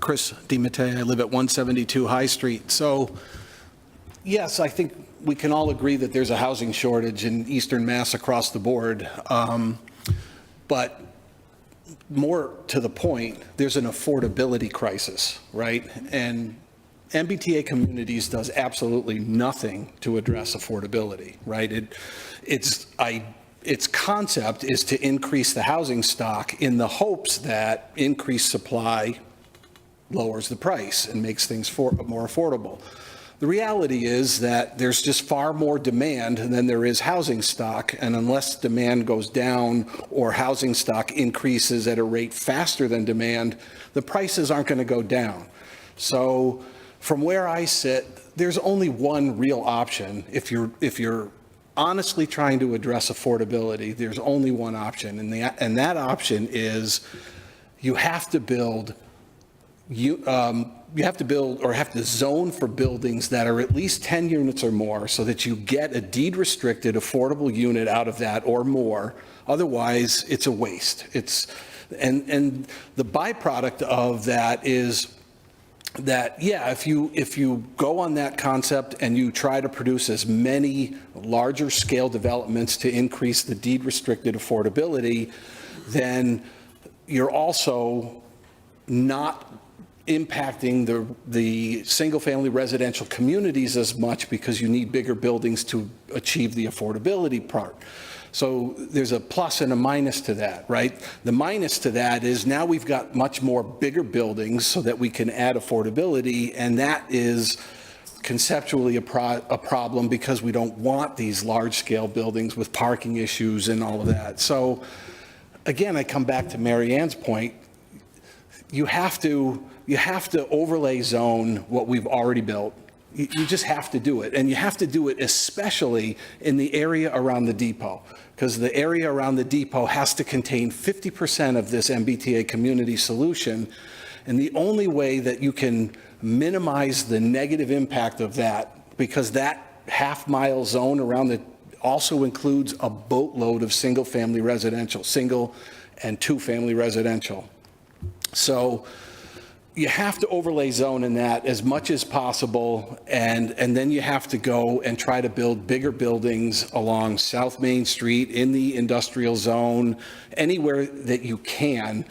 Chris DiMattei, I live at 172 High Street. So, yes, I think we can all agree that there's a housing shortage in Eastern Mass across the board. But more to the point, there's an affordability crisis, right? And MBTA Communities does absolutely nothing to address affordability, right? Its concept is to increase the housing stock in the hopes that increased supply lowers the price and makes things more affordable. The reality is that there's just far more demand than there is housing stock, and unless demand goes down or housing stock increases at a rate faster than demand, the prices aren't going to go down. So from where I sit, there's only one real option. If you're honestly trying to address affordability, there's only one option, and that option is you have to build or have to zone for buildings that are at least 10 units or more so that you get a deed-restricted affordable unit out of that or more. Otherwise, it's a waste. And the byproduct of that is that, yeah, if you go on that concept and you try to produce as many larger scale developments to increase the deed-restricted affordability, then you're also not impacting the single-family residential communities as much because you need bigger buildings to achieve the affordability part. So there's a plus and a minus to that, right? The minus to that is now we've got much more bigger buildings so that we can add affordability, and that is conceptually a problem because we don't want these large-scale buildings with parking issues and all of that. So again, I come back to Mary Ann's point. You have to overlay zone what we've already built. You just have to do it. And you have to do it especially in the area around the depot, because the area around the depot has to contain 50% of this MBTA community solution. And the only way that you can minimize the negative impact of that, because that half-mile zone around it also includes a boatload of single-family residential, single and two-family residential. So you have to overlay zone in that as much as possible, and then you have to go and try to build bigger buildings along South Main Street, in the industrial zone, anywhere that you can,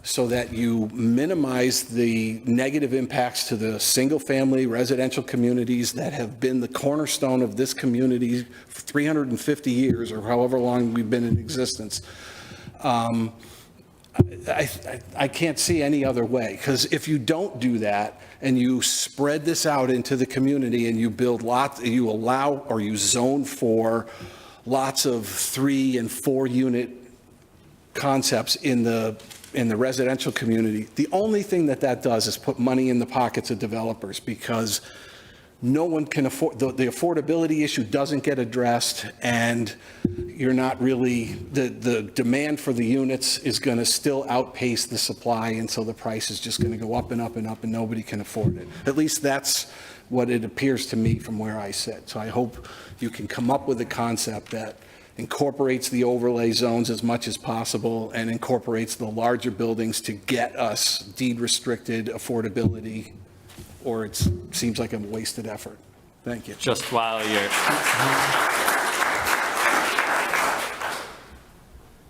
so that you minimize the negative impacts to the single-family residential communities that have been the cornerstone of this community for 350 years, or however long we've been in existence. I can't see any other way, because if you don't do that and you spread this out into the community and you build lots, you allow or you zone for lots of 3 and 4 unit concepts in the residential community, the only thing that does is put money in the pockets of developers, because no one can afford, the affordability issue doesn't get addressed, and you're not really, the demand for the units is going to still outpace the supply, and so the price is just going to go up and up and up, and nobody can afford it. At least that's what it appears to me from where I sit. So I hope you can come up with a concept that incorporates the overlay zones as much as possible and incorporates the larger buildings to get us deed-restricted affordability, or it seems like a wasted effort. Thank you. Just while you're...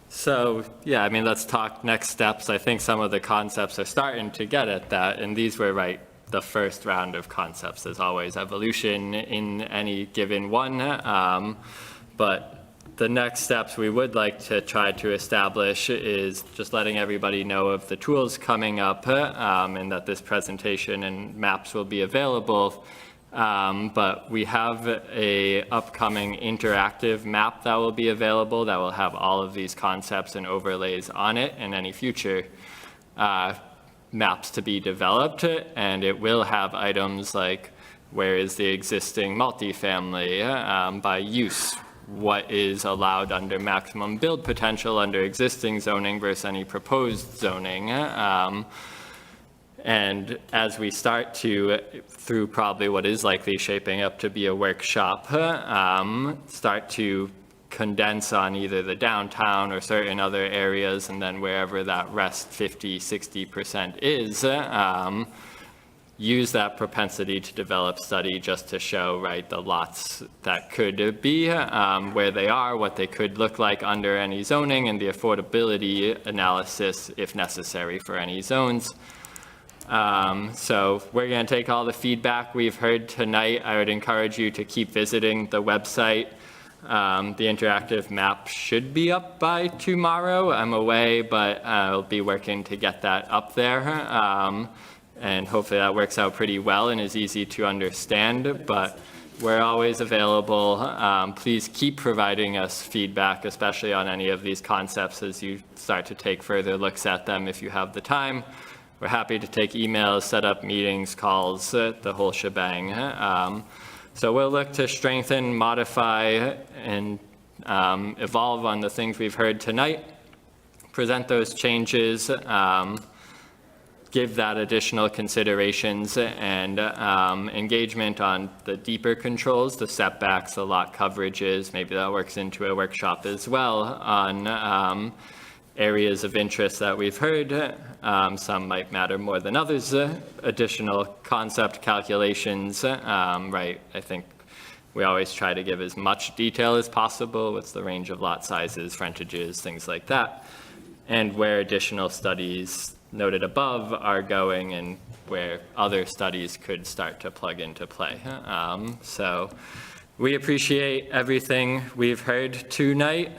So, yeah, I mean, let's talk next steps. I think some of the concepts are starting to get at that, and these were the first round of concepts. There's always evolution in any given one, but the next steps we would like to try to establish is just letting everybody know of the tools coming up, and that this presentation and maps will be available. But we have a upcoming interactive map that will be available that will have all of these concepts and overlays on it, and any future maps to be developed. And it will have items like, where is the existing multifamily by use? What is allowed under maximum build potential under existing zoning versus any proposed zoning. And as we start to, through probably what is likely shaping up to be a workshop, start to condense on either the downtown or certain other areas, and then wherever that rest 50, 60% is, use that propensity to develop study just to show, right, the lots that could be, where they are, what they could look like under any zoning, and the affordability analysis if necessary for any zones. So we're going to take all the feedback we've heard tonight. I would encourage you to keep visiting the website. The interactive map should be up by tomorrow. I'm away, but I'll be working to get that up there. And hopefully that works out pretty well and is easy to understand, but we're always available. Please keep providing us feedback, especially on any of these concepts as you start to take further looks at them if you have the time. We're happy to take emails, set up meetings, calls, the whole shebang. So we'll look to strengthen, modify, and evolve on the things we've heard tonight, present those changes, give that additional considerations and engagement on the deeper controls, the setbacks, the lot coverages. Maybe that works into a workshop as well on areas of interest that we've heard. Some might matter more than others. Additional concept calculations, right? I think we always try to give as much detail as possible. What's the range of lot sizes, frontages, things like that. and where additional studies noted above are going and where other studies could start to plug into play. So we appreciate everything we've heard tonight.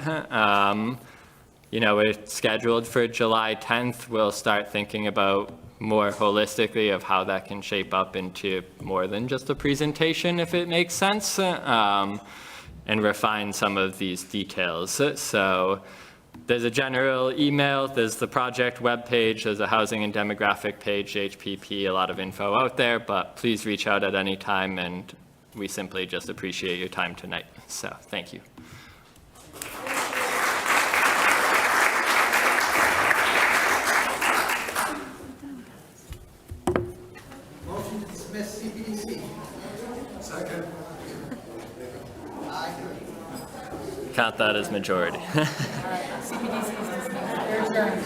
You know, we're scheduled for July 10th. We'll start thinking about more holistically of how that can shape up into more than just a presentation, if it makes sense, and refine some of these details. So there's a general email, there's the project webpage, there's a housing and demographic page, HPP, a lot of info out there, but please reach out at any time, and we simply just appreciate your time tonight. So thank you. Motion to dismiss CPDC. Second. Count that as majority. CPDC is dismissed. They're adjourned.